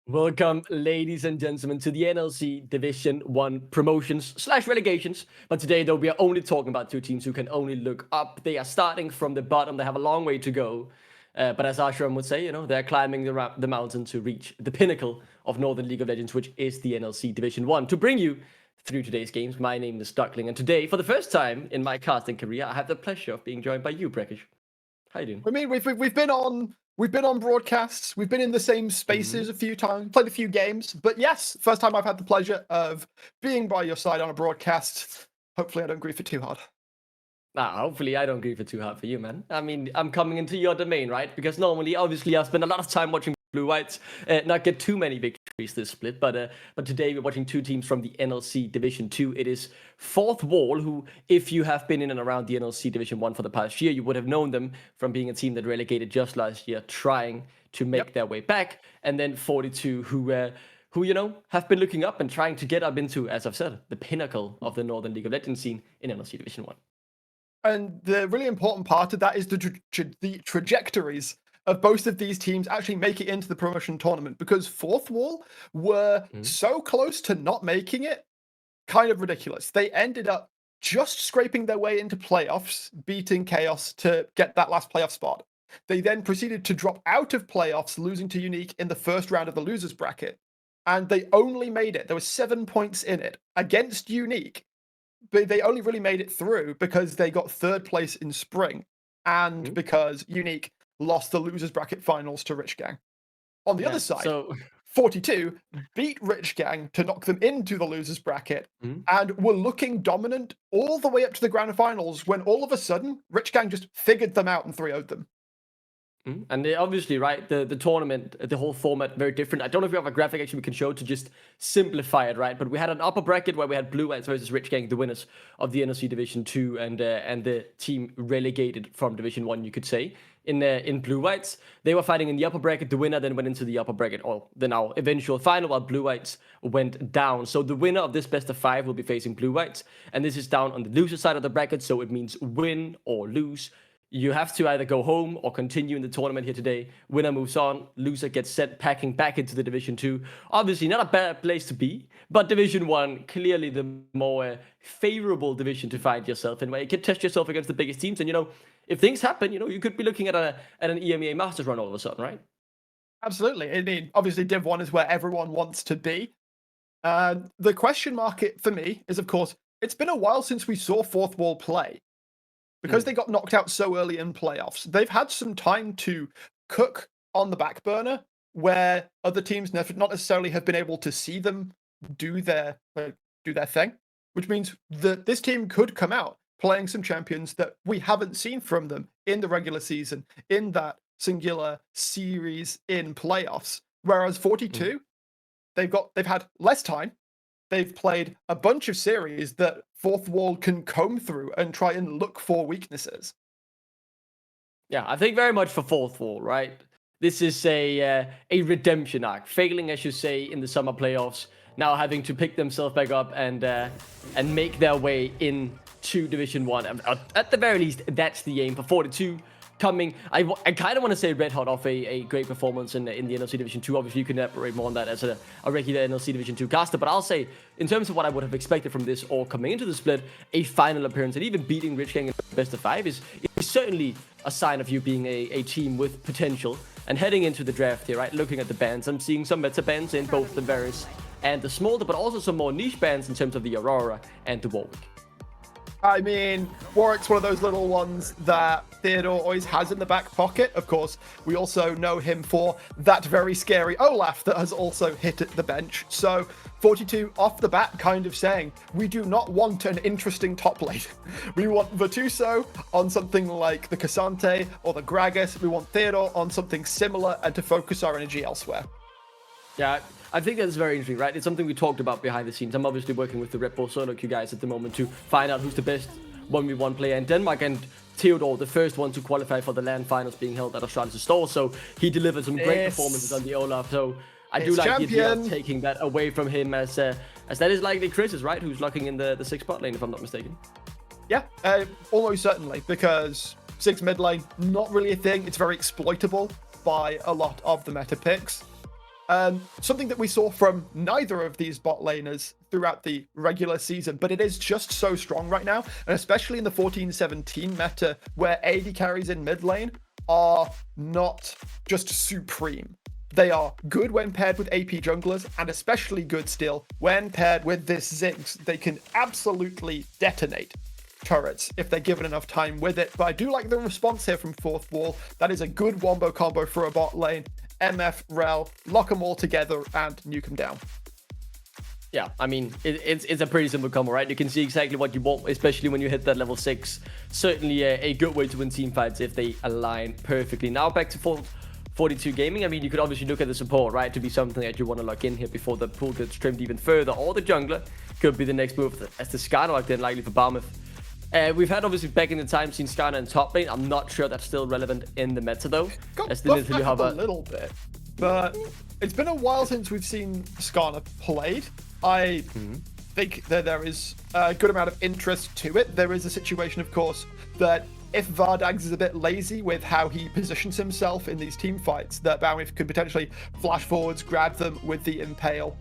Welcome, ladies and gentlemen, to the NLC Division 1 promotions slash relegations. But today, though, we are only talking about two teams who can only look up. They are starting from the bottom. They have a long way to go. But as Ashram would say, they're climbing the mountain to reach the pinnacle of Northern League of Legends, which is the NLC Division 1. To bring you through today's games, my name is Duckling. And today, for the first time in my casting career, I have the pleasure of being joined by you, Brekish. How you doing? I mean, we've been on broadcasts, we've been in the same spaces a few times, played a few games, but yes, first time I've had the pleasure of being by your side on a broadcast. Hopefully, I don't grief it too hard. Hopefully I don't grieve it too hard for you, man. I mean, I'm coming into your domain, right? Because normally, obviously, I spend a lot of time watching Blue Whites, not get too many victories this split, but today we're watching two teams from the NLC Division 2. It is Fourth Wall, who, if you have been in and around the NLC Division 1 for the past year, you would have known them from being a team that relegated just last year, trying to make their way back. And then 42, who have been looking up and trying to get up into, as I've said, the pinnacle of the Northern League of Legends scene in NLC Division 1. And the really important part of that is the trajectories of both of these teams actually make it into the promotion tournament, because Fourth Wall were so close to not making it, kind of ridiculous. They ended up just scraping their way into playoffs, beating Chaos to get that last playoff spot. They then proceeded to drop out of playoffs, losing to Unique in the first round of the losers bracket. And they only made it, there were 7 points in it, against Unique. But they only really made it through because they got third place in spring, and because Unique lost the losers bracket finals to Rich Gang. On the other side, 42 beat Rich Gang to knock them into the losers bracket, and were looking dominant all the way up to the grand finals, when all of a sudden Rich Gang just figured them out and 3-0'd them. And they obviously, right, the tournament, the whole format, very different. I don't know if we have a graphic actually we can show to just simplify it, right? But we had an upper bracket where we had Blue Whites versus Rich Gang, the winners of the NLC Division 2, and the team relegated from Division 1, you could say. In Blue Whites, they were fighting in the upper bracket. The winner then went into the upper bracket, or the now eventual final, while Blue Whites went down. So the winner of this best of 5 will be facing Blue Whites, and this is down on the loser side of the bracket, so it means win or lose. You have to either go home or continue in the tournament here today. Winner moves on, loser gets sent packing back into the Division 2. Obviously, not a bad place to be, but Division 1, clearly the more favorable division to find yourself in, where you can test yourself against the biggest teams. And, if things happen, you could be looking at an EMEA Masters run all of a sudden, right? Absolutely. I mean, obviously, Div 1 is where everyone wants to be. The question mark for me is, of course, it's been a while since we saw Fourth Wall play. Because they got knocked out so early in playoffs, they've had some time to cook on the back burner, where other teams not necessarily have been able to see them do their thing, which means that this team could come out playing some champions that we haven't seen from them in the regular season, in that singular series in playoffs. Whereas 42, they've had less time. They've played a bunch of series that Fourth Wall can comb through and try and look for weaknesses. Yeah, I think very much for Fourth Wall, right? This is a redemption arc, failing, as you say, in the summer playoffs, now having to pick themselves back up and make their way into Division 1. At the very least, that's the aim for 42. Coming, I kind of want to say red hot off a great performance in the NLC Division 2. Obviously, you can elaborate more on that as a regular NLC Division 2 caster, but I'll say, in terms of what I would have expected from this, or coming into the split, a final appearance, and even beating Rich Gang in the best of 5 is certainly a sign of you being a team with potential. And heading into the draft here, right, looking at the bands, I'm seeing some meta bands in both the Varus and the Smolder, but also some more niche bands in terms of the Aurora and the Warwick. I mean, Warwick's one of those little ones that Theodore always has in the back pocket. Of course, we also know him for that very scary Olaf that has also hit at the bench. So 42 off the bat kind of saying, we do not want an interesting top lane. We want Virtuso on something like the Cassante or the Gragas. We want Theodore on something similar, and to focus our energy elsewhere. Yeah, I think that's very interesting, right? It's something we talked about behind the scenes. I'm obviously working with the Red Bull Solo Queue guys at the moment to find out who's the best 1v1 player in Denmark, and Theodore, the first one to qualify for the LAN finals being held at Australia's Store, so he delivered some great performances on the Olaf, so I do like the idea of taking that away from him, as that is likely Chris's, right? Who's locking in the 6 bot lane, if I'm not mistaken. Yeah, almost certainly, because 6 mid lane, not really a thing. It's very exploitable by a lot of the meta picks. Something that we saw from neither of these bot laners throughout the regular season, but it is just so strong right now, and especially in the 14-17 meta, where AD carries in mid lane are not just supreme. They are good when paired with AP junglers, and especially good still when paired with this Ziggs. They can absolutely detonate turrets if they're given enough time with it. But I do like the response here from Fourth Wall. That is a good wombo combo for a bot lane. MF, Rel, lock them all together and nuke them down. Yeah, I mean, it's a pretty simple combo, right? You can see exactly what you want, especially when you hit that level 6. Certainly a good way to win team fights if they align perfectly. Now back to 42 Gaming. I mean, you could obviously look at the support, right, to be something that you want to lock in here before the pool gets trimmed even further. Or the jungler could be the next move as the Skarner locked in, likely for BO5. We've had obviously back in the time seen Skarner in top lane. I'm not sure that's still relevant in the meta though. Got buffed back up a little bit, but it's been a while since we've seen Skarner played. I think that there is a good amount of interest to it. There is a situation, of course, that if Vardags is a bit lazy with how he positions himself in these team fights, that BO5 could potentially flash forwards, grab them with the Impale,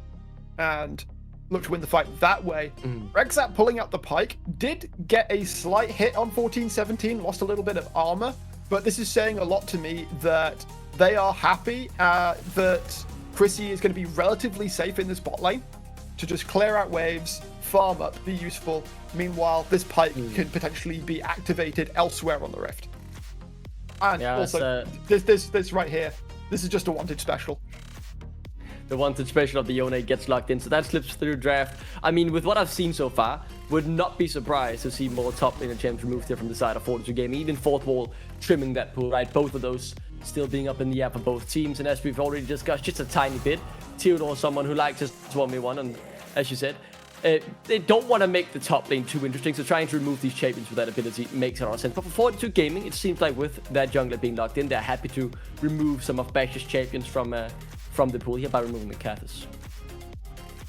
and look to win the fight that way. Rexat pulling out the pike did get a slight hit on 14-17, lost a little bit of armor, but this is saying a lot to me that they are happy that Chrissy is going to be relatively safe in this bot lane to just clear out waves, farm up, be useful. Meanwhile, this pike can potentially be activated elsewhere on the Rift. And also, this right here, this is just a wanted special. The wanted special of the Yone gets locked in, so that slips through draft. I mean, with what I've seen so far, would not be surprised to see more top laner champs removed here from the side of 42 Gaming. Even Fourth Wall trimming that pool, right? Both of those still being up in the air for both teams. And as we've already discussed just a tiny bit, Theodore, someone who likes just 1v1, and as you said, they don't want to make the top lane too interesting, so trying to remove these champions with that ability makes a lot of sense. But for 42 Gaming, it seems like with that jungler being locked in, they're happy to remove some of Bash's champions from the pool here by removing the Cathars.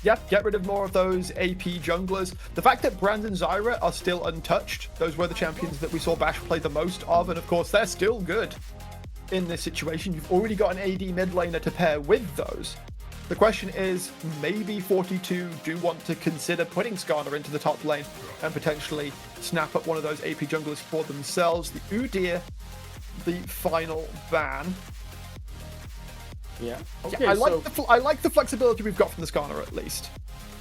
Yeah, get rid of more of those AP junglers. The fact that Brand and Zyra are still untouched, those were the champions that we saw Bash play the most of, and of course they're still good in this situation. You've already got an AD mid laner to pair with those. The question is, maybe 42 do want to consider putting Skarner into the top lane and potentially snap up one of those AP junglers for themselves. The Udyr, the final ban. Yeah. Okay, yeah, I like the flexibility we've got from the Skarner at least.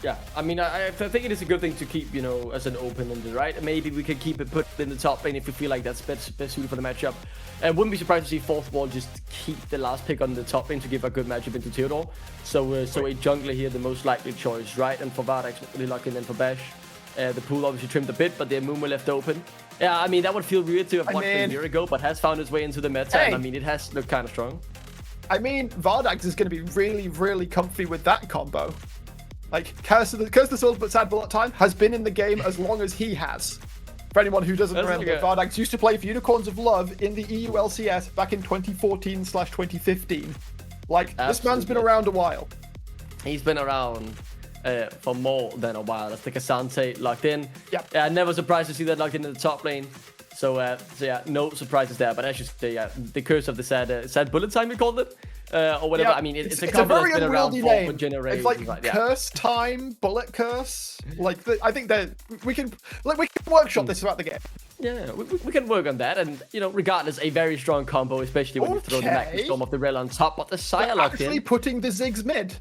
Yeah, I mean, I think it is a good thing to keep, you know, as an open-ended, right? Maybe we could keep it put in the top lane if we feel like that's best suited for the matchup. I wouldn't be surprised to see Fourth Wall just keep the last pick on the top lane to give a good matchup into Theodore. So a jungler here, the most likely choice, right? And for Vardax, really lucky, and then for Bash. The pool obviously trimmed a bit, but the Moon were left open. Yeah, I mean, that would feel weird to have watched a year ago, but has found its way into the meta, and I mean, it has looked kind of strong. I mean, Vardax is going to be really, really comfy with that combo. Like, Curse the Sword but Sad Bullet Time has been in the game as long as he has. For anyone who doesn't remember, Vardax used to play for Unicorns of Love in the EU LCS back in 2014/2015. Like, this man's been around a while. He's been around for more than a while. That's the Cassante locked in. Yep. Never surprised to see that locked in the top lane. So yeah, no surprises there. But I should say, yeah, the Curse of the Sad Bullet Time, we called it. Or whatever. Yeah, I mean, it's a combo that's been around for generations. It's like Curse Time, Bullet Curse. Like, I think that we can workshop this throughout the game. Yeah, we can work on that, and you know, regardless, a very strong combo, especially when you throw the Magma Storm of the Rel on top. But the Sire locked in. Actually putting the Ziggs mid.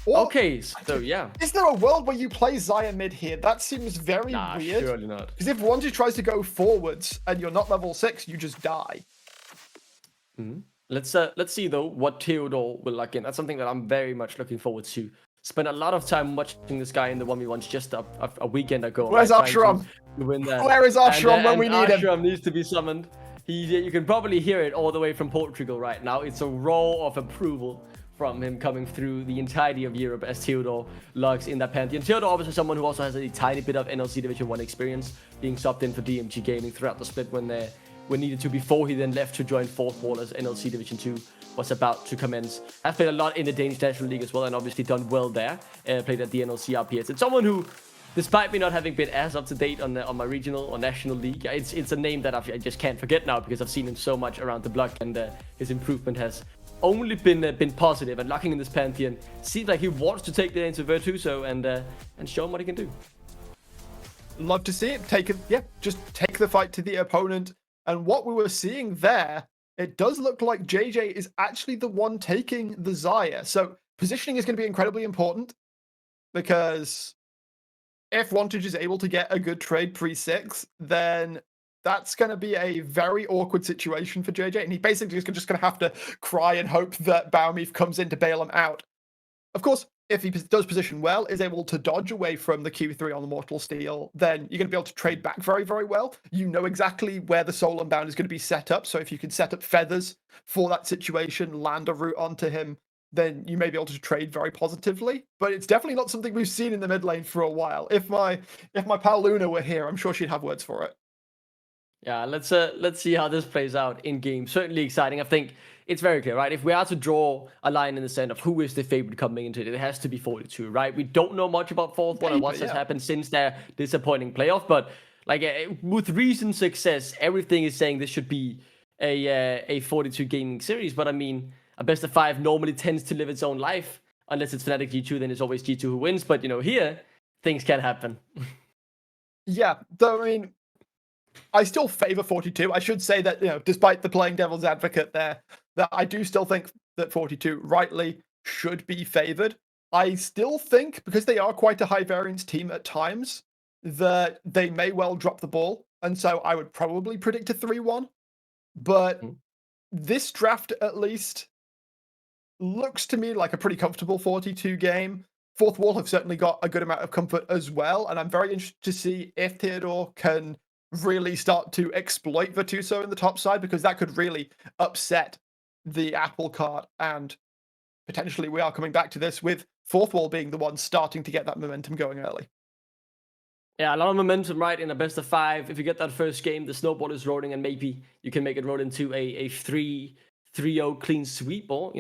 Okay, so yeah. Is there a world where you play Xayah mid here? That seems very weird. Surely not. Because if one tries to go forwards and you're not level 6, you just die. Let's see though what Theodore will lock in. That's something that I'm very much looking forward to. Spent a lot of time watching this guy in the 1v1s just a weekend ago. Where's Ashram? Where is Ashram when we need him? Ashram needs to be summoned. You can probably hear it all the way from Portugal right now. It's a roar of approval from him coming through the entirety of Europe as Theodore logs in that pantheon. Theodore obviously someone who also has a tiny bit of NLC Division 1 experience, being subbed in for DMG Gaming throughout the split when needed to, before he then left to join Fourth Wall as NLC Division 2 was about to commence. Has played a lot in the Danish National League as well, and obviously done well there. Played at the NLC RPS. It's someone who, despite me not having been as up to date on my regional or national league, it's a name that I just can't forget now because I've seen him so much around the block, and his improvement has only been positive and locking in this Pantheon. Seems like he wants to take that into Virtuoso and show him what he can do. Love to see it. Just take the fight to the opponent. And what we were seeing there, it does look like JJ is actually the one taking the Xayah. So positioning is going to be incredibly important, because if Wantage is able to get a good trade pre-6, then that's going to be a very awkward situation for JJ. And he basically is just going to have to cry and hope that Baumif comes in to bail him out. Of course, if he does position well, is able to dodge away from the Q3 on the Mortal Steel, then you're going to be able to trade back very, very well. You know exactly where the Soul Unbound is going to be set up. So if you can set up feathers for that situation, land a route onto him, then you may be able to trade very positively. But it's definitely not something we've seen in the mid lane for a while. If my pal Luna were here, I'm sure she'd have words for it. Yeah, let's see how this plays out in game. Certainly exciting. I think it's very clear, right? If we are to draw a line in the sense of who is the favorite coming into it, it has to be 42, right? We don't know much about fourth one and what has happened since their disappointing playoff, but like with recent success, everything is saying this should be a 42 gaming series. But I mean, a best of 5 normally tends to live its own life. Unless it's Fnatic G2, then it's always G2 who wins. But you know, here things can happen. Yeah, though I mean, I still favor 42. I should say that, despite the playing devil's advocate there, that I do still think that 42 rightly should be favored. I still think, because they are quite a high variance team at times, that they may well drop the ball. And so I would probably predict a 3-1. But this draft, at least, looks to me like a pretty comfortable 42 game. Fourth Wall have certainly got a good amount of comfort as well. And I'm very interested to see if Theodore can really start to exploit Virtuoso in the top side, because that could really upset the apple cart. And potentially we are coming back to this with Fourth Wall being the one starting to get that momentum going early. Yeah, a lot of momentum, right, in a best of 5. If you get that first game, the snowball is rolling, and maybe you can make it roll into a 3-0 clean sweep, or,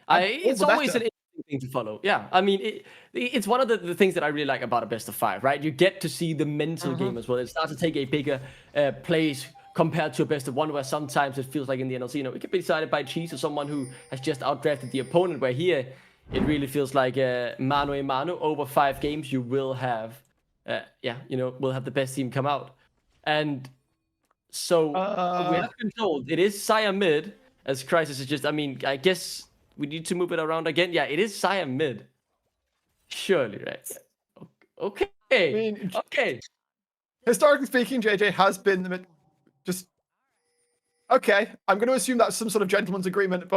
it's always an interesting thing to follow. Yeah, I mean, it's one of the things that I really like about a best of 5, right? You get to see the mental game as well. It starts to take a bigger place compared to a best of 1, where sometimes it feels like in the NLC, it can be decided by cheese or someone who has just outdrafted the opponent, where here it really feels like mano a mano. Over 5 games, you will have we'll have the best team come out. And so we have been told it is Xayah mid, as Crisis is just, I mean, I guess we need to move it around again. Yeah, it is Xayah mid. Surely, right? Okay. I mean, okay. Historically speaking, JJ has been the mid. Just okay. I'm going to assume that's some sort of gentleman's agreement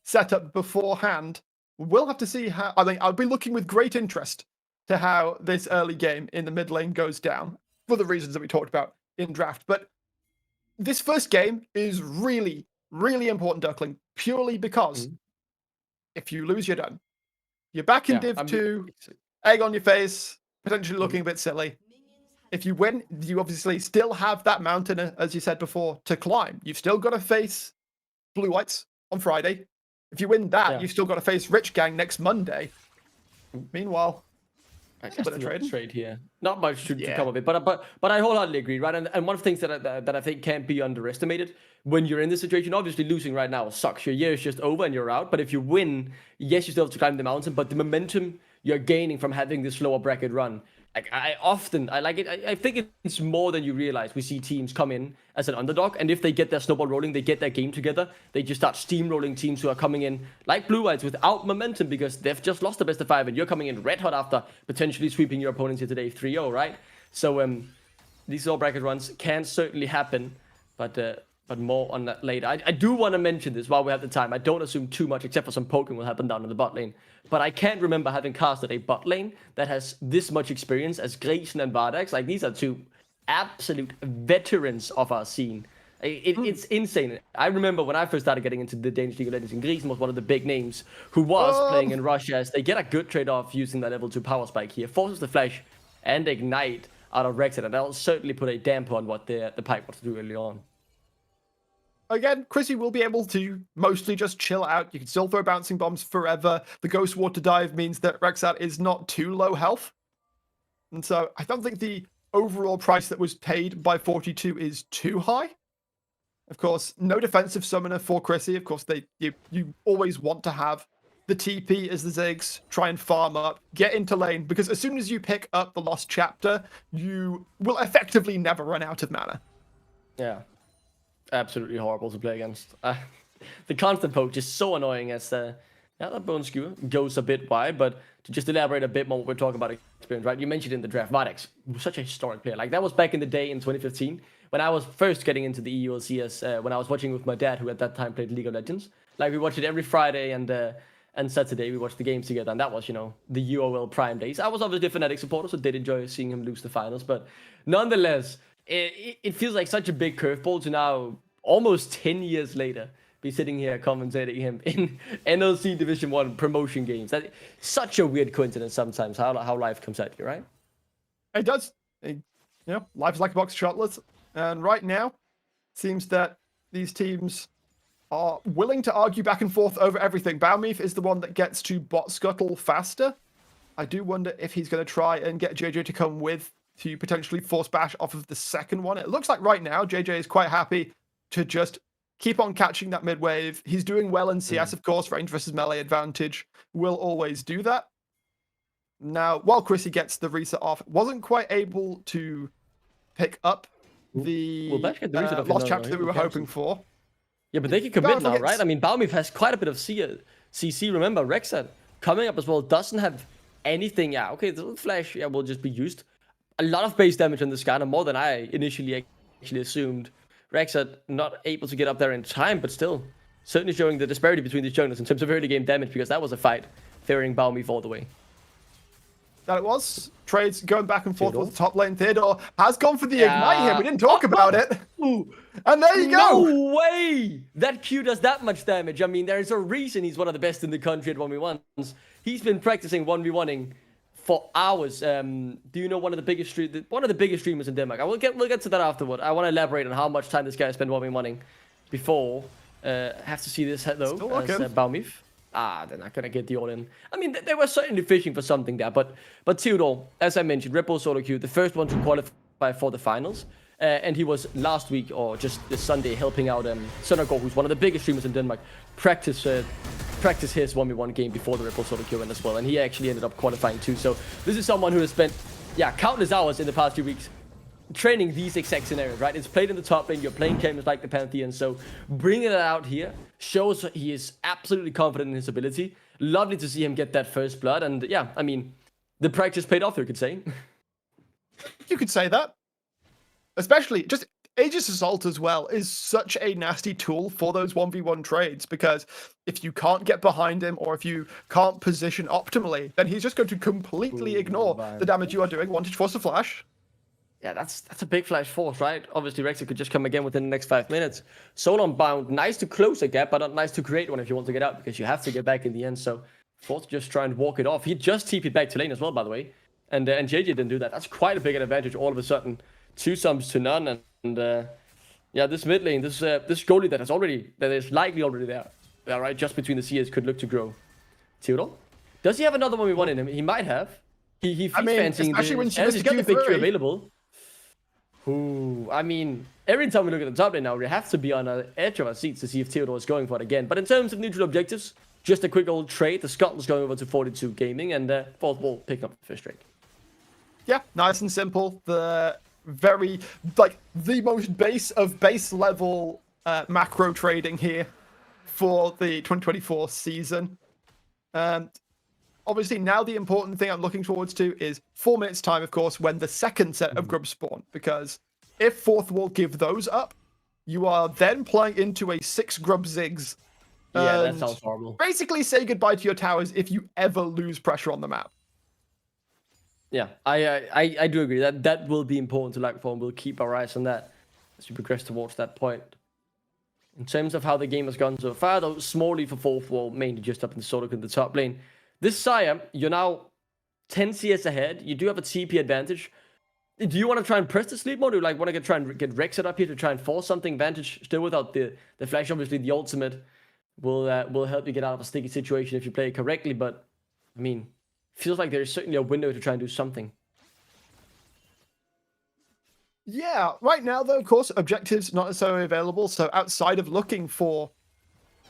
set up beforehand. We'll have to see how. I mean, I'll be looking with great interest to how this early game in the mid lane goes down, for the reasons that we talked about in draft. But this first game is really, really important, Duckling, purely because if you lose, you're done. You're back in Div 2, egg on your face, potentially looking a bit silly. If you win, you obviously still have that mountain, as you said before, to climb. You've still got to face Blue Whites on Friday. If you win that, you've still got to face Rich Gang next Monday. Meanwhile, I guess a trade here. Not much to come of it, but I wholeheartedly agree, right? And one of the things that I think can't be underestimated when you're in this situation, obviously losing right now sucks. Your year is just over and you're out. But if you win, yes, you still have to climb the mountain, but the momentum you're gaining from having this lower bracket run, I like it. I think it's more than you realize. We see teams come in as an underdog, and if they get their snowball rolling, they get their game together, they just start steamrolling teams who are coming in like Blue Whites without momentum, because they've just lost the best of 5, and you're coming in red hot after potentially sweeping your opponents here today 3-0, right? So these low bracket runs can certainly happen, but more on that later. I do want to mention this while we have the time. I don't assume too much, except for some poking will happen down in the bot lane. But I can't remember having casted a bot lane that has this much experience as Grayson and Vardax. Like, these are 2 absolute veterans of our scene. It's insane. I remember when I first started getting into the Danish League of Legends, and Grayson was one of the big names who was playing in Russia, as they get a good trade-off using that level 2 power spike here. Forces the Flash and Ignite out of Rexit, and that'll certainly put a damper on what the pipe wants to do early on. Again, Chrissy will be able to mostly just chill out. You can still throw bouncing bombs forever. The Ghost Water Dive means that Rexat is not too low health. And so I don't think the overall price that was paid by 42 is too high. Of course, no defensive summoner for Chrissy. Of course, you always want to have the TP as the Ziggs, try and farm up, get into lane, because as soon as you pick up the Lost Chapter, you will effectively never run out of mana. Yeah. Absolutely horrible to play against. The constant poke is so annoying as that Bone Skewer goes a bit wide, but to just elaborate a bit more what we're talking about experience, right? You mentioned in the draft, Vardex, such a historic player. Like, that was back in the day in 2015, when I was first getting into the EULCS, when I was watching with my dad, who at that time played League of Legends. Like, we watched it every Friday and Saturday, we watched the games together, and that was, the UOL prime days. I was obviously a Fnatic supporter, so did enjoy seeing him lose the finals, but nonetheless, it feels like such a big curveball to now, almost 10 years later, be sitting here commentating him in NLC Division 1 promotion games. That's such a weird coincidence sometimes, how life comes at you, right? It does. Life is like a box of chocolates. And right now, seems that these teams are willing to argue back and forth over everything. Baumif is the one that gets to bot scuttle faster. I do wonder if he's going to try and get JJ to come with to potentially force bash off of the second one. It looks like right now JJ is quite happy to just keep on catching that mid wave. He's doing well in CS, of course. Range versus melee advantage will always do that. Now, while Chrissy gets the reset off, wasn't quite able to pick up the Lost Chapter that we were hoping for. Yeah, but they can commit now, right? I mean, Baumif has quite a bit of CC. Remember, Rexat coming up as well doesn't have anything. Yeah, okay, the flash will just be used. A lot of base damage on the scanner, more than I initially actually assumed. Rexat not able to get up there in time, but still certainly showing the disparity between these junglers in terms of early game damage, because that was a fight favoring Baumif all the way. That it was. Trades going back and forth with the top lane. Theodore has gone for the ignite here. We didn't talk about it. And there you go. No way! That Q does that much damage. I mean, there's a reason he's one of the best in the country at 1v1s. He's been practicing 1v1ing for hours. Do you know one of the biggest streamers in Denmark? We'll get to that afterward. I want to elaborate on how much time this guy spent 1v1ing before. Have to see this though, as Baumif. They're not gonna get the all-in. I mean, they were certainly fishing for something there, but Theodore, as I mentioned, Red Bull solo queue, the first one to qualify for the finals, and he was last week or just this Sunday helping out Søndergaard, who's one of the biggest streamers in Denmark, practice his 1v1 game before the Red Bull solo queue as well, and he actually ended up qualifying too. So this is someone who has spent countless hours in the past few weeks training these exact scenarios, right? It's played in the top lane, you're playing champions like the Pantheon, so bringing it out here shows he is absolutely confident in his ability. Lovely to see him get that first blood, and yeah, I mean, the practice paid off, you could say. You could say that. Especially, just Aegis Assault as well is such a nasty tool for those 1v1 trades, because if you can't get behind him or if you can't position optimally, then he's just going to completely ignore the damage you are doing. Wanted to force a flash. Yeah, that's a big flash force, right? Obviously, Rexer could just come again within the next 5 minutes. Solon bound, nice to close a gap, but not nice to create one if you want to get out, because you have to get back in the end. So, forced to just try and walk it off. He just TP'd back to lane as well, by the way. And JJ didn't do that. That's quite a big advantage all of a sudden. 2 sums to none. And this mid lane, this goalie that is likely already there, right? Just between the CS could look to grow. Theodore? Does he have another 1v1 in him? He might have. He's fancying especially when he's got the big Q available. Ooh, I mean, every time we look at the top lane now, we have to be on the edge of our seats to see if Theodore is going for it again. But in terms of neutral objectives, just a quick old trade. The Scott's going over to 42 Gaming, and fourth wall picking up the first trade. Yeah, nice and simple. The most base level macro trading here for the 2024 season. Obviously, now the important thing I'm looking towards to is 4 minutes time, of course, when the second set of grubs spawn. Because if fourth wall give those up, you are then playing into a 6 grub Ziggs. Yeah, that sounds horrible. Basically say goodbye to your towers if you ever lose pressure on the map. Yeah, I do agree. That will be important to like form. We'll keep our eyes on that as we progress towards that point. In terms of how the game has gone so far, though, smallly for fourth wall, mainly just up in the solo in the top lane. This Sire, you're now 10 CS ahead. You do have a TP advantage. Do you want to try and press the sleep mode, or like want to try and get Rexed up here to try and force something Vantage still without the flash? Obviously, the ultimate will help you get out of a sticky situation if you play it correctly. But I mean, feels like there's certainly a window to try and do something. Yeah, right now though, of course, objectives not necessarily available. So outside of looking for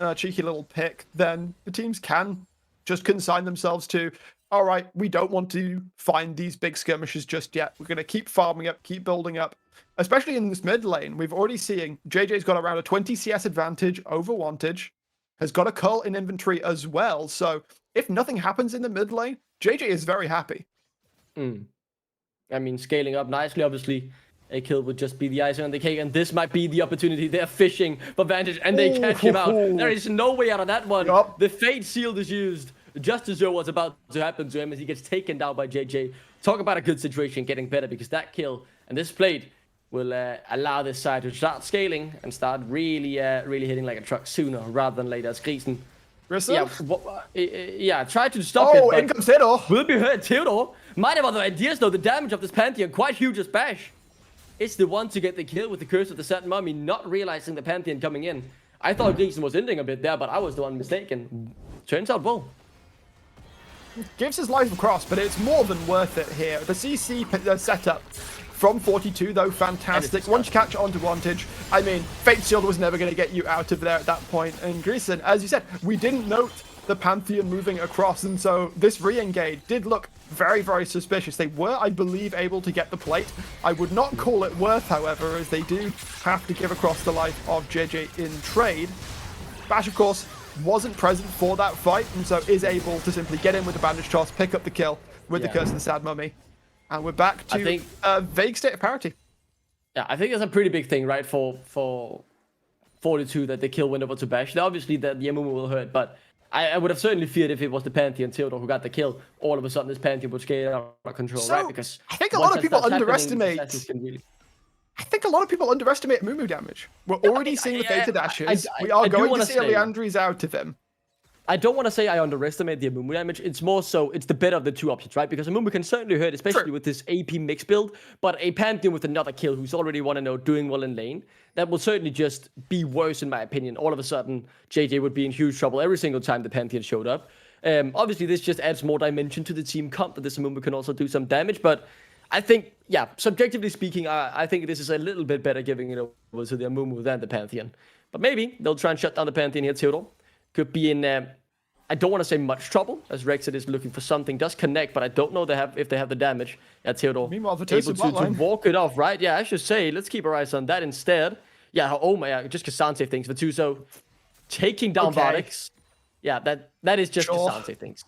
a cheeky little pick, then the teams can just consign themselves to, all right, we don't want to find these big skirmishes just yet. We're going to keep farming up, keep building up. Especially in this mid lane, we've already seeing JJ's got around a 20 CS advantage over Wantage, has got a curl in inventory as well. So if nothing happens in the mid lane, JJ is very happy. I mean, scaling up nicely, obviously. A kill would just be the icing on the cake, and this might be the opportunity. They're fishing for Vantage, and they catch him out. There is no way out of that one. Yup. The Fate Shield is used just as though what's about to happen to him as he gets taken down by JJ. Talk about a good situation getting better, because that kill and this plate will allow this side to start scaling and start really hitting like a truck sooner rather than later as Grisen. Yeah, try to stop it. Oh, in comes Theodore. Will be hurt. Theodore might have other ideas though. The damage of this Pantheon quite huge as Bash. It's the one to get the kill with the Curse of the Sad Mummy, not realizing the Pantheon coming in. I thought Grisen was ending a bit there, but I was the one mistaken. Turns out well. Gives his life across, but it's more than worth it here. The CC setup from 42, though, fantastic. Once you catch on to Wantage, I mean, Fate Shield was never going to get you out of there at that point. And Grisen, as you said, we didn't note the Pantheon moving across, and so this re-engage did look very, very suspicious. They were, I believe, able to get the plate. I would not call it worth, however, as they do have to give across the life of JJ in trade. Bash, of course, wasn't present for that fight, and so is able to simply get in with the bandage toss, pick up the kill with the Curse of the Sad Mummy. And we're back to a vague state of parity. Yeah, I think that's a pretty big thing, right, for 42 that the kill went over to Bash. Now, obviously, the Amumu will hurt, but I would have certainly feared if it was the Pantheon Theodore who got the kill. All of a sudden, this Pantheon would scale out of control, So, right? Because I think a lot of people underestimate. Really... I think a lot of people underestimate Mumu damage. We're already seeing the Fated Ashes. We are going to see Leandri's out of him. I don't want to say I underestimate the Amumu damage. It's more so, it's the better of the two options, right? Because Amumu can certainly hurt, especially with this AP mix build. But a Pantheon with another kill who's already 1-0 doing well in lane, that will certainly just be worse in my opinion. All of a sudden, JJ would be in huge trouble every single time the Pantheon showed up. Obviously, this just adds more dimension to the team comp, that this Amumu can also do some damage. But I think, yeah, subjectively speaking, I think this is a little bit better giving it over to the Amumu than the Pantheon. But maybe they'll try and shut down the Pantheon here, Theodore. Could be in, I don't want to say much trouble, as Rexit is looking for something. Does connect, but I don't know if they have the damage. Yeah, Theodore Meanwhile, able to walk it off, right? Yeah, I should say, let's keep our eyes on that instead. Yeah, oh my, just Cassante things for two. So, taking down Vardex. Yeah, that is just Cassante things.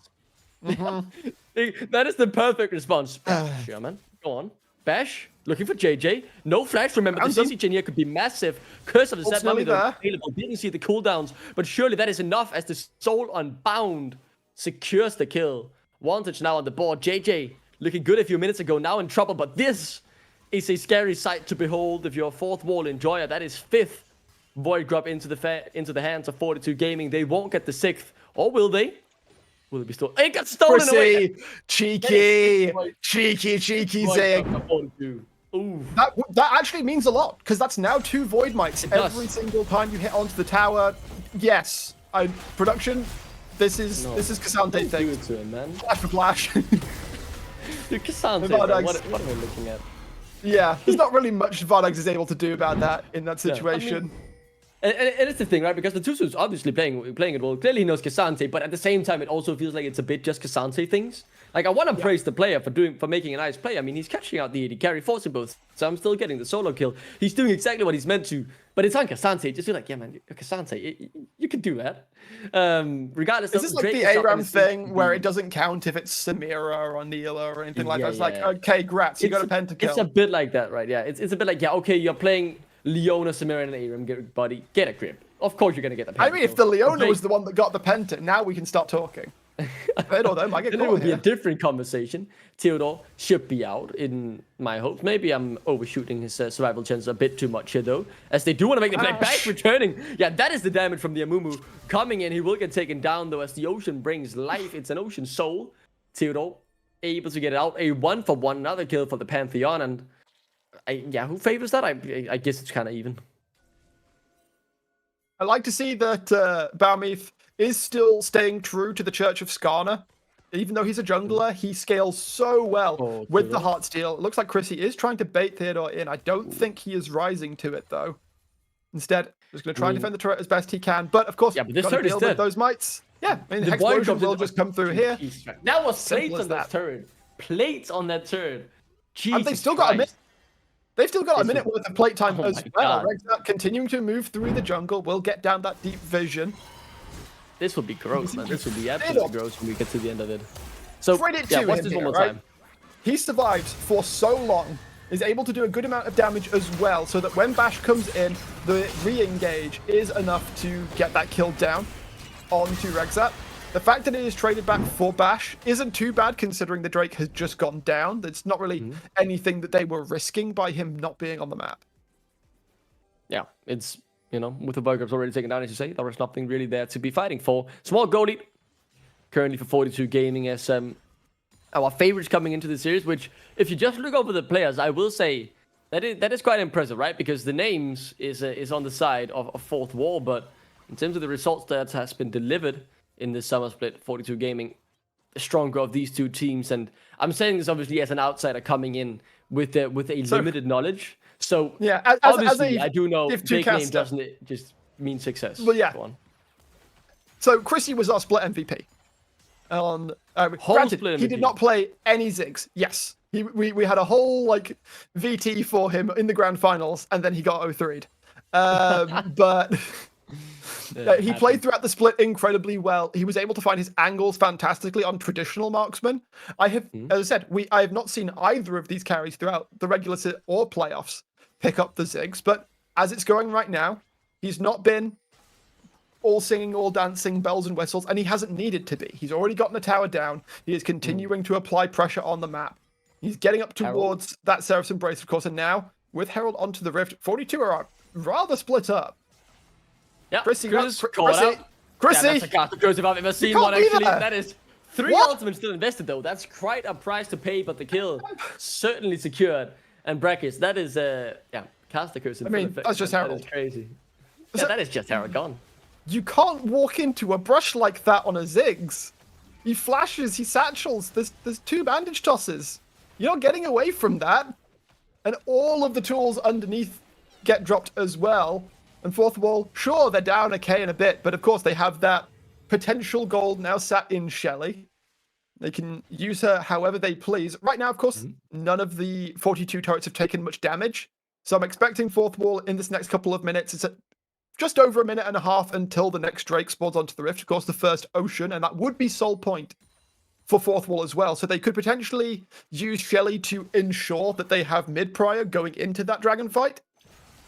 That is the perfect response. Sure, man. Go on. Bash, looking for JJ. No flash. Remember, the CC chain here could be massive. Curse of the Set Mummy available. Didn't see the cooldowns, but surely that is enough as the Soul Unbound secures the kill. Wantage now on the board. JJ looking good a few minutes ago, now in trouble, but this is a scary sight to behold if you're a fourth wall enjoyer. That is fifth Void Grub into the hands of 42 Gaming. They won't get the sixth, or will they? Will it be stolen? It got stolen away! Cheeky Zig. Ooh. That actually means a lot, because that's now 2 Void Mites every single time you hit onto the tower. Yes, production. This is Cassante thing. Do it to him, man. Flash for flash. Dude, Cassante, what am I looking at? Yeah, there's not really much Vardex is able to do about that in that situation. I mean, and it's the thing, right? Because the Tusu's obviously playing it well. Clearly he knows Cassante, but at the same time, it also feels like it's a bit just Cassante things. Like, I want to praise the player for making a nice play. I mean, he's catching out the AD carry, forcing both. So I'm still getting the solo kill. He's doing exactly what he's meant to. But it's on Cassante. Just feel like, yeah, man, Cassante, you can do that. Regardless. Is this like the ARAM thing where it doesn't count if it's Samira or Neela or anything like that? It's like, okay, grats, you got a pentakill. It's a bit like that, right? Yeah, it's a bit like, yeah, okay, you're playing Leona, Samira, and ARAM, get a grip. Of course you're going to get the pentakill. I mean, if the Leona was the one that got the penta, now we can start talking. It would be a different conversation. Theodore should be out in my hopes. Maybe I'm overshooting his survival chance a bit too much here, though, as they do want to make the play back returning. Yeah, that is the damage from the Amumu coming in. He will get taken down, though, as the ocean brings life. It's an ocean soul. Theodore able to get it out. A 1-for-1, another kill for the Pantheon. And who favors that? I guess it's kind of even. I like to see that Balmeath is still staying true to the Church of Skarna. Even though he's a jungler, he scales so well Oh, with the Theodore. Heartsteel. It looks like Chrissy is trying to bait Theodore in. I don't think he is rising to it, though. Instead, just going to try and defend the turret as best he can. But, of course, yeah, but this got to turret is deal with dead. those mites. Yeah, I mean, The Hex void Explosion dropped will it just come through here. That was Simple plates as on that that. turret. Plates on that turret. Jesus And they've still got a minute. Christ. They've still got a This minute was- worth of plate time Oh as my well. God. Rexat continuing to move through the jungle will get down that deep vision. This would be gross, man. This would be Theodore. absolutely gross when we get to the end of it. So, Credit yeah, to watch him this here, one more right? time. He survives for so long, is able to do a good amount of damage as well, so that when Bash comes in, the re-engage is enough to get that kill down onto Rexat. The fact that it is traded back for Bash isn't too bad considering the Drake has just gone down. It's not really anything that they were risking by him not being on the map. Yeah, it's, you know, with the Burgers already taken down, as you say, there was nothing really there to be fighting for. Small goal lead currently for 42 Gaming as our favorites coming into the series, which, if you just look over the players, I will say that is quite impressive, right? Because the names is on the side of Fourth Wall, but in terms of the results that has been delivered in this summer split, 42 Gaming, the stronger of these two teams. And I'm saying this obviously as an outsider coming in with a limited knowledge. So yeah, obviously I do know Div 2 big name caster. doesn't just mean success. Well, yeah. Go on. So Chrissy was our split MVP. On Whole granted, split he MVP. did not play any Ziggs. Yes, we had a whole like VT for him in the grand finals, and then he got 0-3'd. But he played throughout the split incredibly well. He was able to find his angles fantastically on traditional marksmen. As I said, I have not seen either of these carries throughout the regular or playoffs pick up the Ziggs. But as it's going right now, he's not been all singing, all dancing, bells and whistles, and he hasn't needed to be. He's already gotten the tower down. He is continuing to apply pressure on the map. He's getting up towards that Seraph's Embrace, of course, and now, with Herald onto the Rift, 42 are rather split up. Yeah, Chrissy, Chris Chrissy, called out. Chrissy! Yeah, that's a cast of Joseph I've ever seen can't one, be actually. there. That is 3 What? ultimates still invested, though. That's quite a price to pay, but the kill certainly secured. And brackets, that is, cast the curse in I mean, full effect, that's just man. Herald. That is crazy. Yeah, that is just Herald gone. You can't walk into a brush like that on a Ziggs. He flashes, he satchels, there's 2 bandage tosses. You're not getting away from that. And all of the tools underneath get dropped as well. And Fourth Wall, sure, they're down a K and a bit, but of course they have that potential gold now sat in Shelly. They can use her however they please. Right now, of course, none of the 42 turrets have taken much damage. So I'm expecting Fourth Wall in this next couple of minutes. It's just over a minute and a half until the next Drake spawns onto the Rift. Of course, the first Ocean, and that would be Soul Point for Fourth Wall as well. So they could potentially use Shelly to ensure that they have mid-prior going into that dragon fight.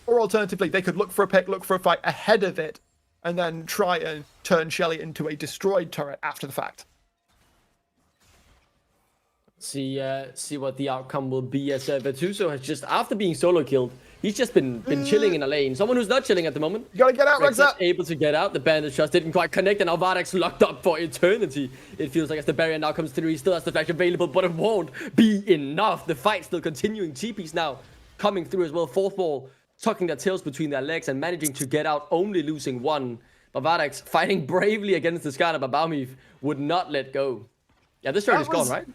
Or alternatively, they could look for a pick, look for a fight ahead of it, and then try and turn Shelly into a destroyed turret after the fact. See what the outcome will be, as Vetuso has just, after being solo killed, he's just been chilling in a lane. Someone who's not chilling at the moment. You gotta get out, Rexat! Able to get out. The bandage shots didn't quite connect, and now Vardak's locked up for eternity. It feels like as the barrier now comes through, he still has the flash available, but it won't be enough. The fight still continuing. TP's now coming through as well. Fourth Wall tucking their tails between their legs and managing to get out, only losing 1. But Vardak's fighting bravely against the Skarner, but Baumif would not let go. Yeah, this turret is gone, right?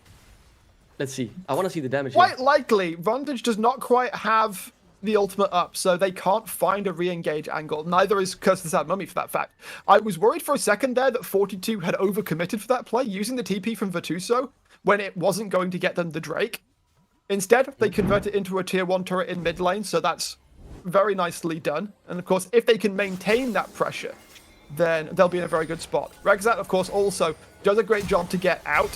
Let's see. I want to see the damage here. Quite likely, Vantage does not quite have the ultimate up, so they can't find a re-engage angle. Neither is Curse the Sad Mummy, for that fact. I was worried for a second there that 42 had overcommitted for that play, using the TP from Vetuso when it wasn't going to get them the Drake. Instead, they convert it into a tier 1 turret in mid lane, so that's very nicely done. And of course, if they can maintain that pressure, then they'll be in a very good spot. Rexat, of course, also does a great job to get out.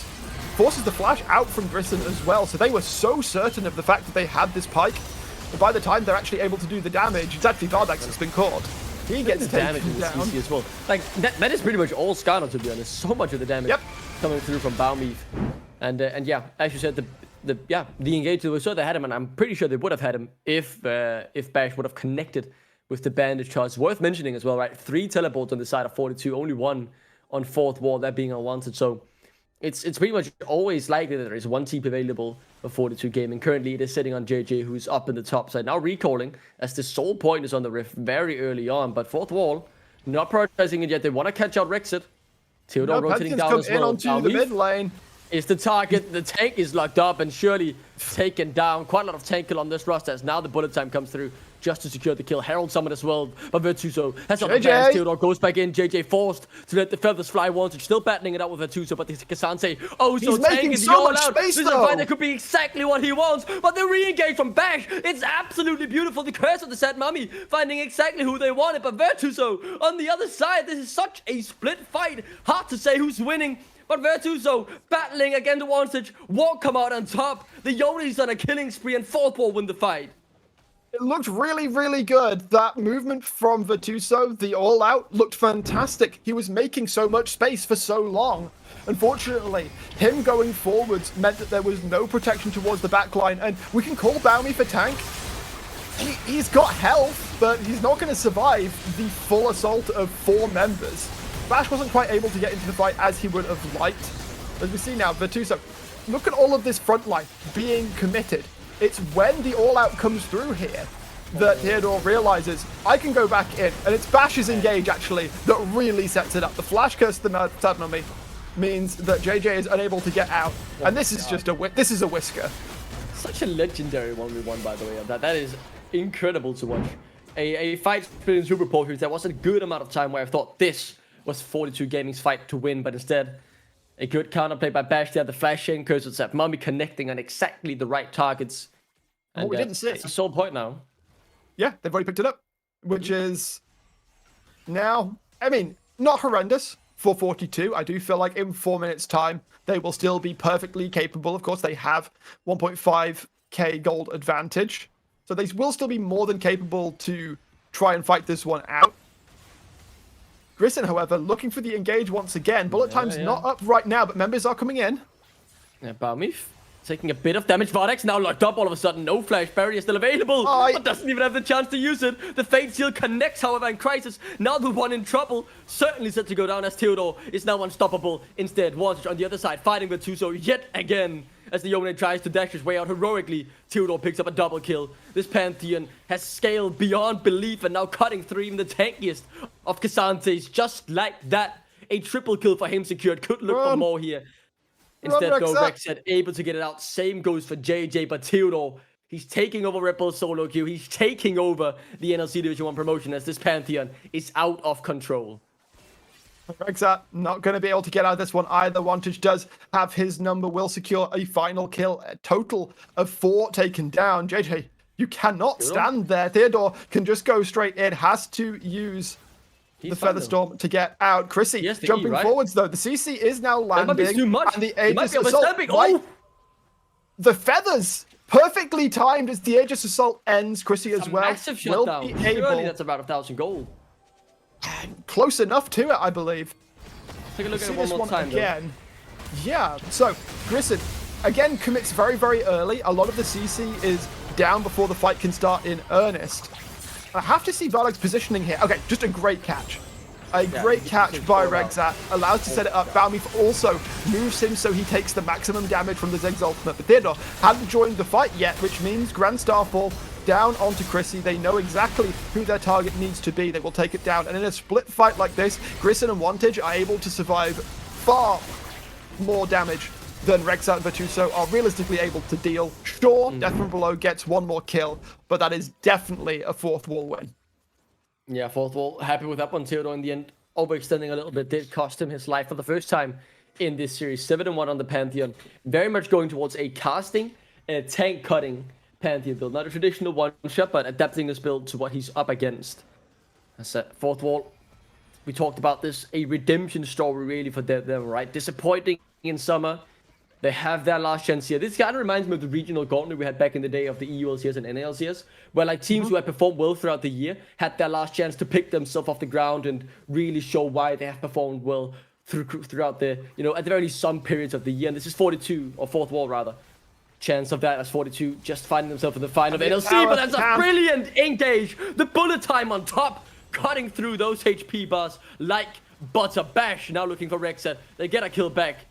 Forces the flash out from Brisson as well, so they were so certain of the fact that they had this pike. And by the time they're actually able to do the damage, it's actually Vardax that's been caught. He gets the damage taken in this down. CC as well. Like, that is pretty much all Skarner, to be honest. So much of the damage coming through from Baumif. And yeah, as you said, the engage was so they had him, and I'm pretty sure they would have had him if Bash would have connected with the bandage charge. Worth mentioning as well, right? 3 teleports on the side of 42, only 1 on Fourth Wall, that being unwanted. So it's pretty much always likely that there is 1 TP available for 42 Gaming. Currently, it is sitting on JJ, who's up in the top side. Now recalling, as the Soul Point is on the Rift very early on. But Fourth Wall, not prioritizing it yet. They want to catch out Rexit. Theodore No, rotating Pantheon's down come as in well. onto the mid lane. Is the target. The tank is locked up and surely taken down. Quite a lot of tank kill on this roster as now the bullet time comes through just to secure the kill. Herald summoned as well, but Virtuoso has not advanced. Theodore goes back in. JJ forced to let the feathers fly once. Still battling it out with Virtuoso, but the Kasante so tanking the all out. This is a fight that could be exactly what he wants, but the re-engage from Bash, it's absolutely beautiful. The curse of the Sad Mummy finding exactly who they wanted, but Virtuoso on the other side. This is such a split fight. Hard to say who's winning. But Virtuoso battling against the Wantage won't come out on top. The Yoni's on a killing spree and fourth will win the fight. It looked really, really good. That movement from Virtuoso, the all-out, looked fantastic. He was making so much space for so long. Unfortunately, him going forwards meant that there was no protection towards the backline, and we can call Baumi for tank. He's got health, but he's not going to survive the full assault of 4 members. Bash wasn't quite able to get into the fight as he would have liked. As we see now, Virtuoso, look at all of this front line being committed. It's when the all-out comes through here that Theodore realizes, I can go back in. And it's Bash's engage, actually, that really sets it up. The flash curse of the Sad Mummy means that JJ is unable to get out. And this is just this is a whisker. Such a legendary 1v1, by the way. That is incredible to watch. A fight between Super Potions. There was a good amount of time where I thought this was 42 Gaming's fight to win, but instead a good counterplay by Bash there. The flash chain curse with Sad Mummy connecting on exactly the right targets. And what we didn't see. That's a sole point now. Yeah, they've already picked it up, which is now, I mean, not horrendous for 42. I do feel like in 4 minutes time, they will still be perfectly capable. Of course, they have 1.5k gold advantage. So they will still be more than capable to try and fight this one out. Grissom, however, looking for the engage once again. Bullet time's not up right now, but members are coming in. Yeah, Baumi taking a bit of damage. Vardex now locked up all of a sudden. No flash barrier still available, but doesn't even have the chance to use it. The Fate Seal connects, however, in Crisis. Now the one in trouble. Certainly set to go down as Theodore is now unstoppable. Instead, Wantage on the other side fighting with Tuso yet again. As the Yone tries to dash his way out heroically, Theodore picks up a double kill. This Pantheon has scaled beyond belief and now cutting through even the tankiest of Casantes. Just like that, a triple kill for him secured. Could look for more here. Instead, though, Rexat able to get it out. Same goes for JJ, but Theodore, he's taking over Ripple's solo queue. He's taking over the NLC Division 1 promotion as this Pantheon is out of control. Rexat not going to be able to get out of this one either. Wantage does have his number, will secure a final kill. A total of 4 taken down. JJ, you cannot stand there. Theodore can just go straight in. Has to use the Featherstorm to get out. Chrissy jumping forwards, though. The CC is now landing. That might be too much. And the Aegis Assault, the feathers perfectly timed as the Aegis Assault ends. Chrissy as well massive shutdown. Surely that's about 1,000 gold. Close enough to it, I believe. Take a look at it one more time again. Yeah, so Grissom again commits very, very early. A lot of the CC is down before the fight can start in earnest. I have to see Varleg's positioning here. Okay, just a great catch. A great catch by Rexat. Allows to set it up. Baumi also moves him so he takes the maximum damage from the Zig's ultimate. But Theodore hadn't joined the fight yet, which means Grand Starfall down onto Chrissy. They know exactly who their target needs to be. They will take it down. And in a split fight like this, Grissom and Wantage are able to survive far more damage than Rexat and Virtuoso are realistically able to deal. Sure, Death from Below gets 1 more kill, but that is definitely a 4th wall win. Yeah, 4th wall. Happy with that one. Theodore in the end, overextending a little bit, did cost him his life for the first time in this series. 7-1 on the Pantheon. Very much going towards a casting, tank cutting Pantheon build. Not a traditional one-shot, but adapting this build to what he's up against. That's it. 4th wall. We talked about this. A redemption story really for them, right? Disappointing in summer. They have their last chance here. This kind of reminds me of the regional gauntlet we had back in the day of the EULCS and NLCS, where like teams who had performed well throughout the year had their last chance to pick themselves off the ground and really show why they have performed well throughout the, at the very least some periods of the year. And this is 42, or 4th wall rather. Chance of that as 42 just finding themselves in the final of NLC, but that's a brilliant engage. The bullet time on top, cutting through those HP bars like butter. Bash now looking for Rexat. They get a kill back.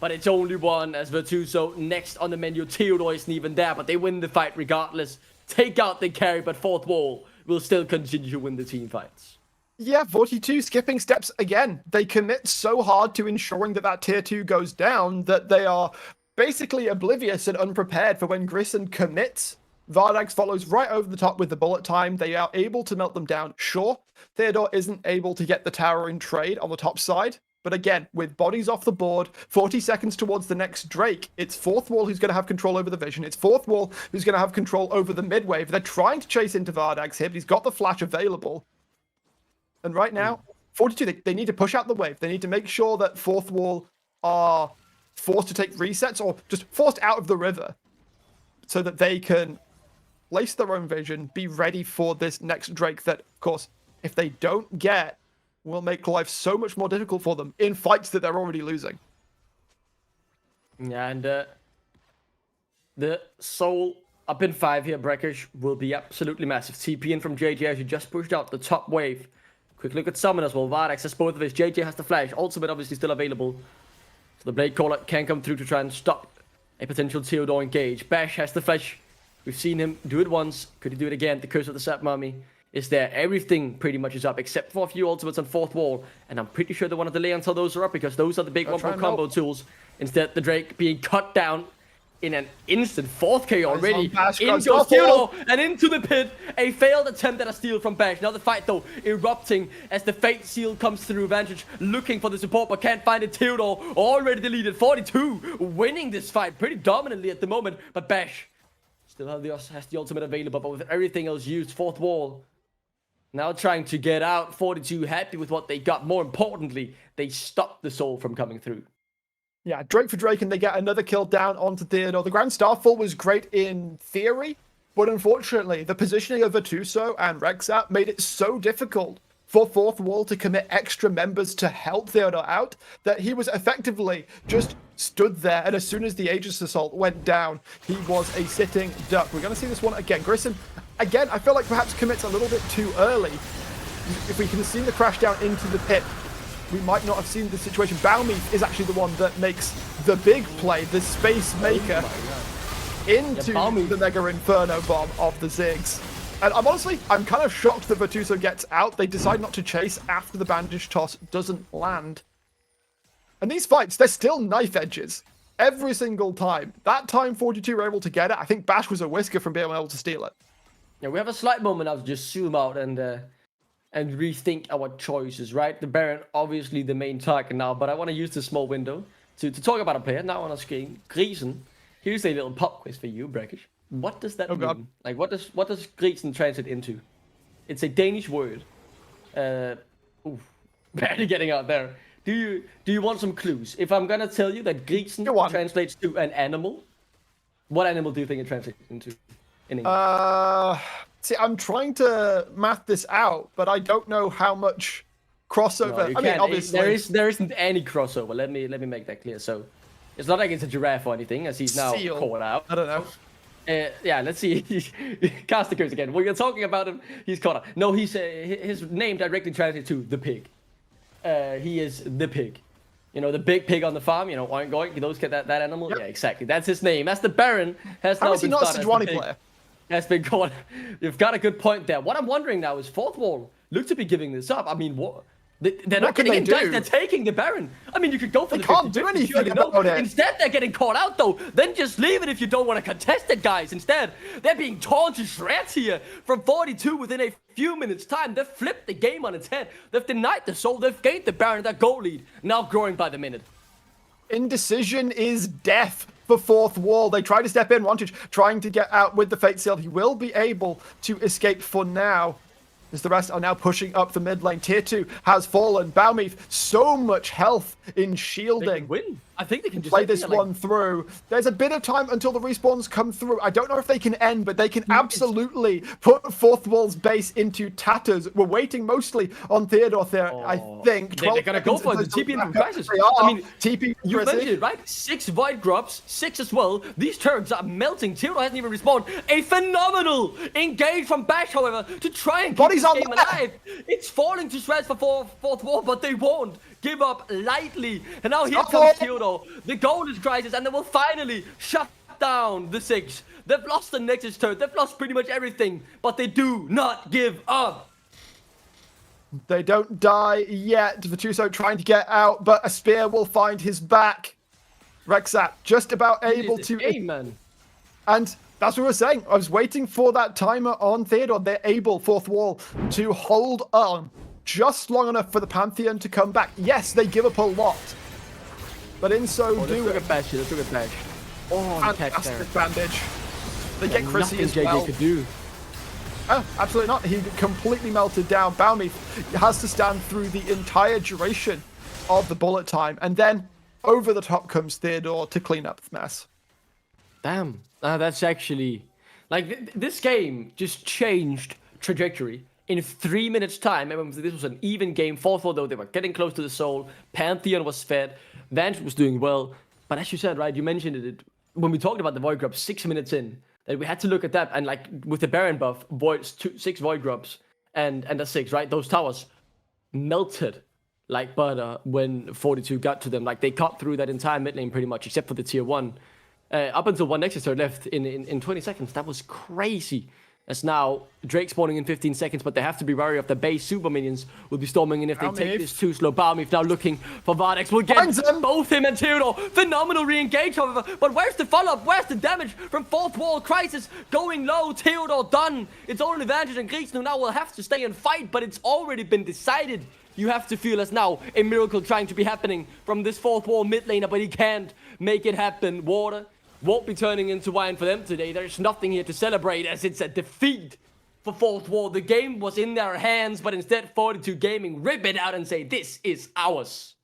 But it's only one as Virtuoso next on the menu. Theodore isn't even there, but they win the fight regardless. Take out the carry, but 4th wall will still continue to win the team fights. Yeah, 42 skipping steps again. They commit so hard to ensuring that that tier 2 goes down that they are basically oblivious and unprepared for when Grissom commits. Vardags follows right over the top with the bullet time. They are able to melt them down. Sure, Theodore isn't able to get the tower in trade on the top side. But again, with bodies off the board, 40 seconds towards the next Drake, it's Fourth Wall who's going to have control over the vision. It's Fourth Wall who's going to have control over the mid-wave. They're trying to chase into Vardags here, but he's got the flash available. And right now, 42, they need to push out the wave. They need to make sure that Fourth Wall are forced to take resets or just forced out of the river so that they can place their own vision, be ready for this next Drake that, of course, if they don't get, will make life so much more difficult for them in fights that they're already losing. Yeah, and the soul up in 5 here, Breakers, will be absolutely massive. TP in from JJ as you just pushed out the top wave. Quick look at summon as well. Vardax has both of his. JJ has the flash. Ultimate obviously still available. So the Blade Caller can come through to try and stop a potential Theodore engage. Bash has the flash. We've seen him do it once. Could he do it again? The Curse of the Sap Mummy is there. Everything pretty much is up except for a few ultimates on Fourth Wall. And I'm pretty sure they want to delay until those are up because those are the big one combo tools. Instead, the Drake being cut down in an instant. 4th already. In goes Theodore and into the pit. A failed attempt at a steal from Bash. Now the fight though erupting as the Fate Seal comes through. Vantage looking for the support but can't find it. Theodore already deleted. 42 winning this fight pretty dominantly at the moment. But Bash still has the ultimate available, but with everything else used. Fourth Wall now trying to get out. 42 happy with what they got. More importantly, they stopped the soul from coming through. Yeah, Drake for Drake, and they get another kill down onto Theodore. The Grand Starfall was great in theory, but unfortunately, the positioning of Vatuso and Rexap made it so difficult for Fourth Wall to commit extra members to help Theodore out that he was effectively just stood there, and as soon as the Aegis Assault went down, he was a sitting duck. We're going to see this one again. Grissom, again, I feel like perhaps commits a little bit too early. If we can see the crash down into the pit, we might not have seen the situation. Baumif is actually the one that makes the big play, the space maker, into the Mega Inferno bomb of the Ziggs. And I'm kind of shocked that Vatuso gets out. They decide not to chase after the bandage toss doesn't land. And these fights, they're still knife edges every single time. That time 42 were able to get it. I think Bash was a whisker from being able to steal it. Yeah, we have a slight moment now to just zoom out and rethink our choices, right? The Baron, obviously the main target now, but I want to use this small window to talk about a player now on our screen. Grisen. Here's a little pop quiz for you, Brackish. What does that mean? God. Like, what does Grisen translate into? It's a Danish word. Barely getting out there. Do you want some clues? If I'm gonna tell you that Grisen translates to an animal, what animal do you think it translates into in English? See, I'm trying to math this out, but I don't know how much crossover. No, I mean, obviously there isn't any crossover. Let me make that clear. So, it's not like it's a giraffe or anything, as he's now caught out. I don't know. Yeah, let's see. Cast the curse again. When you're talking about him, he's caught out. No, he's his name directly translates to the pig. He is the pig. You know, the big pig on the farm. You know, oink oink. Those get that animal. Yep. Yeah, exactly. That's his name. That's the Baron. How is he not a Sejuani player? Has been caught. You've got a good point there. What I'm wondering now is Fourth Wall look to be giving this up. I mean, what? They're not getting in dice. They're taking the Baron. I mean, you could go for the 50-50. They can't do anything about it. Instead, they're getting caught out, though. Then just leave it if you don't want to contest it, guys. Instead, they're being torn to shreds here from 42 within a few minutes' time. They've flipped the game on its head. They've denied the soul. They've gained the Baron, that goal lead, now growing by the minute. Indecision is death for Fourth Wall. They try to step in. Wantage trying to get out with the Fate Seal. He will be able to escape for now, as the rest are now pushing up the mid lane. Tier 2 has fallen. Baumif, so much health in shielding. They can win. I think they can just play this one through. There's a bit of time until the respawns come through. I don't know if they can end, but they can absolutely put Fourth Wall's base into tatters. We're waiting mostly on Theodore there, I think. They're going to go for the TP from Crisis. I mean, TP, you mentioned it, right? 6 Void drops, 6 as well. These turrets are melting. Theodore hasn't even respawned. A phenomenal engage from Bash, however, to try and keep this game alive. It's falling to shreds for Fourth Wall, but they won't give up lightly. And now here comes Theodore. The goal is Crisis, and they will finally shut down the 6. They've lost the Nexus turret. They've lost pretty much everything, but they do not give up. They don't die yet. Virtuoso trying to get out, but a spear will find his back. Rexat just about able to... Hey, man. And that's what we were saying. I was waiting for that timer on Theodore. They're able, fourth wall, to hold on just long enough for the Pantheon to come back. Yes, they give up a lot. But in so doing... Let's look at Bash. Let's look at Bash. Oh, fantastic bandage. They get Chrissy as JJ well. could do. Oh, absolutely not. He completely melted down. Balmy has to stand through the entire duration of the bullet time. And then over the top comes Theodore to clean up the mess. Damn. That's actually... Like, this game just changed trajectory in 3 minutes' time. I remember this was an even game. 4-4, though, they were getting close to the soul. Pantheon was fed. Vance was doing well. But as you said, right, you mentioned it when we talked about the Void Grub 6 minutes in, that we had to look at that. And, like, with the Baron buff, 6 Void Grubs and a 6, right? Those towers melted like butter when 42 got to them. Like, they cut through that entire mid lane pretty much, except for the tier 1. Up until one Nexus turret left in 20 seconds. That was crazy. As now, Drake spawning in 15 seconds, but they have to be wary of the base. Super minions will be storming in if they take this too slow. Balmif now looking for Vardex. We'll get both him and Theodore. Phenomenal re-engage, however. But where's the follow-up? Where's the damage from fourth wall? Crisis going low. Theodore done. It's only Vantage and Greeks who now will have to stay and fight, but it's already been decided. You have to feel as now a miracle trying to be happening from this fourth wall mid laner, but he can't make it happen. Water won't be turning into wine for them today. There's nothing here to celebrate as it's a defeat for fourth wall. The game was in their hands, but instead 42 Gaming rip it out and say, this is ours.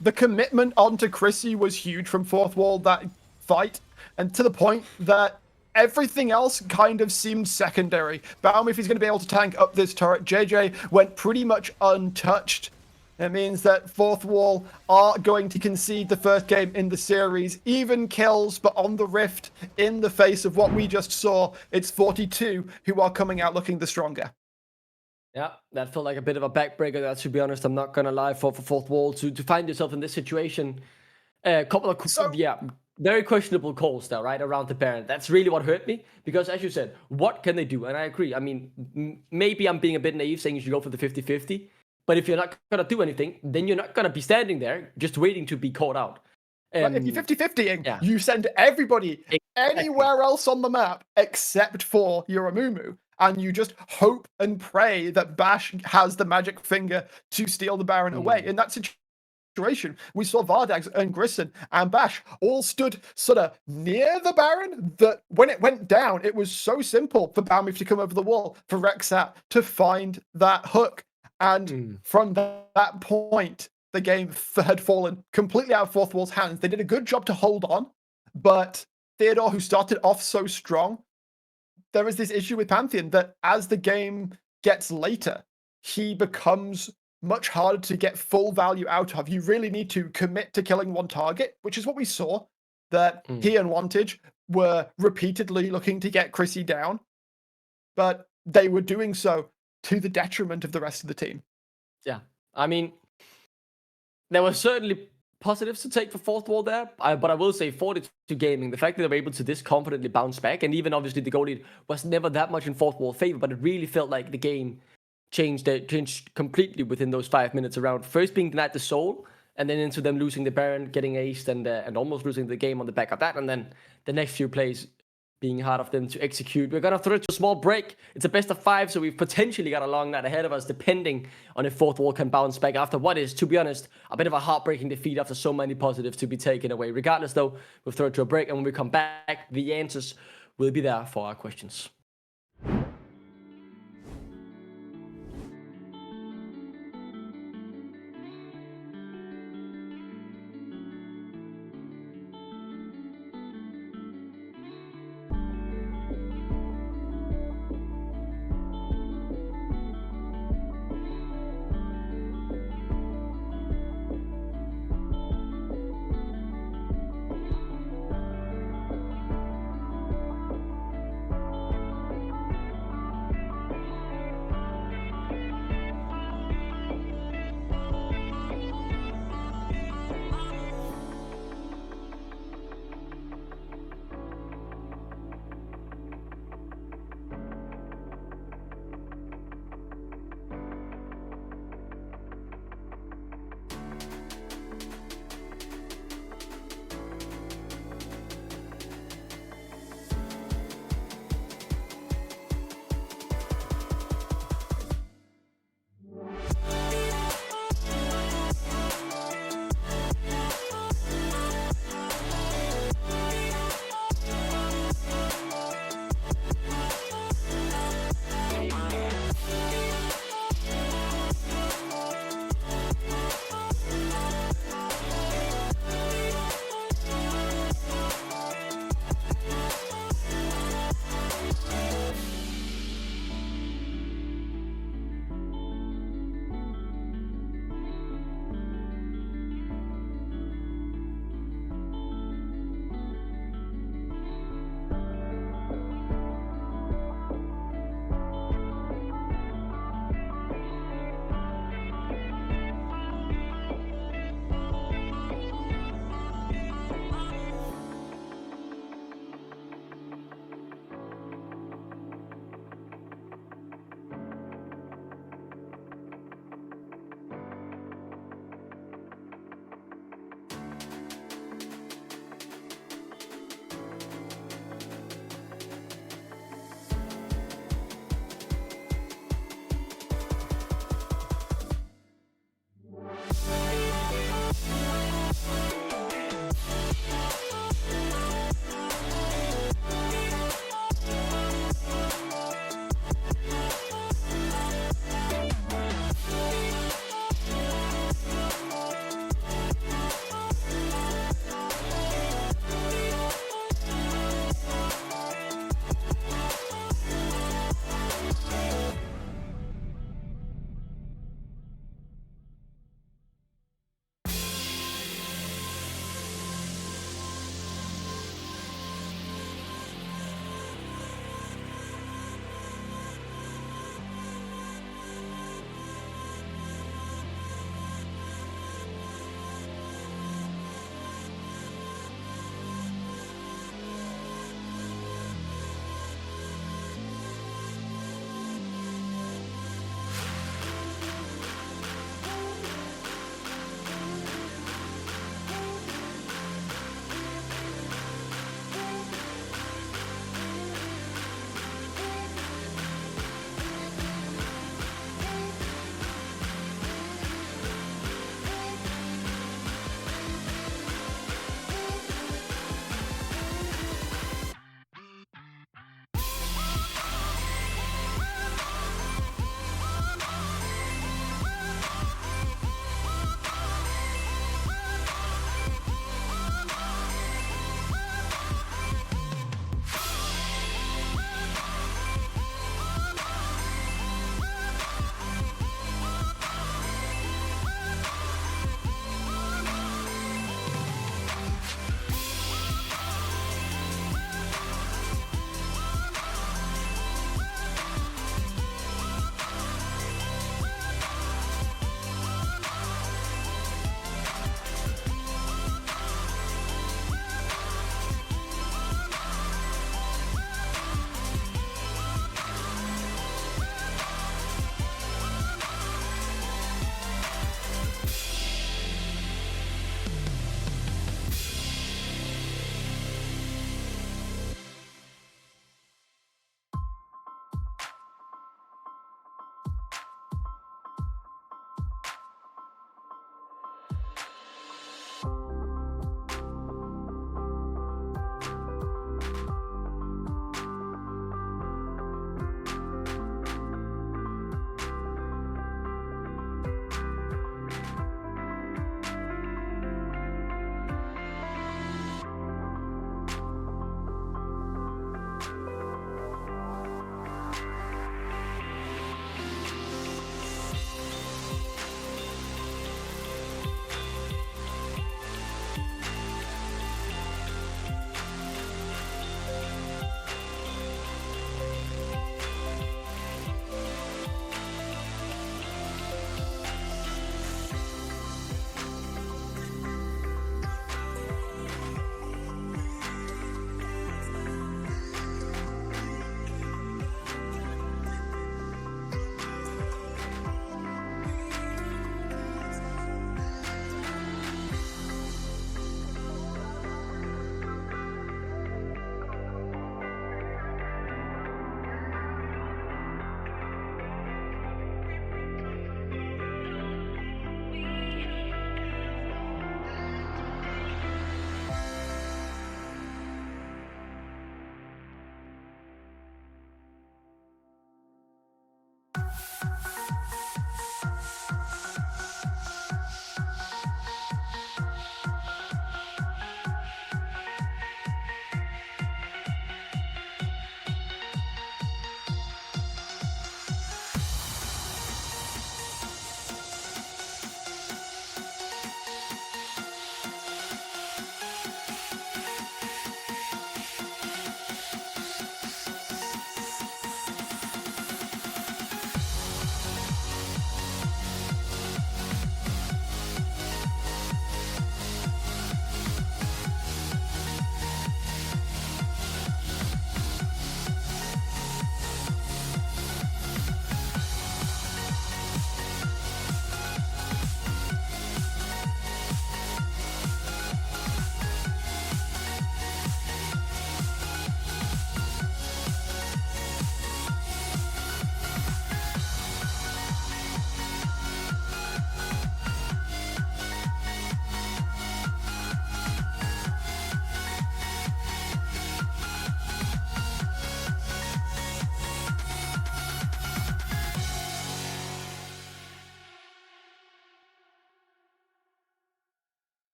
The commitment onto Chrissy was huge from fourth wall that fight, and to the point that everything else kind of seemed secondary. Baum, if he's going to be able to tank up this turret, JJ went pretty much untouched. It means that fourth wall are going to concede the first game in the series. Even kills, but on the Rift, in the face of what we just saw, it's 42 who are coming out looking the stronger. Yeah, that felt like a bit of a backbreaker. That, to be honest, I'm not going to lie, for fourth wall to find yourself in this situation. A couple of, very questionable calls there, right, around the Baron. That's really what hurt me, because as you said, what can they do? And I agree. I mean, maybe I'm being a bit naive saying you should go for the 50-50. But if you're not going to do anything, then you're not going to be standing there just waiting to be caught out. But if you're 50-50ing, you send everybody anywhere else on the map except for your Amumu. And you just hope and pray that Bash has the magic finger to steal the Baron away. In that situation, we saw Vardags and Grisson and Bash all stood sort of near the Baron, that when it went down, it was so simple for Balmif to come over the wall, for Rexat to find that hook. And from that point, the game had fallen completely out of fourth wall's hands. They did a good job to hold on, but Theodore, who started off so strong, there is this issue with Pantheon that as the game gets later, he becomes much harder to get full value out of. You really need to commit to killing one target, which is what we saw, that he and Wantage were repeatedly looking to get Chrissy down, but they were doing so to the detriment of the rest of the team. Yeah, I mean, there were certainly positives to take for fourth wall there, but I will say 42 Gaming, the fact that they were able to this confidently bounce back, and even obviously the goal lead was never that much in fourth wall favor, but it really felt like the game changed completely within those 5 minutes around first being denied the soul, and then into them losing the Baron, getting aced, and almost losing the game on the back of that, and then the next few plays being hard of them to execute. We're going to throw it to a small break. It's a best of 5, so we've potentially got a long night ahead of us, depending on if fourth wall can bounce back after what is, to be honest, a bit of a heartbreaking defeat after so many positives to be taken away. Regardless, though, we'll throw it to a break, and when we come back, the answers will be there for our questions.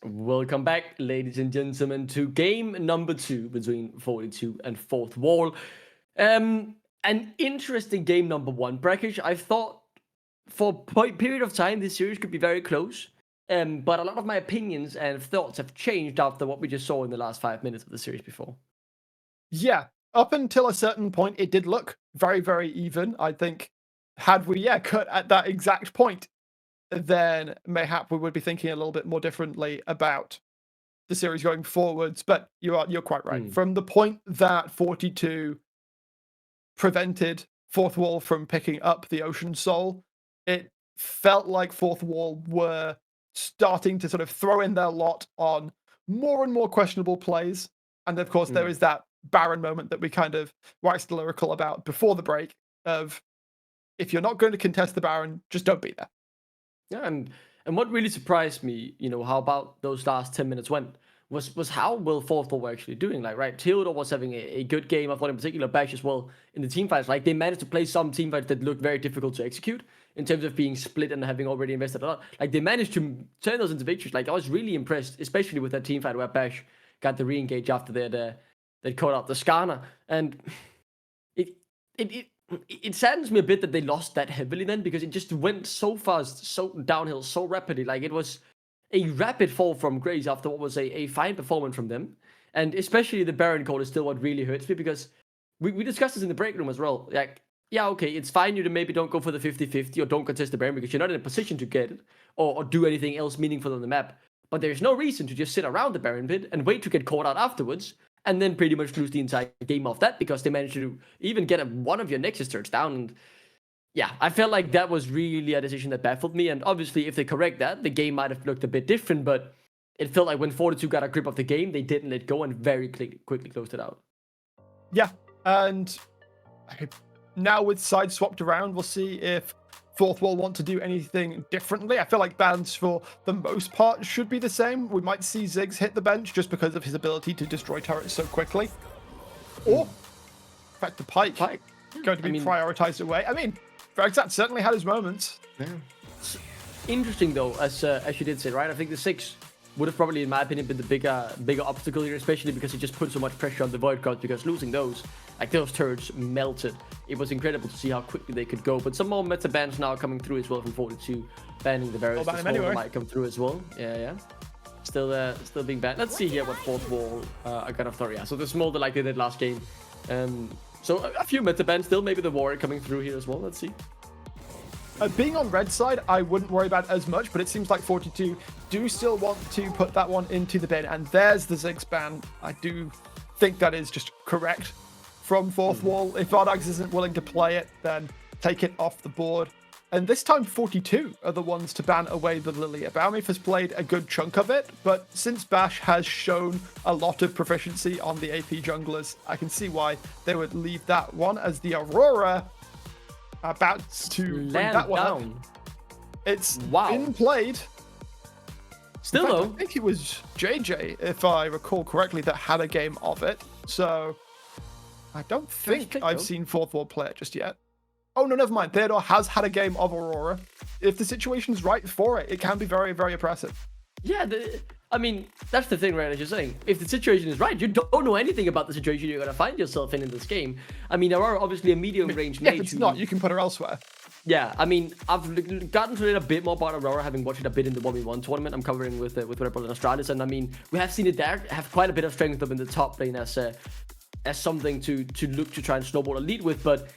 Welcome back, ladies and gentlemen, to game number 2 between 42 and Fourth Wall. An interesting game number 1. Brackish, I thought for a period of time this series could be very close. But a lot of my opinions and thoughts have changed after what we just saw in the last 5 minutes of the series before. Yeah, up until a certain point, it did look very, very even. I think had we, cut at that exact point, then mayhap we would be thinking a little bit more differently about the series going forwards. But you're quite right. From the point that 42 prevented Fourth Wall from picking up the Ocean Soul, it felt like Fourth Wall were starting to sort of throw in their lot on more and more questionable plays. And of course, there is that Baron moment that we kind of waxed lyrical about before the break of, if you're not going to contest the Baron, just don't be there. Yeah, and what really surprised me, how about those last 10 minutes went, was how well Fourth Wall were actually doing. Like, right, Theodore was having a good game. I thought in particular Bash as well in the team fights. Like, they managed to play some team fights that looked very difficult to execute in terms of being split and having already invested a lot. Like, they managed to turn those into victories. Like, I was really impressed, especially with that team fight where Bash got the re-engage after they'd caught out the Skarner. And it saddens me a bit that they lost that heavily then, because it just went so fast, so downhill, so rapidly. Like, it was a rapid fall from Grace after what was a fine performance from them. And especially the Baron call is still what really hurts me, because we discussed this in the break room as well. Like, yeah, okay, it's fine you to maybe don't go for the 50-50 or don't contest the Baron because you're not in a position to get it or do anything else meaningful on the map. But there's no reason to just sit around the Baron pit and wait to get caught out afterwards and then pretty much lose the entire game off that because they managed to even get one of your Nexus turrets down. And yeah, I felt like that was really a decision that baffled me. And obviously, if they correct that, the game might have looked a bit different. But it felt like when 42 got a grip of the game, they didn't let go and very quickly closed it out. Yeah, and now with sides swapped around, we'll see if Fourth Wall want to do anything differently. I feel like bans for the most part should be the same. We might see Ziggs hit the bench just because of his ability to destroy turrets so quickly. Or, in fact, the Pike going to be prioritized away. I mean, Verexat certainly had his moments. Yeah. It's interesting though, as you did say, right? I think the 6 would have probably, in my opinion, been the bigger obstacle here, especially because it just put so much pressure on the Void Gods, because losing those, like those turrets melted. It was incredible to see how quickly they could go. But some more meta bans now coming through as well from 42, banning the various anyway. Might come through as well. Yeah. Still being banned. Let's see here what Fourth Wall are gonna throw. Yeah, so the smolder like they did last game. So a few meta bans still. Maybe the Warrior coming through here as well. Let's see. Being on red side, I wouldn't worry about as much, but it seems like 42 do still want to put that one into the bin. And there's the Ziggs ban. I do think that is just correct from Fourth Wall. If Vardags isn't willing to play it, then take it off the board. And this time 42 are the ones to ban away the Lily. Abaumif has played a good chunk of it, but since Bash has shown a lot of proficiency on the AP junglers, I can see why they would leave that one, as the Aurora About to bring Land that one up. down. It's Wow. been played. Still In fact, though. I think it was JJ, if I recall correctly, that had a game of it. So I don't think check, I've though. seen Fourth Wall play it just yet. Oh, no, never mind. Theodore has had a game of Aurora. If the situation's right for it, it can be very, very impressive. Yeah, I mean, that's the thing, right? As you're saying, if the situation is right, you don't know anything about the situation you're gonna find yourself in this game. I mean, there are obviously a medium-range If mage. it's not, you can put her elsewhere. Yeah, I mean, I've gotten to it a bit more about Aurora, having watched it a bit in the 1v1 tournament I'm covering with Red Bull and Australis, and I mean, we have seen it there have quite a bit of strength up in the top lane as something to look to try and snowball a lead with, but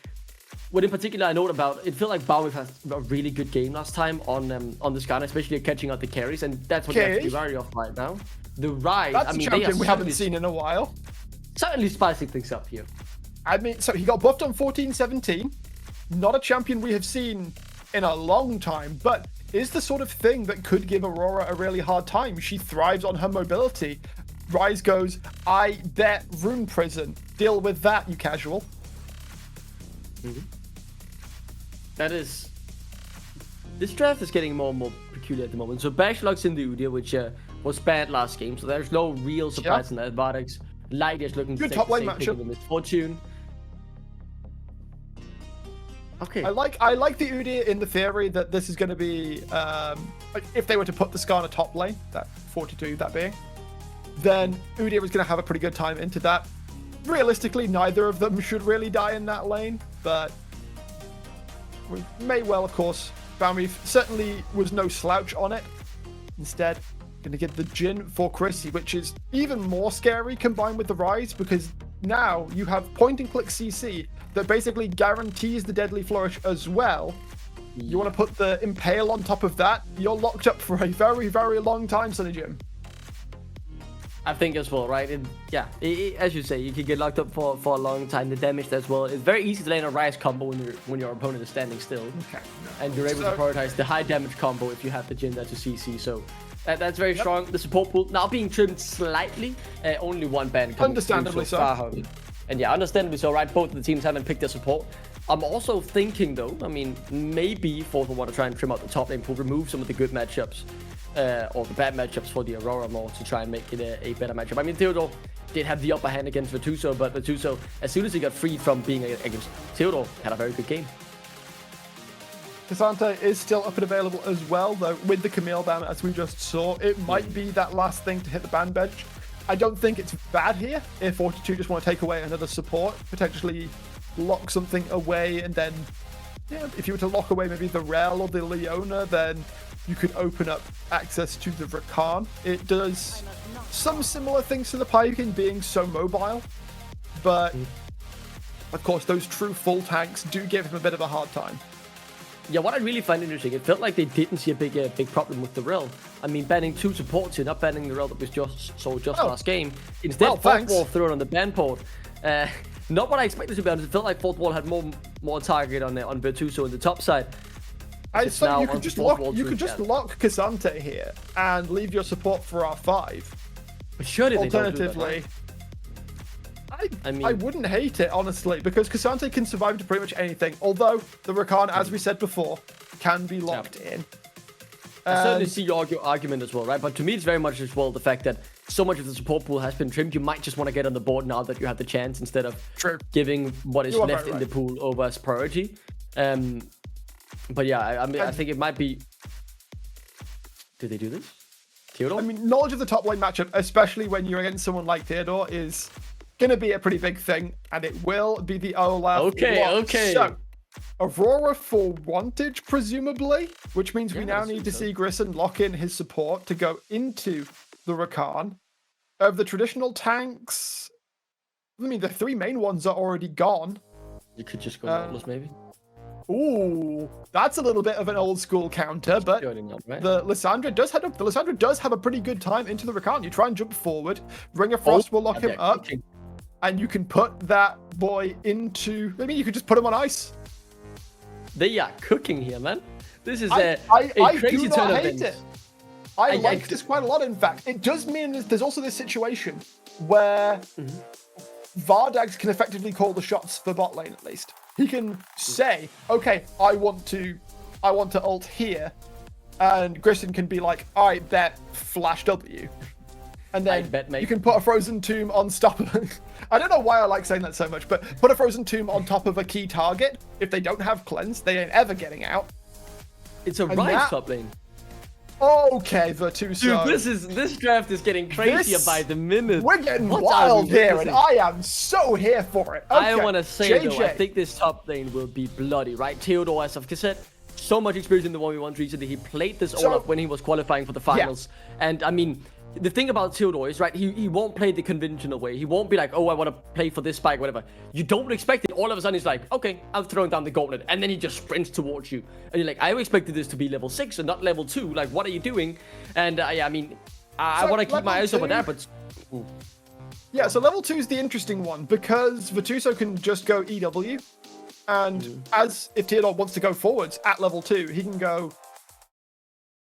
what in particular I note about, it felt like BO5 had a really good game last time on the Skarner, especially catching out the carries, and that's what you have to be wary of right now. The Rise, That's I mean, a champion we haven't seen in a while. certainly spicing things up here. I mean, so he got buffed on 14-17. Not a champion we have seen in a long time, but is the sort of thing that could give Aurora a really hard time. She thrives on her mobility. Rise goes, I bet Rune Prison. Deal with that, you casual. That is... This draft is getting more and more peculiar at the moment. So Bashlog's in the Udyr, which was bad last game, so there's no real surprise in that. Vardex. Light is looking Good to top lane take matchup. the misfortune. Okay. I like the Udyr in the theory that this is going to be, like if they were to put the Skarner top lane, that 42 that being, then Udyr is going to have a pretty good time into that. Realistically, neither of them should really die in that lane, but we may well, of course. Boundary certainly was no slouch on it. Instead, going to get the Jhin for Chrissy, which is even more scary combined with the Rise, because now you have point-and-click CC that basically guarantees the Deadly Flourish as well. You want to put the Impale on top of that, you're locked up for a very, very long time, Sonny Jim. I think as well, right? As you say, you can get locked up for a long time. The damage as well. It's very easy to land a Rise combo when your opponent is standing still. Okay. And you're able to prioritize the high damage combo if you have the Jhin there to CC. So that's very strong. The support pool now being trimmed slightly. Only one ban coming Understandably through so. far. And yeah, understandably so, right? Both of the teams haven't picked their support. I'm also thinking, though, I mean, maybe Fourth will want to try and trim out the top lane pool, remove some of the good matchups. Or the bad matchups for the Aurora more to try and make it a better matchup. I mean, Theodore did have the upper hand against Virtuoso, but Virtuoso, as soon as he got freed from being against Theodore, had a very good game. Cassante is still up and available as well, though, with the Camille ban, as we just saw. It might be that last thing to hit the ban bench. I don't think it's bad here if 42 just want to take away another support, potentially lock something away, and then, yeah, if you were to lock away maybe the Rel or the Leona, then you could open up access to the Rakan. It does some similar things to the Python being so mobile, but of course those true full tanks do give him a bit of a hard time. Yeah, what I really find interesting, it felt like they didn't see a big problem with the Rel. I mean, banning 2 supports here, not banning the Rel that was just last game. Instead, Fourth Wall threw it on the ban port. Not what I expected, to be honest. It felt like Fourth Wall had more target on Virtuoso on the top side. So you could just lock Cassante here and leave your support for R5. But surely Alternatively, I wouldn't hate it, honestly, because Cassante can survive to pretty much anything, although the Rakan, as we said before, can be locked in. I certainly see your argument as well, right? But to me, it's very much as well the fact that so much of the support pool has been trimmed. You might just want to get on the board now that you have the chance, instead of giving what is left in the pool over as priority. But yeah, I mean, I think it might be... Did they do this? Theodore? I mean, knowledge of the top lane matchup, especially when you're against someone like Theodore, is going to be a pretty big thing, and it will be the Olaf. Okay. So, Aurora for Wantage, presumably, which means we now need to see Grissom lock in his support to go into the Rakan. Of the traditional tanks, I mean, the 3 main ones are already gone. You could just go Nautilus, maybe? Ooh, that's a little bit of an old school counter, but the Lissandra does have a pretty good time into the Rakan. You try and jump forward, Ring of Frost will lock him up, and you can put that boy into... Maybe you could just put him on ice. They are cooking here, man. This is a crazy turn of events. I like this quite a lot, in fact. It does mean there's also this situation where Vardags can effectively call the shots for bot lane at least. He can say, okay, I want to ult here, and Grissom can be like, all right, bet flash W. And then you can put a frozen tomb on top of I don't know why I like saying that so much, but put a frozen tomb on top of a key target. If they don't have cleanse, they ain't ever getting out. It's a right top lane. Okay, Virtuoso. Dude, this draft is getting crazier by the minute. We're getting wild here, and I am so here for it. Okay, I want to say, though, I think this top lane will be bloody, right? Theodore, as I've said, so much experience in the 1v1s recently. He played this Olaf when he was qualifying for the finals. Yeah. And, I mean, the thing about Theodore is, right, he won't play the conventional way. He won't be like, oh, I want to play for this spike, whatever. You don't expect it. All of a sudden, he's like, okay, I'm throwing down the gauntlet. And then he just sprints towards you. And you're like, I expected this to be level 6 and not level 2. Like, what are you doing? And, yeah, I mean, I want to keep my eyes over that, but... Ooh. Yeah, so level 2 is the interesting one, because Virtuoso can just go EW. And as if Theodore wants to go forwards at level 2, he can go...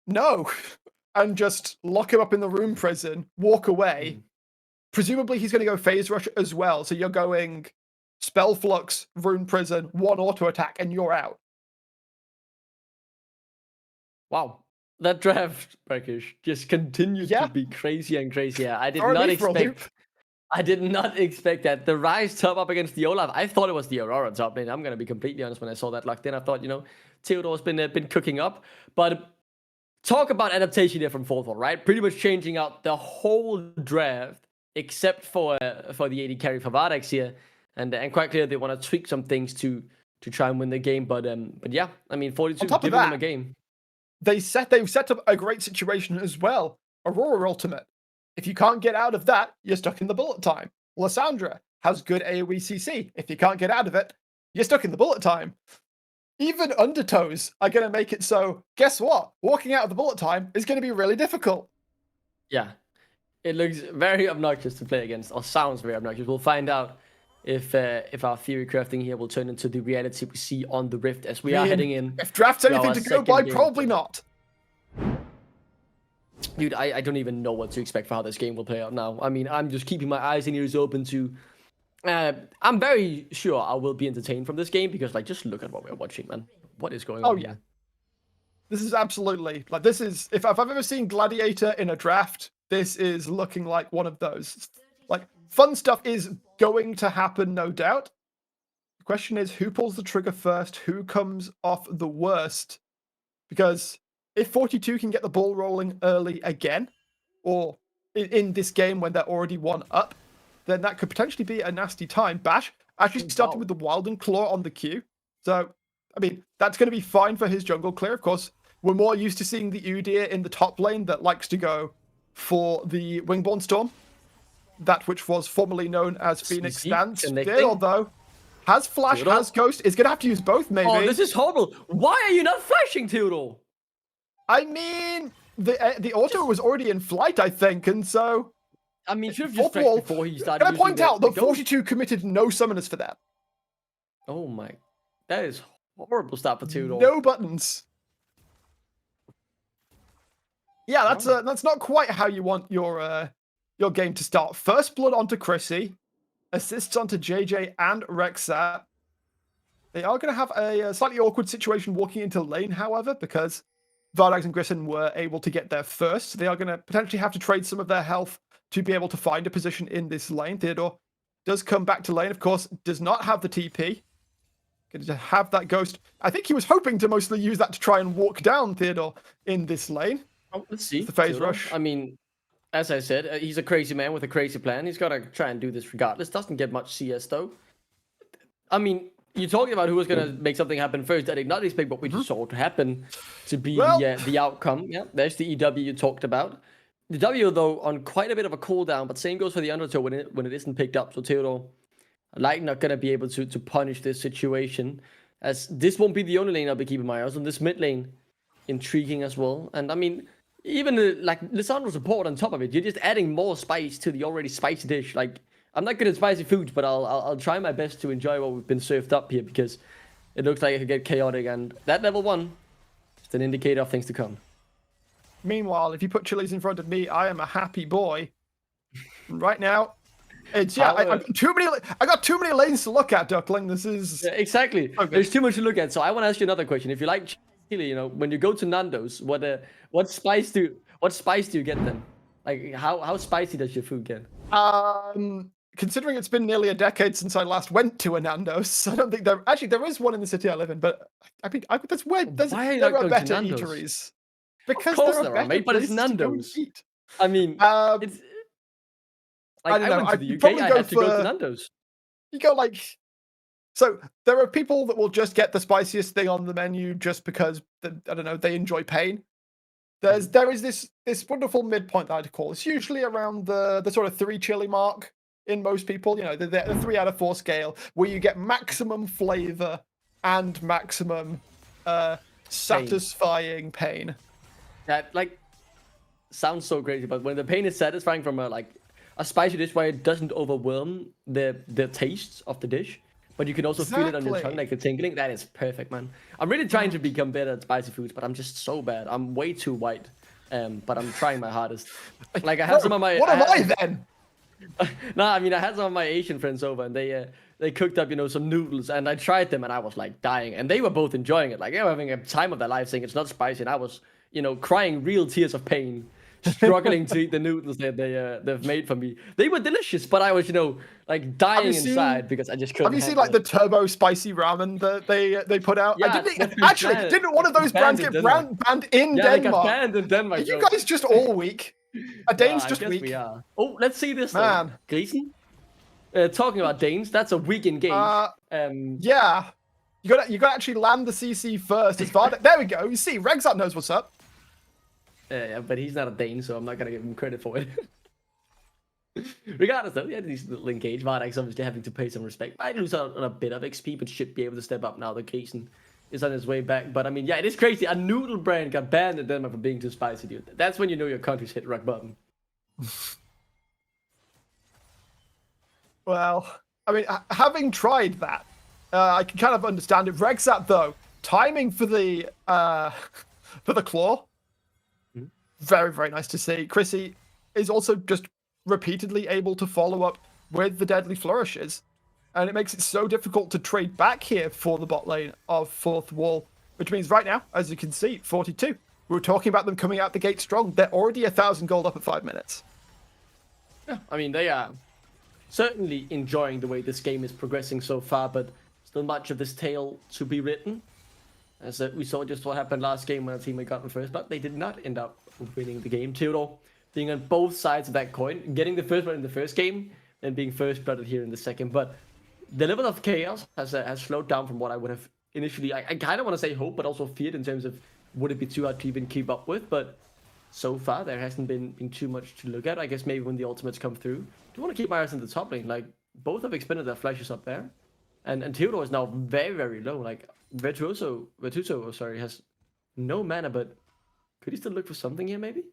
No. And just lock him up in the room prison, walk away. Presumably he's going to go phase rush as well. So you're going spell flux, rune prison, 1 auto attack, and you're out. Wow. That draft, Rakesh, just continues to be crazier and crazier. I did not expect that. The Rise top up against the Olaf. I thought it was the Aurora top lane. I'm going to be completely honest. When I saw that locked in, I thought, you know, Theodore's been cooking up. But talk about adaptation here from Fourth Wall, right? Pretty much changing out the whole draft, except for the AD carry for Vardags here, and quite clear they want to tweak some things to try and win the game. But yeah, I mean, 42 giving them a game. They've set up a great situation as well. Aurora ultimate. If you can't get out of that, you're stuck in the bullet time. Lysandra has good AoE CC. If you can't get out of it, you're stuck in the bullet time. Even Undertows are going to make it so, guess what? Walking out of the bullet time is going to be really difficult. Yeah. It looks very obnoxious to play against, or sounds very obnoxious. We'll find out if our theory crafting here will turn into the reality we see on the Rift as we are heading in. If draft's anything to go by, probably not. Dude, I don't even know what to expect for how this game will play out now. I mean, I'm just keeping my eyes and ears open to... I'm very sure I will be entertained from this game because, like, just look at what we're watching, man. What is going on? Oh, yeah. This is absolutely... Like, this is... If I've ever seen Gladiator in a draft, this is looking like one of those. Like, fun stuff is going to happen, no doubt. The question is, who pulls the trigger first? Who comes off the worst? Because if 42 can get the ball rolling early again, or in this game when they're already 1 up, then that could potentially be a nasty time. Bash actually started with the Wild and Claw on the queue. So, I mean, that's going to be fine for his jungle clear. Of course, we're more used to seeing the Udyr in the top lane that likes to go for the Wingborne Storm. That which was formerly known as Phoenix Stance. Still, though, has Flash, has Ghost. Is going to have to use both, maybe. Oh, this is horrible. Why are you not flashing, Theodore? I mean, the auto was already in flight, I think, and so... I mean, should have just flashed before he started. Can I point out that 42 committed no summoners for that? Oh my, that is horrible start for Theodore. No buttons. Yeah, that's not quite how you want your game to start. First blood onto Chrissy, assists onto JJ and Rexat. They are going to have a slightly awkward situation walking into lane, however, because Vardags and Grissom were able to get there first. So they are going to potentially have to trade some of their health to be able to find a position in this lane. Theodore does come back to lane, of course, does not have the TP. Going to have that Ghost. I think he was hoping to mostly use that to try and walk down Theodore in this lane. Oh, let's see. The phase rush. I mean, as I said, he's a crazy man with a crazy plan. He's got to try and do this regardless. Doesn't get much CS, though. I mean, you're talking about who was going to make something happen first. I did not expect what we just saw to happen to be the outcome. Yeah, there's the EW you talked about. The W, though, on quite a bit of a cooldown, but same goes for the Undertow when it isn't picked up. So Theodore, like, not going to be able to punish this situation, as this won't be the only lane I'll be keeping my eyes on. This mid lane, intriguing as well. And, I mean, even, like, Lissandro's support on top of it, you're just adding more spice to the already spicy dish. Like, I'm not good at spicy foods, but I'll try my best to enjoy what we've been served up here, because it looks like it could get chaotic, and that level 1 is an indicator of things to come. Meanwhile, if you put chilies in front of me, I am a happy boy. Right now, It's How, I got too many. I got too many lanes to look at, Duckling. This is yeah, exactly. okay. There's too much to look at. So I want to ask you another question. If you like chili, when you go to Nando's, what spice do you get then? Like how spicy does your food get? Considering it's been nearly a decade since I last went to a Nando's, I don't think there is one in the city I live in, but I think that's where Why are you there not are going to better Nando's? eateries Of because course there are there are, better mate, but it's places to go and Nando's. eat. I mean, Um, it's I like don't I know. went to the I'd UK, probably I go had to go to for Nando's. you go like so. There are people that will just get the spiciest thing on the menu just because I don't know they enjoy pain. There is this wonderful midpoint that I'd call. It's usually around the sort of 3 chili mark in most people. You know, the 3 out of 4 scale where you get maximum flavor and maximum Pain. satisfying pain. That like sounds so crazy, but when the pain is satisfying from a spicy dish where it doesn't overwhelm the tastes of the dish, but you can also feel it on your tongue Exactly. like the tingling. That is perfect, man. I'm really trying to become better at spicy foods, but I'm just so bad. I'm way too white, but I'm trying my hardest. Like I had some Bro, of my, what am I then? no, I mean I had some of my Asian friends over, and they cooked up some noodles, and I tried them, and I was like dying, and they were both enjoying it. Like they were having a time of their life, saying it's not spicy, and I was crying real tears of pain, struggling to eat the noodles that they've made for me. They were delicious, but I was like Have you dying seen inside because I just Have couldn't you seen handle like the it. turbo spicy ramen that they put out? I Yeah, didn't actually didn't one of that's been those brands banned in get Denmark. banned in Yeah, they got Denmark? banned in Are Denmark, you bro. guys just all weak? Are Nah, Danes I just guess we weak? are. Oh, let's see this though. Man. Grisen. Talking about Danes, that's a weak engage. Uh yeah. You gotta actually land the CC first. As far there we go. You see, Rexat knows what's up. Yeah, but he's not a Dane, so I'm not gonna give him credit for it. Regardless, though, yeah, these little engage. Vardax obviously having to pay some respect. I lose out on a bit of XP, but should be able to step up now that Grisen is on his way back. But I mean, yeah, it is crazy. A noodle brand got banned in Denmark for being too spicy, dude. That's when you know your country's hit rock bottom. Well, I mean, having tried that, I can kind of understand it. Rexat though, timing for the for the claw, very very nice to see. Chrissy is also just repeatedly able to follow up with the deadly flourishes, and it makes it so difficult to trade back here for the bot lane of fourth wall. Which means right now, as you can see, 42. We were talking about them coming out the gate strong. They're already 1,000 gold up at 5 minutes. Yeah, I mean, they are certainly enjoying the way this game is progressing so far, but still much of this tale to be written. As we saw just what happened last game when a team had gotten first, but they did not end up winning the game. Theodore being on both sides of that coin, getting the first one in the first game, and being first blooded here in the second. But the level of chaos has slowed down from what I would have initially. I kind of want to say hope, but also feared in terms of would it be too hard to even keep up with. But so far, there hasn't been too much to look at. I guess maybe when the ultimates come through, do want to keep my eyes in the top lane. Like both have expended their flashes up there, and Theodore is now very very low. Like Virtuoso, sorry, has no mana, but could he still look for something here maybe?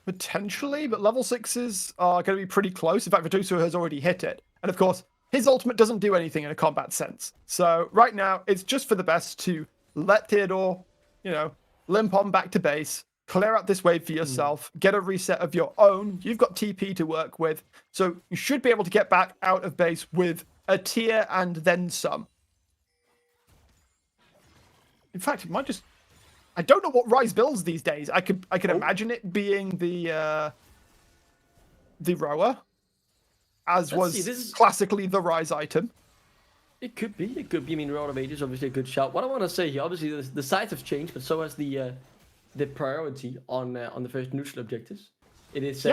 Potentially, but level 6s are going to be pretty close. In fact, Virtuoso has already hit it. And of course, his ultimate doesn't do anything in a combat sense. So right now, it's just for the best to let Theodore, limp on back to base, clear out this wave for yourself, get a reset of your own. You've got TP to work with. So you should be able to get back out of base with a tier and then some. In fact, it might just... I don't know what Rise builds these days. I could imagine it being the rower, as was classically the Rise item. It could be. It could be. I mean, Road of Ages obviously a good shout. What I want to say here, obviously, the sides have changed, but so has the priority on the first neutral objectives. It is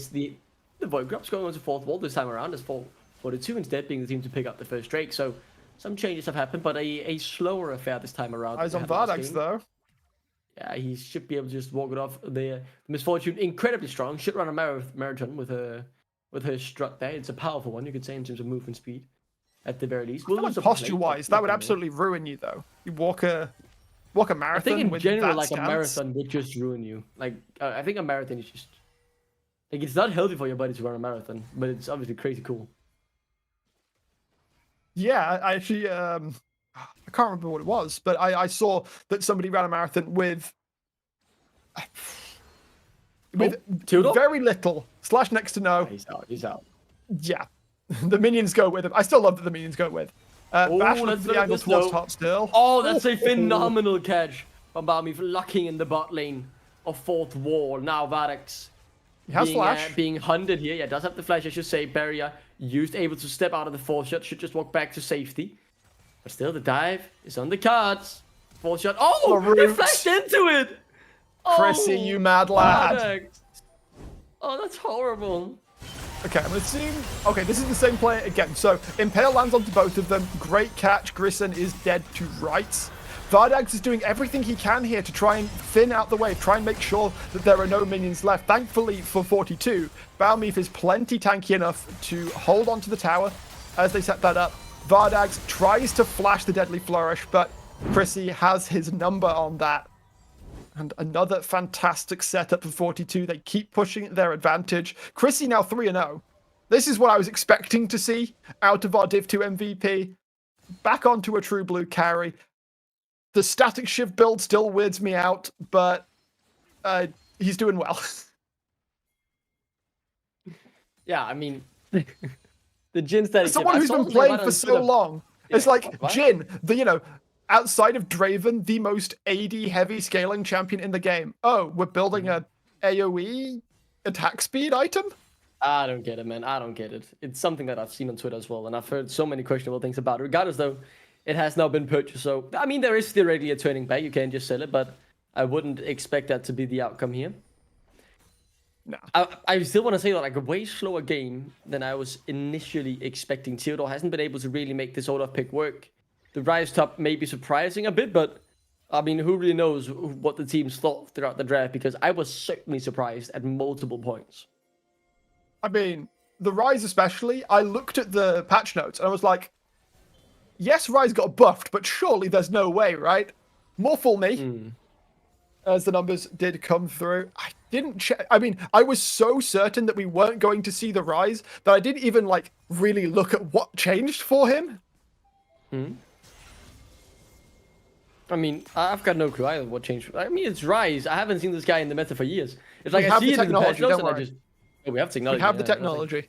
the Void Drops going on to fourth wall this time around as 42 instead being the team to pick up the first Drake. So some changes have happened, but a slower affair this time around. Eyes on Vardax though. Yeah, he should be able to just walk it off. The Misfortune, incredibly strong. Should run a marathon with her strut there. It's a powerful one, you could say, in terms of movement speed, at the very least. Like posture-wise, that would absolutely ruin you, though. You walk a marathon. I think in general, like stance. a marathon would just ruin you. Like I think a marathon is just like it's not healthy for your body to run a marathon, but it's obviously crazy cool. Yeah, I actually I can't remember what it was, but I saw that somebody ran a marathon with very little / next to no. He's out. Yeah, the minions go with him. I still love that the minions go with. Bash let's with look the at angle this, towards though. top still. Oh, that's a phenomenal catch from Balmy, locking in the bot lane of fourth wall. Now Vardax He has flash. being hunted here. Yeah, does have the flash, I should say. Barrier used, able to step out of the fourth shot. Should just walk back to safety. But still, the dive is on the cards. Fourth shot. Oh, he flashed into it. Chrissy, you mad lad. Vardax. Oh, that's horrible. Okay, I'm gonna assume. Okay, this is the same player again. So Impale lands onto both of them. Great catch. Grissom is dead to rights. Vardax is doing everything he can here to try and thin out the wave, try and make sure that there are no minions left. Thankfully for 42, Balmeef is plenty tanky enough to hold onto the tower as they set that up. Vardax tries to flash the Deadly Flourish, but Chrissy has his number on that. And another fantastic setup for 42. They keep pushing their advantage. Chrissy now 3-0. This is what I was expecting to see out of our Div 2 MVP. Back onto a true blue carry. The static shift build still weirds me out, but he's doing well. Yeah, I mean, the Jin static shift. Someone who's been playing for so long. It's like Jin, outside of Draven, the most AD heavy scaling champion in the game. Oh, we're building a AoE attack speed item? I don't get it, man. I don't get it. It's something that I've seen on Twitter as well, and I've heard so many questionable things about it. Regardless, though, it has now been purchased. So, I mean, there is theoretically a turning back. You can just sell it, but I wouldn't expect that to be the outcome here. No. I still want to say that, like, a way slower game than I was initially expecting. Theodore hasn't been able to really make this order of pick work. The Rise top may be surprising a bit, but I mean, who really knows what the teams thought throughout the draft? Because I was certainly surprised at multiple points. I mean, the Rise especially, I looked at the patch notes and I was like, yes, Rise got buffed, but surely there's no way, right? More fool me. As the numbers did come through. I didn't check. I mean, I was so certain that we weren't going to see the Rise that I didn't even, like, really look at what changed for him. I mean, I've got no clue either what changed. I mean, it's Rise. I haven't seen this guy in the meta for years. It's like We I have see the it in the patch technology, notes don't and I worry. just... Oh, we have technology. We have the yeah, technology.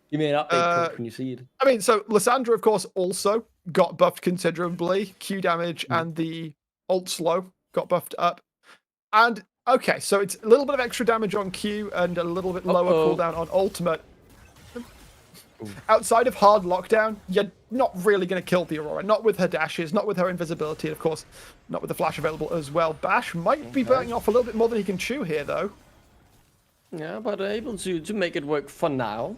You mean an update when you see it. I mean, so Lysandra, of course, also got buffed considerably. Q damage and the ult slow got buffed up. And, okay, so it's a little bit of extra damage on Q and a little bit lower cooldown on ultimate. Outside of hard lockdown, you're not really going to kill the Aurora. Not with her dashes, not with her invisibility, and of course, not with the flash available as well. Bash might be burning off a little bit more than he can chew here, though. Yeah, but able to make it work for now,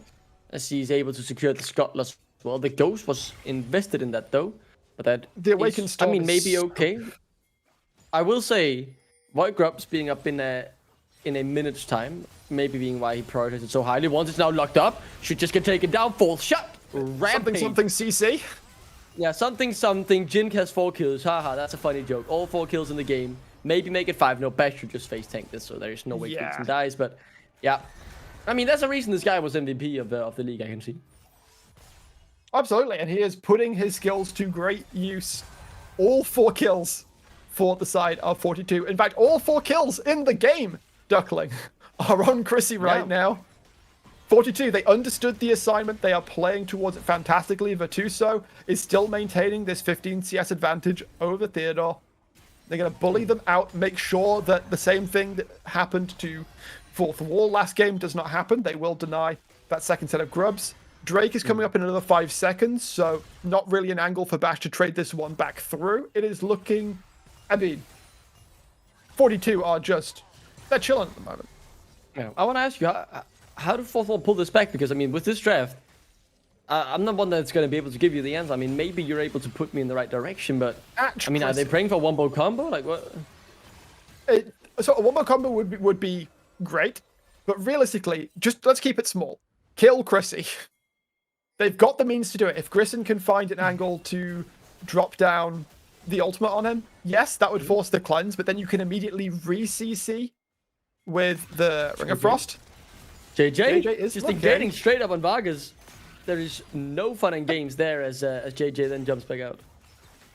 as he's able to secure the Scuttless. Well, the Ghost was invested in that, though. But that the Awakened Storm, I mean, maybe okay. I will say, Void Grubs being up in a minute's time, maybe being why he prioritized it so highly. Once it's now locked up, should just get taken down. Fourth shot. Rampage. Something CC. Yeah, something. Jin has 4 kills. Haha, that's a funny joke. All 4 kills in the game. Maybe make it 5. No, Bash should just face tank this, so there's no way Gibson dies. But yeah, I mean, there's a reason this guy was MVP of the league. I can see. Absolutely, and he is putting his skills to great use. All 4 kills for the side of 42. In fact, all 4 kills in the game, Duckling, are on Chrissy right now. 42, they understood the assignment. They are playing towards it fantastically. Virtuoso is still maintaining this 15 CS advantage over Theodore. They're going to bully them out, make sure that the same thing that happened to Fourth Wall last game does not happen. They will deny that second set of grubs. Drake is coming up in another 5 seconds, so not really an angle for Bash to trade this one back through. It is looking... I mean, 42 are just... They're chilling at the moment. Yeah, I want to ask you, how did Fourth Wall pull this back? Because, I mean, with this draft, I'm not one that's going to be able to give you the answer. I mean, maybe you're able to put me in the right direction, but... I mean, are they praying for a wombo combo? Like, what? So a wombo combo would be great, but realistically, just let's keep it small. Kill Chrissy. They've got the means to do it. If Grissom can find an angle to drop down the ultimate on him, yes, that would force the cleanse, but then you can immediately re-CC with the Ring of Frost. JJ is just getting straight up on Vargas. There is no fun and games there as JJ then jumps back out.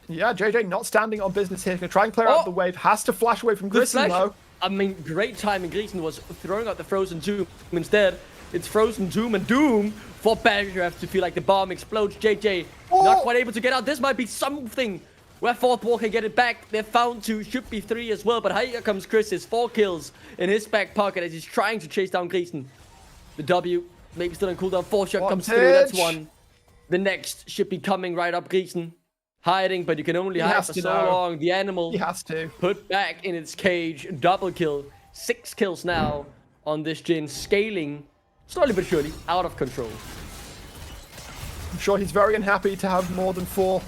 Yeah, JJ not standing on business here. Gonna try and clear out the wave. Has to flash away from Grissom though. I mean, great timing. Grissom was throwing out the Frozen Tomb. Instead, it's Frozen Tomb and Doom for Barrier to feel like the bomb explodes. JJ Oh! not quite able to get out. This might be something where Fourth Wall can get it back. They're found to, should be 3 as well. But here comes Chris, his 4 kills in his back pocket as he's trying to chase down Gleason. The W, maybe still on cooldown. 4 shot comes through, that's 1. The next should be coming right up, Gleason. Hiding, but you can only hide for so long. The animal He has to. put back in its cage. Double kill. 6 kills now on this Jhin. Scaling, slowly but surely, out of control. I'm sure he's very unhappy to have more than 4.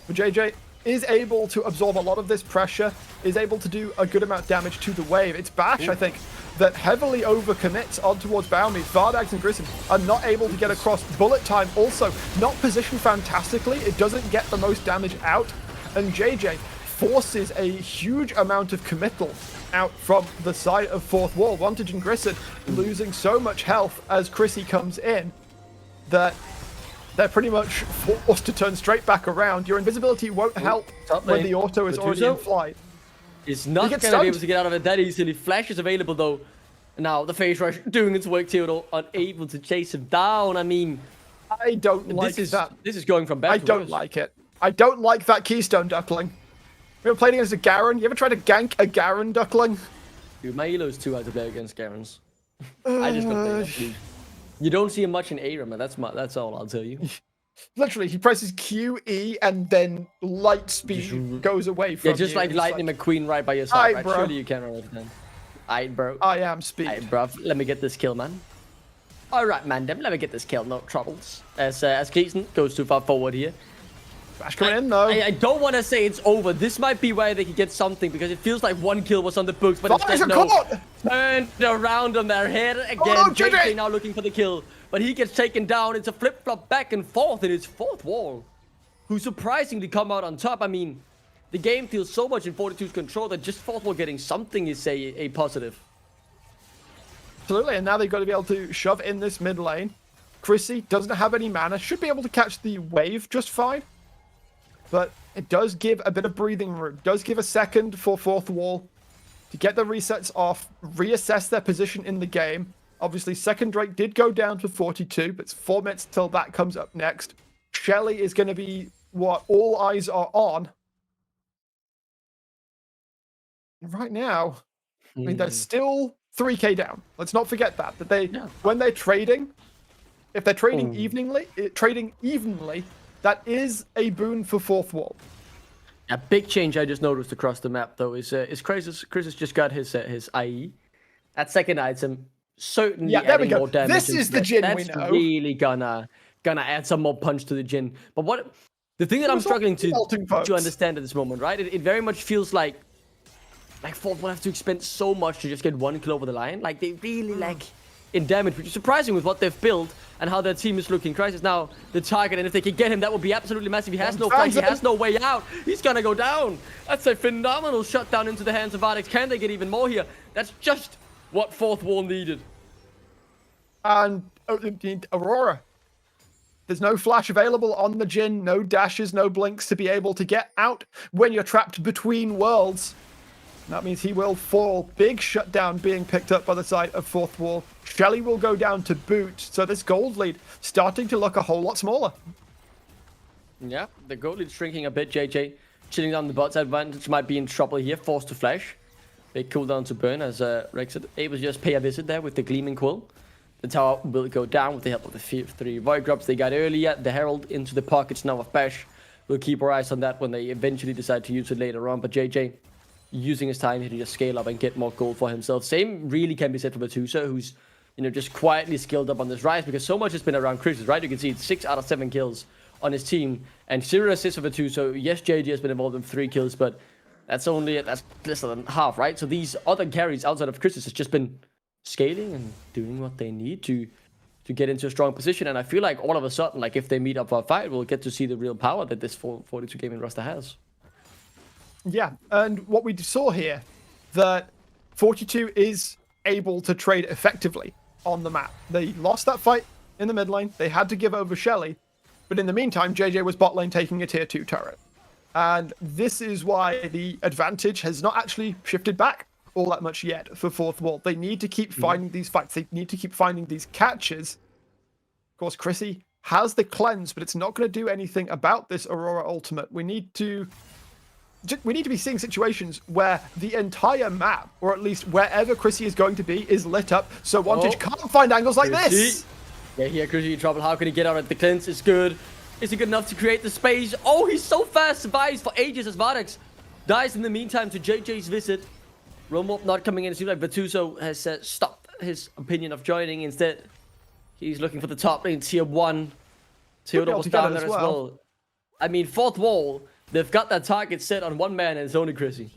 But JJ is able to absorb a lot of this pressure, is able to do a good amount of damage to the wave. It's Bash, I think, that heavily overcommits on towards Bounty. Vardags and Grissom are not able to get across. Bullet time also not positioned fantastically. It doesn't get the most damage out. And JJ forces a huge amount of committal out from the side of Fourth Wall. Vantage and Grissom losing so much health as Chrissy comes in that they're pretty much forced to turn straight back around. Your invisibility won't help when the auto is already in flight. He's not going to be able to get out of it that easily. Flash is available though. Now the phase rush doing its work. Theodore unable to chase him down. I mean, I don't like that. This is going from bad I to don't worse. like it. I don't like that Keystone Duckling. You ever played against a Garen? You ever tried to gank a Garen Duckling? Dude, my elo is too high to play against Garens. I just don't play that league. You don't see him much in ARAM, and that's all I'll tell you. Literally, he presses QE and then light speed goes away from you. Yeah, just like Lightning McQueen right by your side, right? Bro. Surely you can run it then. Aight, bro. I am speed. Aight, bro. Let me get this kill, man. Alright, man, let me get this kill. No troubles. As Keaton goes too far forward here. Bash coming in, though. I don't want to say it's over. This might be where they could get something because it feels like 1 kill was on the books, but instead no. Turned around on their head again. Oh, no, JJ now looking for the kill, but he gets taken down. It's a flip-flop back and forth, and it's Fourth Wall, who surprisingly come out on top. I mean, the game feels so much in 42's control that just Fourth Wall getting something is a positive. Absolutely, and now they've got to be able to shove in this mid lane. Chrissy doesn't have any mana, should be able to catch the wave just fine. But it does give a bit of breathing room. Does give a second for Fourth Wall to get the resets off, reassess their position in the game. Obviously, second rate did go down to 42, but it's 4 minutes till that comes up next. Shelly is going to be what all eyes are on. Right now, I mean, they're still 3k down. Let's not forget that. When they're trading, if they're trading evenly, that is a boon for Fourth Wall. A big change I just noticed across the map though is Chris has just got his IE. That second item certainly adding more damage. This is the Jhin we know. That's really gonna add some more punch to the Jhin. But the thing that I'm struggling to understand at this moment, right? It very much feels like Fourth will have to expend so much to just get 1 kill over the line. Like they really lack in damage, which is surprising with what they've built and how their team is looking. Crisis now the target, and if they can get him, that would be absolutely massive. He has no flank, he has no way out. He's gonna go down. That's a phenomenal shutdown into the hands of Vardags. Can they get even more here? That's just what Fourth Wall needed. And Aurora. There's no flash available on the Jhin, no dashes, no blinks to be able to get out when you're trapped between worlds. That means he will fall. Big shutdown being picked up by the side of Fourth Wall. Shelly will go down to boot. So this gold lead starting to look a whole lot smaller. Yeah, the gold lead shrinking a bit. JJ chilling down the bot side. Vantage might be in trouble here. Forced to flash. Big cooldown to burn as Rexit able to just pay a visit there with the Gleaming Quill. The tower will go down with the help of the 3 Void Grubs they got earlier. The Herald into the pockets now of Bash. We'll keep our eyes on that when they eventually decide to use it later on. But JJ using his time here to just scale up and get more gold for himself. Same really can be said for Batusa, who's just quietly skilled up on this rise because so much has been around Chris, right? You can see it's 6 out of 7 kills on his team and 0 assists for Batusa. Yes, JJ has been involved in 3 kills, but that's less than half, right? So these other carries outside of Chris has just been scaling and doing what they need to get into a strong position. And I feel like all of a sudden, like if they meet up for a fight, we'll get to see the real power that this 42 gaming roster has. Yeah, and what we saw here, that 42 is able to trade effectively on the map. They lost that fight in the mid lane. They had to give over Shelly. But in the meantime, JJ was bot lane taking a tier 2 turret. And this is why the advantage has not actually shifted back all that much yet for Fourth Wall. They need to keep finding these fights. They need to keep finding these catches. Of course, Chrissy has the cleanse, but it's not going to do anything about this Aurora ultimate. We need to be seeing situations where the entire map, or at least wherever Chrissy is going to be, is lit up, so Wantage can't find angles like this. Yeah, here Chrissy in trouble. How can he get out of the cleanse? It's good. Is he good enough to create the space? Oh, he's so fast. Survives for ages as Vardex dies in the meantime to JJ's visit. Romorp not coming in. It seems like Vatuso has stopped his opinion of joining. Instead, he's looking for the top lane, tier 1. Theodore was down there as well. I mean, fourth wall, they've got that target set on one man, and it's only Chrissy.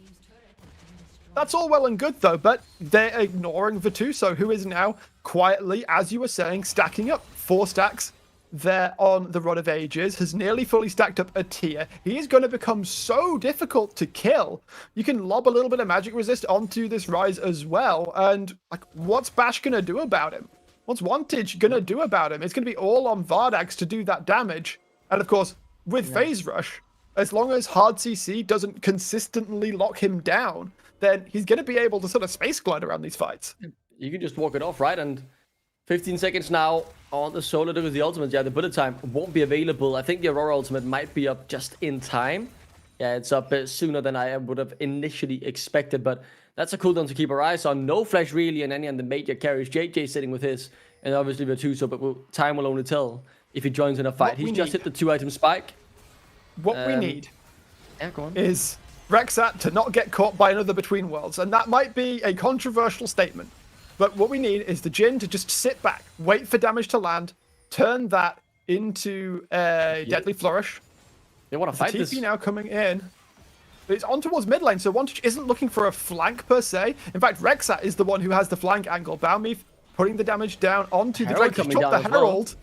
That's all well and good, though, but they're ignoring Vatuso, who is now quietly, as you were saying, stacking up 4 stacks there on the Rod of Ages, has nearly fully stacked up a tier. He is going to become so difficult to kill. You can lob a little bit of magic resist onto this Rise as well, and like, what's Bash going to do about him? What's Wantage going to do about him? It's going to be all on Vardax to do that damage. And of course, with Phase Rush, as long as hard CC doesn't consistently lock him down, then he's going to be able to sort of space glide around these fights. You can just walk it off, right? And 15 seconds now on the solo with the ultimate. Yeah, the bullet time won't be available. I think the Aurora ultimate might be up just in time. Yeah, it's up sooner than I would have initially expected, but that's a cooldown to keep our eyes on. No flash really in any of the major carries. JJ sitting with his, and obviously Vatuso, but time will only tell if he joins in a fight. He's just hit the 2-item spike. What we need is Rexat to not get caught by another Between Worlds, and that might be a controversial statement. But what we need is the Jhin to just sit back, wait for damage to land, turn that into a Deadly Flourish. They want to fight TP this. now coming in. It's on towards mid lane, so Wantage isn't looking for a flank per se. In fact, Rexat is the one who has the flank angle. Baumif putting the damage down onto the Drake. He's dropped the Herald.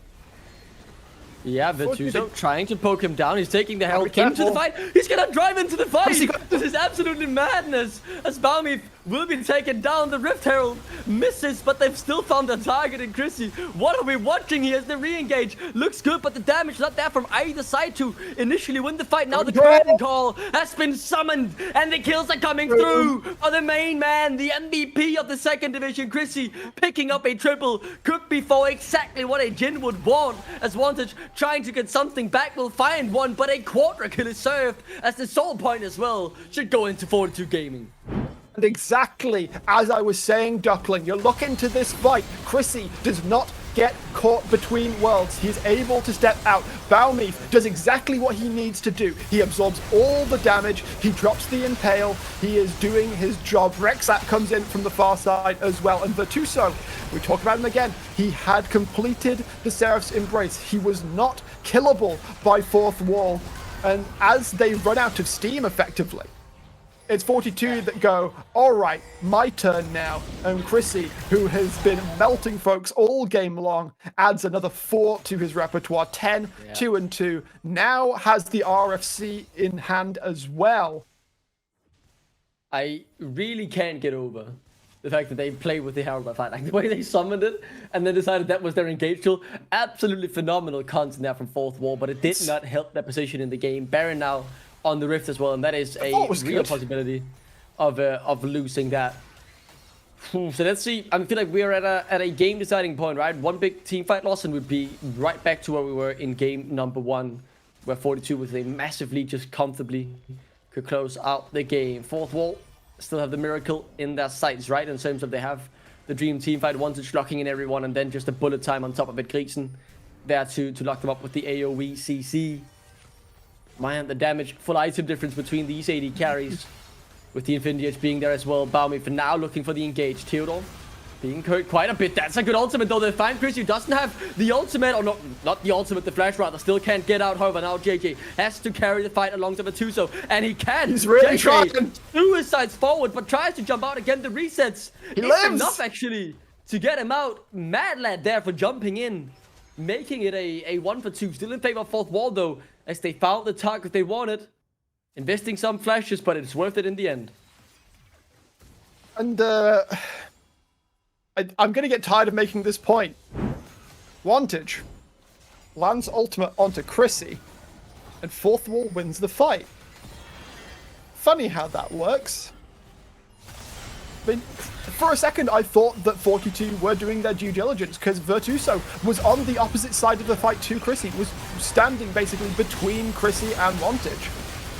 Yeah, Vatuso trying to poke him down. He's taking the Herald into the fight. He's gonna drive into the fight. This is absolutely madness. As Baumif will be taken down. The Rift Herald misses, but they've still found a target in Chrissy. What are we watching here as the re-engage? Looks good, but the damage not there from either side to initially win the fight. Now the curtain call has been summoned, and the kills are coming through for the main man, the MVP of the second division. Chrissy picking up a triple. Could be for exactly what a Jhin would want, as Wantage trying to get something back, will find one, but a quadra kill is served as the soul point as well should go into 42 Gaming. And exactly as I was saying, Duckling, you look into this fight, Chrissy does not get caught between worlds. He's able to step out. Baumif does exactly what he needs to do. He absorbs all the damage. He drops the impale. He is doing his job. Rexat comes in from the far side as well. And Vatuso, we talk about him again. He had completed the Seraph's Embrace. He was not killable by fourth wall. And as they run out of steam effectively, it's 42 that go, all right, my turn now. And Chrissy, who has been melting folks all game long, adds another 4 to his repertoire. 10, 2 and 2. Now has the RFC in hand as well. I really can't get over the fact that they played with the Herald by fight. Like the way they summoned it and then decided that was their engage tool. Absolutely phenomenal content there from fourth wall, but it did not help their position in the game. Baron now on the Rift as well, and that is a real possibility of losing that. So let's see. I feel like we're at a game deciding point, right? One big team fight loss and we'd be right back to where we were in game number 1, where 42 with a massive lead just comfortably could close out the game. Fourth wall still have the miracle in their sights, right? In terms of they have the dream team fight, Wantage locking in everyone, and then just a bullet time on top of it. Grisen there to lock them up with the AoE CC. Man, the damage, full item difference between these AD carries, with the Infinity Edge being there as well. Baumif for now looking for the engage. Theodore being hurt quite a bit. That's a good ultimate though. They find Chris, who doesn't have the ultimate, or not the ultimate, the flash rather, still can't get out. However, now JJ has to carry the fight alongside Vatuso, and he can. He's really JJ trying. Suicides forward, but tries to jump out again. The resets. He lives enough actually to get him out. Mad Lad there for jumping in, making it a 1 for 2. Still in favor of fourth wall though, as they found the target they wanted. Investing some flashes, but it's worth it in the end. And I'm going to get tired of making this point. Wantage lands ultimate onto Chrissy, and fourth wall wins the fight. Funny how that works. I mean, For a second, I thought that 42 were doing their due diligence because Virtuoso was on the opposite side of the fight to Chrissy, was standing basically between Chrissy and Wantage.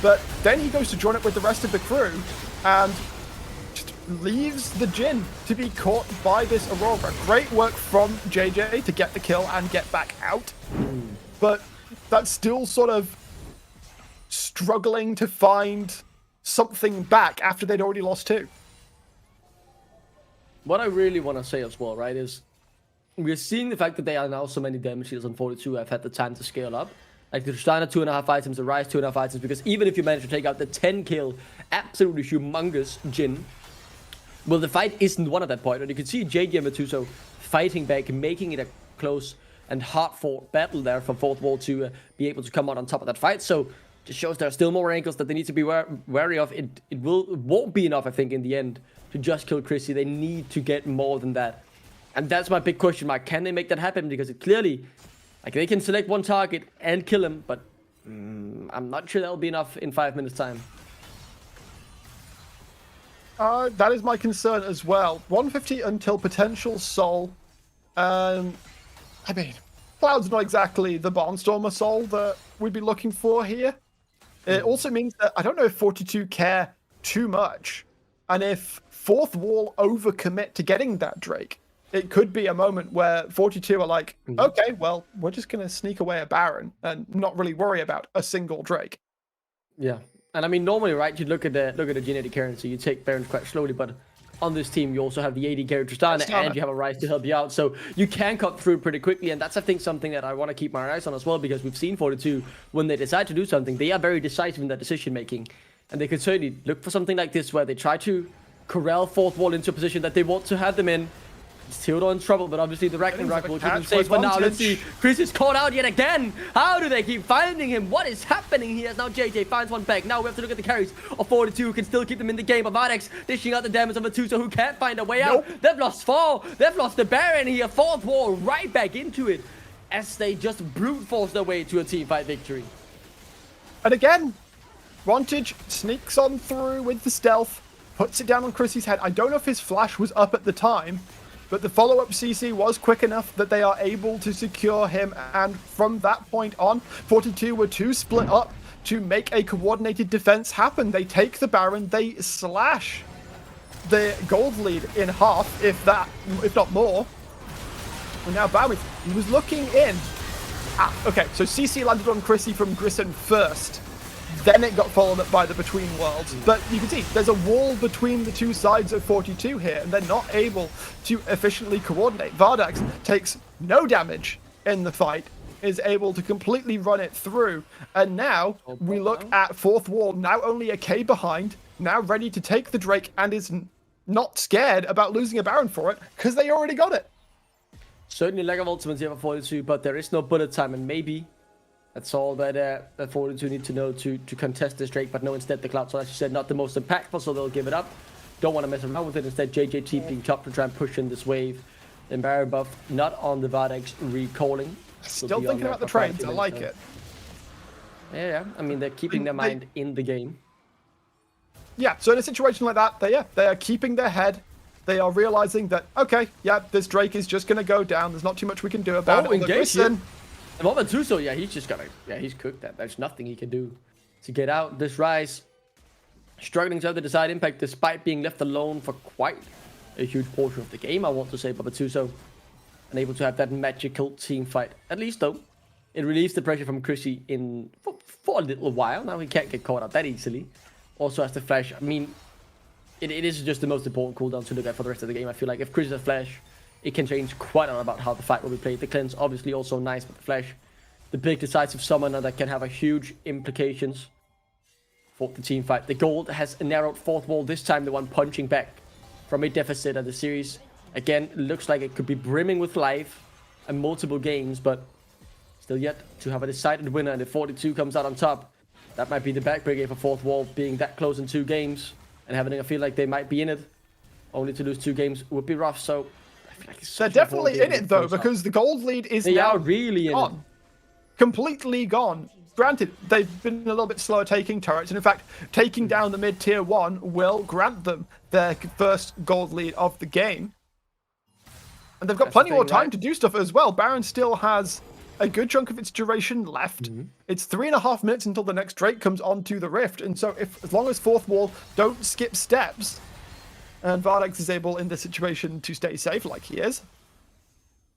But then he goes to join up with the rest of the crew and just leaves the Jhin to be caught by this Aurora. Great work from JJ to get the kill and get back out. But that's still sort of struggling to find something back after they'd already lost 2. What I really want to say as well, right, is we're seeing the fact that there are now so many damage dealers on 42 have had the time to scale up. Like the Tristana 2.5 items, the Ryze 2.5 items, because even if you manage to take out the 10 kill, absolutely humongous Jhin, well, the fight isn't won at that point. And you can see JJ and Virtuoso fighting back, making it a close and hard-fought battle there for Fourth Wall to be able to come out on top of that fight. So just shows there are still more angles that they need to be wary of. It won't be enough, I think, in the end to just kill Chrissy. They need to get more than that. And that's my big question mark. Can they make that happen? Because it clearly, like, they can select one target and kill him, but I'm not sure that'll be enough in 5 minutes time. That is my concern as well. 150 until potential soul. I mean, Cloud's not exactly the Barnstormer soul that we'd be looking for here. It also means that I don't know if 42 care too much. And if Fourth Wall overcommit to getting that Drake, it could be a moment where 42 are like, okay, well, we're just going to sneak away a Baron and not really worry about a single Drake. Yeah. And I mean, normally, right, you look at the genetic currency, you take Barons quite slowly, but on this team, you also have the AD carry Tristana, and you have a Ryze to help you out. So you can cut through pretty quickly, and that's, I think, something that I want to keep my eyes on as well, because we've seen 42, when they decide to do something, they are very decisive in their decision-making. And they could certainly look for something like this, where they try to corral Fourth Wall into a position that they want to have them in. Theodore in trouble, but obviously the Ragnarok will keep him safe for now. Let's see. Chris is caught out yet again. How do they keep finding him? What is happening here? Now JJ finds one back. Now we have to look at the carries of 42 who can still keep them in the game. But Vardex dishing out the damage of Virtuoso who can't find a way out. They've lost 4. They've lost the Baron here. Fourth Wall right back into it as they just brute force their way to a team fight victory. And again, Wantage sneaks on through with the stealth, puts it down on Chrissy's head. I don't know if his flash was up at the time, but the follow-up CC was quick enough that they are able to secure him. And from that point on, 42 were too split up to make a coordinated defense happen. They take the Baron, they slash the gold lead in half, if not more. And now Bowie, he was looking in. Okay, so CC landed on Chrissy from Grissom first. Then it got followed up by the Between Worlds. But you can see there's a wall between the two sides of 42 here, and they're not able to efficiently coordinate. Vardex takes no damage in the fight, is able to completely run it through. And now we look at Fourth Wall, now only a K behind, now ready to take the Drake, and is not scared about losing a Baron for it, because they already got it. Certainly lack of ultimates here for 42, but there is no bullet time, and maybe that's all that 42 need to know to contest this Drake, but no, instead the Cloud, so as you said, not the most impactful, so they'll give it up. Don't want to mess around with it. Instead, JJ TPing top to try and push in this wave. Then Baron buff, not on the Vardex recalling. Still thinking about the trades, I like it. Yeah, I mean, they're keeping their mind in the game. Yeah, so in a situation like that, they are keeping their head. They are realizing that, okay, yeah, this Drake is just going to go down. There's not too much we can do about it. Engage him. And Virtuoso, yeah, he's just he's cooked that. There's nothing he can do to get out. This Ryze struggling to have the desired impact despite being left alone for quite a huge portion of the game, I want to say. But Virtuoso unable to have that magical team fight. At least, though, it relieves the pressure from Chrissy for a little while. Now he can't get caught out that easily. Also has the flash. I mean, it is just the most important cooldown to look at for the rest of the game. I feel like if Chris has a flash, it can change quite a lot about how the fight will be played. The cleanse, obviously, also nice with the flash. The big decisive summoner that can have a huge implications for the team fight. The gold has narrowed Fourth Wall, this time the one punching back from a deficit of the series. Again, looks like it could be brimming with life and multiple games, but still yet to have a decided winner. And if 42 comes out on top, that might be the backbreaker for Fourth Wall, being that close in 2 games and having a feel like they might be in it. Only to lose 2 games would be rough, so I feel like they're definitely in it though, because the gold lead is now really gone. Completely gone. granted, they've been a little bit slower taking turrets, and in fact, taking down the mid tier 1 will grant them their first gold lead of the game. And they've got plenty more time to do stuff as well. Baron still has a good chunk of its duration left. It's 3.5 minutes until the next Drake comes onto the Rift, and so as long as Fourth Wall don't skip steps, and Vardex is able in this situation to stay safe like he is,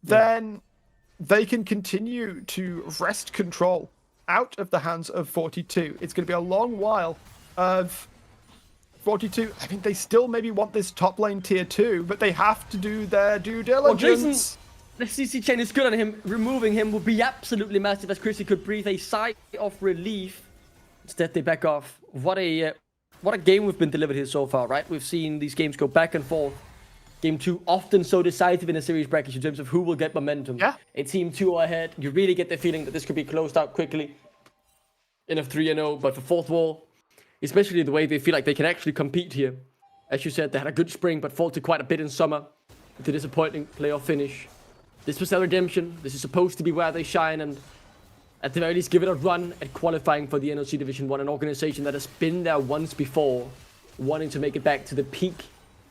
then they can continue to wrest control out of the hands of 42. It's going to be a long while of 42. I mean, they still maybe want this top lane tier 2, but they have to do their due diligence. The CC chain is good on him. Removing him would be absolutely massive, as Chrissy could breathe a sigh of relief. Instead, they back off. What a game we've been delivered here so far, right? We've seen these games go back and forth. Game 2 often so decisive in a series bracket in terms of who will get momentum. Yeah. A team 2 ahead. You really get the feeling that this could be closed out quickly in a 3-0. But for Fourth Wall, especially the way they feel like they can actually compete here. As you said, they had a good spring, but faltered quite a bit in summer with a disappointing playoff finish. This was their redemption. This is supposed to be where they shine, and at the very least give it a run at qualifying for the NLC Division 1, an organization that has been there once before, wanting to make it back to the peak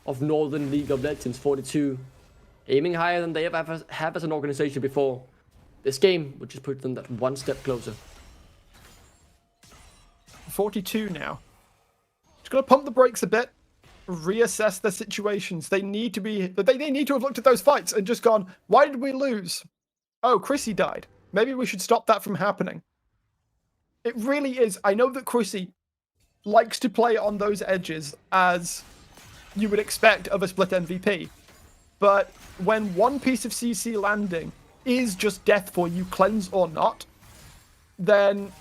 of Northern League of Legends. 42 aiming higher than they ever have as an organization before. This game would just put them that one step closer. 42 now. Just gotta pump the brakes a bit, reassess their situations. They need to have looked at those fights and just gone, why did we lose? Oh, Chrissy died. Maybe we should stop that from happening. It really is. I know that Chrissy likes to play on those edges as you would expect of a split MVP. But when one piece of CC landing is just death for you, cleanse or not, then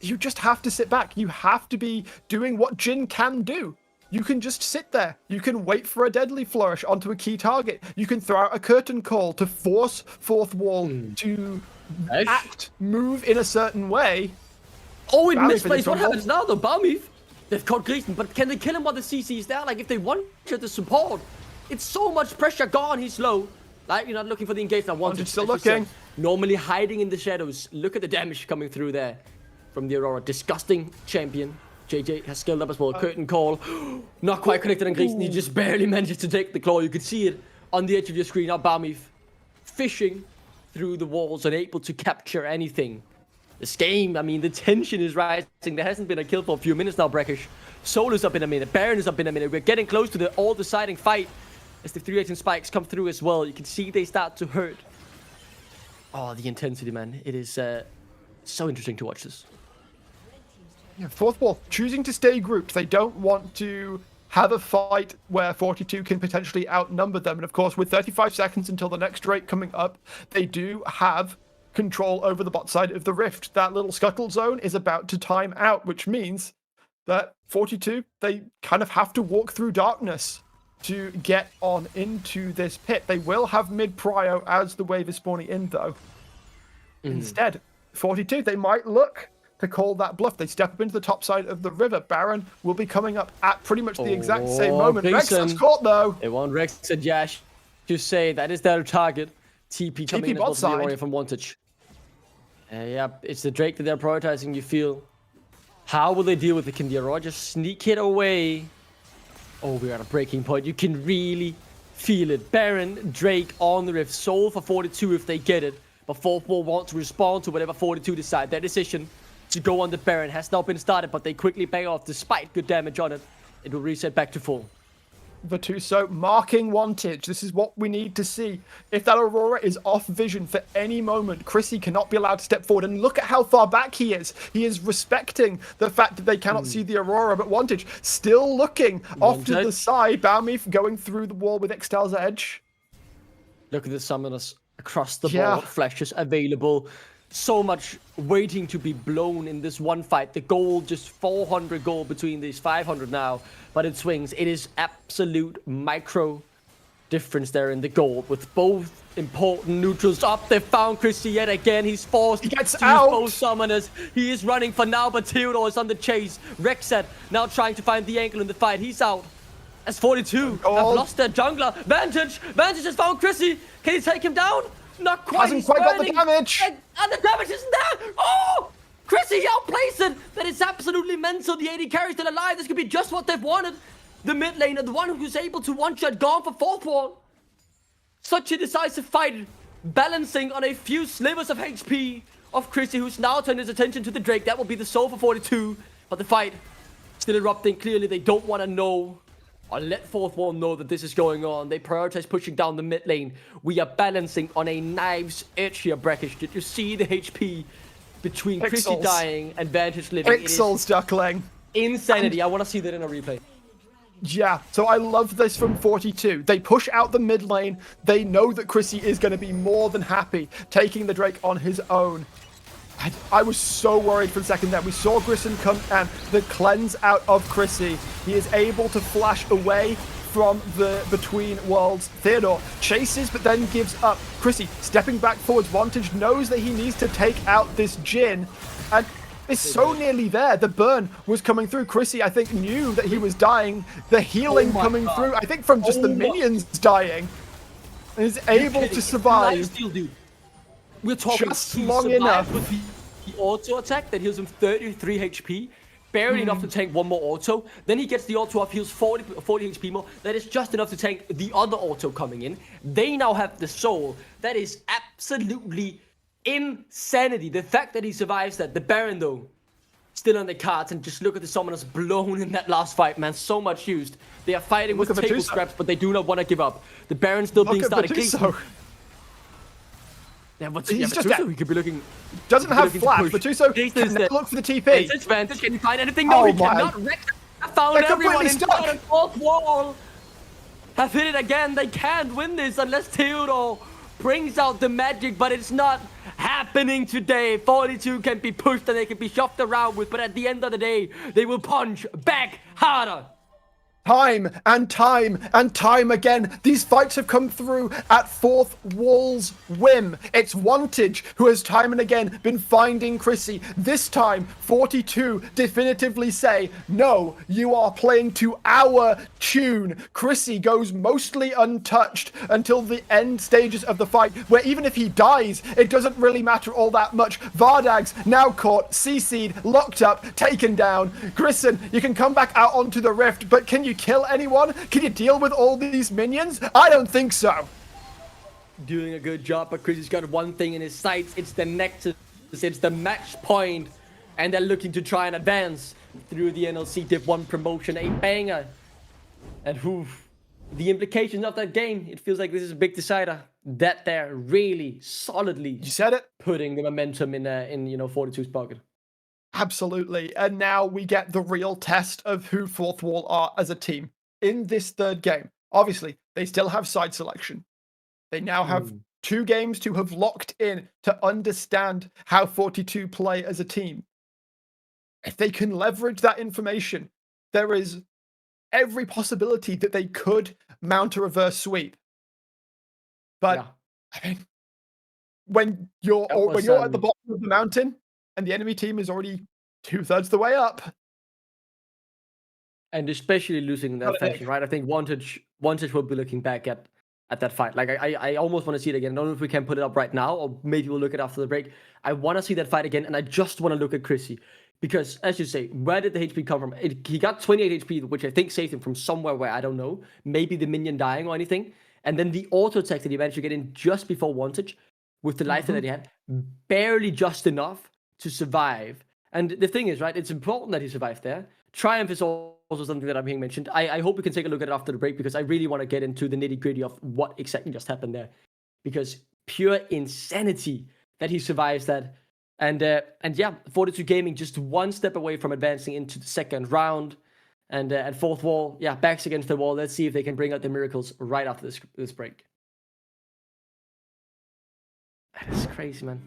you just have to sit back. You have to be doing what Jhin can do. You can just sit there. You can wait for a deadly flourish onto a key target. You can throw out a curtain call to force Fourth Wall to move in a certain way. Oh, it misplaced. What happens now though? Baumif, they've caught Gleason, but can they kill him while the CC is there? Like, if they want the support, it's so much pressure gone. He's low. Like, you're not looking for the engagement. Wanted still looking. Normally hiding in the shadows. Look at the damage coming through there from the Aurora. Disgusting champion. JJ has scaled up as well. Curtain call. Not quite connected on Gleason. He just barely manages to take the claw. You could see it on the edge of your screen. Now Baumif fishing through the walls, unable to capture anything. This game, I mean, the tension is rising. There hasn't been a kill for a few minutes now, Brackish. Soul is up in a minute. Baron is up in a minute. We're getting close to the all-deciding fight as the 3-8 spikes come through as well. You can see they start to hurt. Oh, the intensity, man. It is so interesting to watch this. Yeah, Fourth Wall choosing to stay grouped. They don't want to have a fight where 42 can potentially outnumber them. And of course, with 35 seconds until the next Drake coming up, they do have control over the bot side of the Rift. That little scuttle zone is about to time out, which means that 42, they kind of have to walk through darkness to get on into this pit. They will have mid prio as the wave is spawning in, though. Instead, 42, they might look to call that bluff. They step up into the top side of the river. Baron will be coming up at pretty much the exact same moment. Rex is caught, though. They want Rex and Yash to say that is their target. TP coming in bot side from Wantage. Yeah, it's the Drake that they're prioritizing, you feel. How will they deal with it? Can the Aurora just sneak it away? Oh, we're at a breaking point. You can really feel it. Baron, Drake on the Rift. Soul for 42 if they get it. But Fourth Wall want to respond to whatever 42 decide. Their decision to go on the Baron has not been started, but they quickly back off despite good damage on it. It will reset back to full. Vatuso marking Wantage. This is what we need to see. If that Aurora is off vision for any moment, Chrissy cannot be allowed to step forward. And look at how far back he is. He is respecting the fact that they cannot see the Aurora, but Wantage still looking off to the side. Baumif going through the wall with Extel's edge. Look at the summoners across the board. Flashes available. So much waiting to be blown in this one fight. The gold, just 400 gold between these 500 now, but it swings. It is absolute micro difference there in the gold with both important neutrals up. They found Chrissy yet again. He's forced to use both summoners. He is running for now, but Theodore is on the chase. Rexet now trying to find the angle in the fight. He's out. As 42 have lost their jungler. Vantage has found Chrissy. Can he take him down? Not quite. Hasn't quite got the damage. And the damage isn't there. Oh! Chris Chrissy outplays it. That is absolutely mental. The AD carry still alive. This could be just what they've wanted. The mid laner, the one who's able to one-shot, gone for fourth wall. Such a decisive fight, balancing on a few slivers of HP of Chrissy, who's now turned his attention to the Drake. That will be the soul for 42. But the fight still erupting. Clearly, they don't want to know or let fourth wall know that this is going on. They prioritize pushing down the mid lane. We are balancing on a knife's edge here, Brackish. Did you see the HP between Chrissy dying and Vantage living? Pixels, Duckling. Insanity. I want to see that in a replay. Yeah, so I love this from 42. They push out the mid lane. They know that Chrissy is going to be more than happy taking the Drake on his own. I was so worried for a second there. We saw Grissom come and the cleanse out of Chrissy. He is able to flash away from the Between Worlds. Theodore chases, but then gives up. Chrissy stepping back forwards. Vantage knows that he needs to take out this Jhin. And it's so nearly there. The burn was coming through. Chrissy, I think, knew that he was dying. The healing coming through, I think, from just the minions dying. And is able to survive. Steal, dude. We're talking just long enough with the auto attack that heals him 33 HP. Barely enough to tank one more auto. Then he gets the auto off, heals 40 HP more. That is just enough to tank the other auto coming in. They now have the soul. That is absolutely insanity. The fact that he survives that. The Baron, though, still on the cards. And just look at the summoners blown in that last fight, man. So much used. They are fighting with table scraps, but they do not want to give up. The Baron still being started. Yeah, but he's just he could be looking. Doesn't have flash. Vatuso can look for the TP. It's his Vantage. Can you find anything? No, he cannot. I found everyone inside the fourth wall. Have hit it again. They can't win this unless Theodore brings out the magic, but it's not happening today. 42 can be pushed and they can be shoved around with, but at the end of the day, they will punch back harder. Time and time and time again, these fights have come through at fourth wall's whim. It's Wantage who has time and again been finding Chrissy. This time, 42 definitively say, no, you are playing to our tune. Chrissy goes mostly untouched until the end stages of the fight, where even if he dies, it doesn't really matter all that much. Vardag's now caught, CC'd, locked up, taken down. Grissom, you can come back out onto the rift, but can you kill anyone? Can you deal with all these minions? I don't think so. Doing a good job, but Chrissy's got one thing in his sights. It's the Nexus. It's the match point. And they're looking to try and advance through the NLC Div 1 promotion. A banger. And the implications of that game, it feels like this is a big decider. That they're really solidly you said it, putting the momentum in 42's pocket. Absolutely. And now we get the real test of who Fourth Wall are as a team in this third game. Obviously, they still have side selection. They now have 2 games to have locked in to understand how 42 play as a team. If they can leverage that information, there is every possibility that they could mount a reverse sweep. But yeah. I mean, when you're at the bottom of the mountain and the enemy team is already 2/3 the way up, and especially losing in that fashion, right? I think Wantage will be looking back at that fight. Like I almost want to see it again. I don't know if we can put it up right now, or maybe we'll look at it after the break. I want to see that fight again, and I just want to look at Chrissy. Because, as you say, where did the HP come from? He got 28 HP, which I think saved him from somewhere where I don't know. Maybe the minion dying or anything. And then the auto attack that he managed to get in just before Wantage, with the life that he had, barely just enough to survive. And the thing is, right, it's important that he survived there. Triumph is also something that I'm being mentioned. I hope we can take a look at it after the break, because I really want to get into the nitty-gritty of what exactly just happened there. Because pure insanity that he survives that. And yeah, 42 Gaming just one step away from advancing into the second round. And Fourth Wall, yeah, backs against the wall. Let's see if they can bring out the miracles right after this break. That is crazy, man.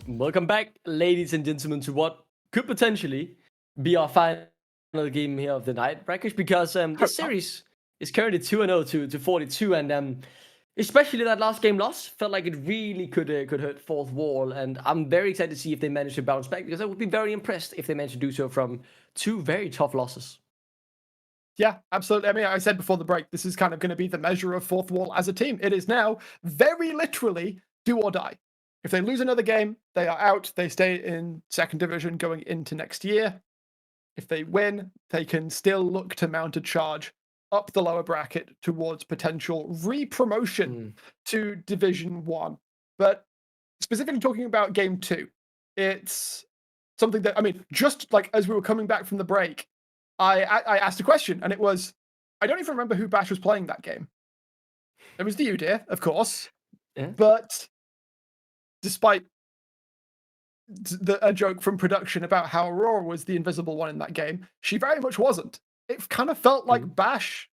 Welcome back, ladies and gentlemen, to what could potentially be our final game here of the night, Rakesh, because this series is currently 2-0 to 42, and especially that last game loss felt like it really could hurt Fourth Wall, and I'm very excited to see if they manage to bounce back, because I would be very impressed if they manage to do so from two very tough losses. Yeah, absolutely. I mean, I said before the break, this is kind of going to be the measure of Fourth Wall as a team. It is now very literally do or die. If they lose another game, they are out. They stay in second division going into next year. If they win, they can still look to mount a charge up the lower bracket towards potential re-promotion to Division 1. But specifically talking about Game 2, it's something that, I mean, just like as we were coming back from the break, I asked a question, and it was, I don't even remember who Bash was playing that game. It was the Udyr, of course. Yeah. But despite a joke from production about how Aurora was the invisible one in that game, she very much wasn't. It kind of felt like Bash.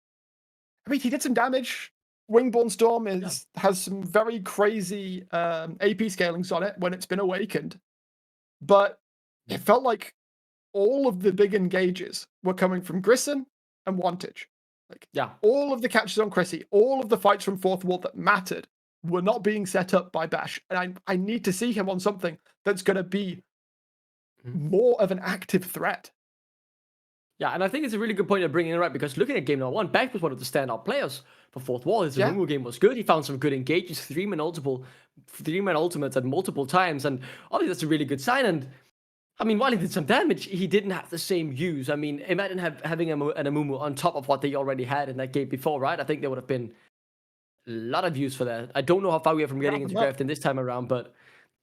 I mean, he did some damage. Wingborn Storm has some very crazy AP scalings on it when it's been awakened. But it felt like all of the big engages were coming from Grissom and Wantage. All of the catches on Chrissy, all of the fights from Fourth Wall that mattered were not being set up by Bash. And I need to see him on something that's going to be more of an active threat. Yeah, and I think it's a really good point of bringing it right, because looking at game number one, Bash was one of the standout players for Fourth Wall. His Amumu game was good. He found some good engages, three-man ultimates at multiple times, and obviously that's a really good sign. And I mean, while he did some damage, he didn't have the same use. I mean, imagine having an Amumu on top of what they already had in that game before, right? I think there would have been a lot of use for that. I don't know how far we are from getting into Grafton this time around, but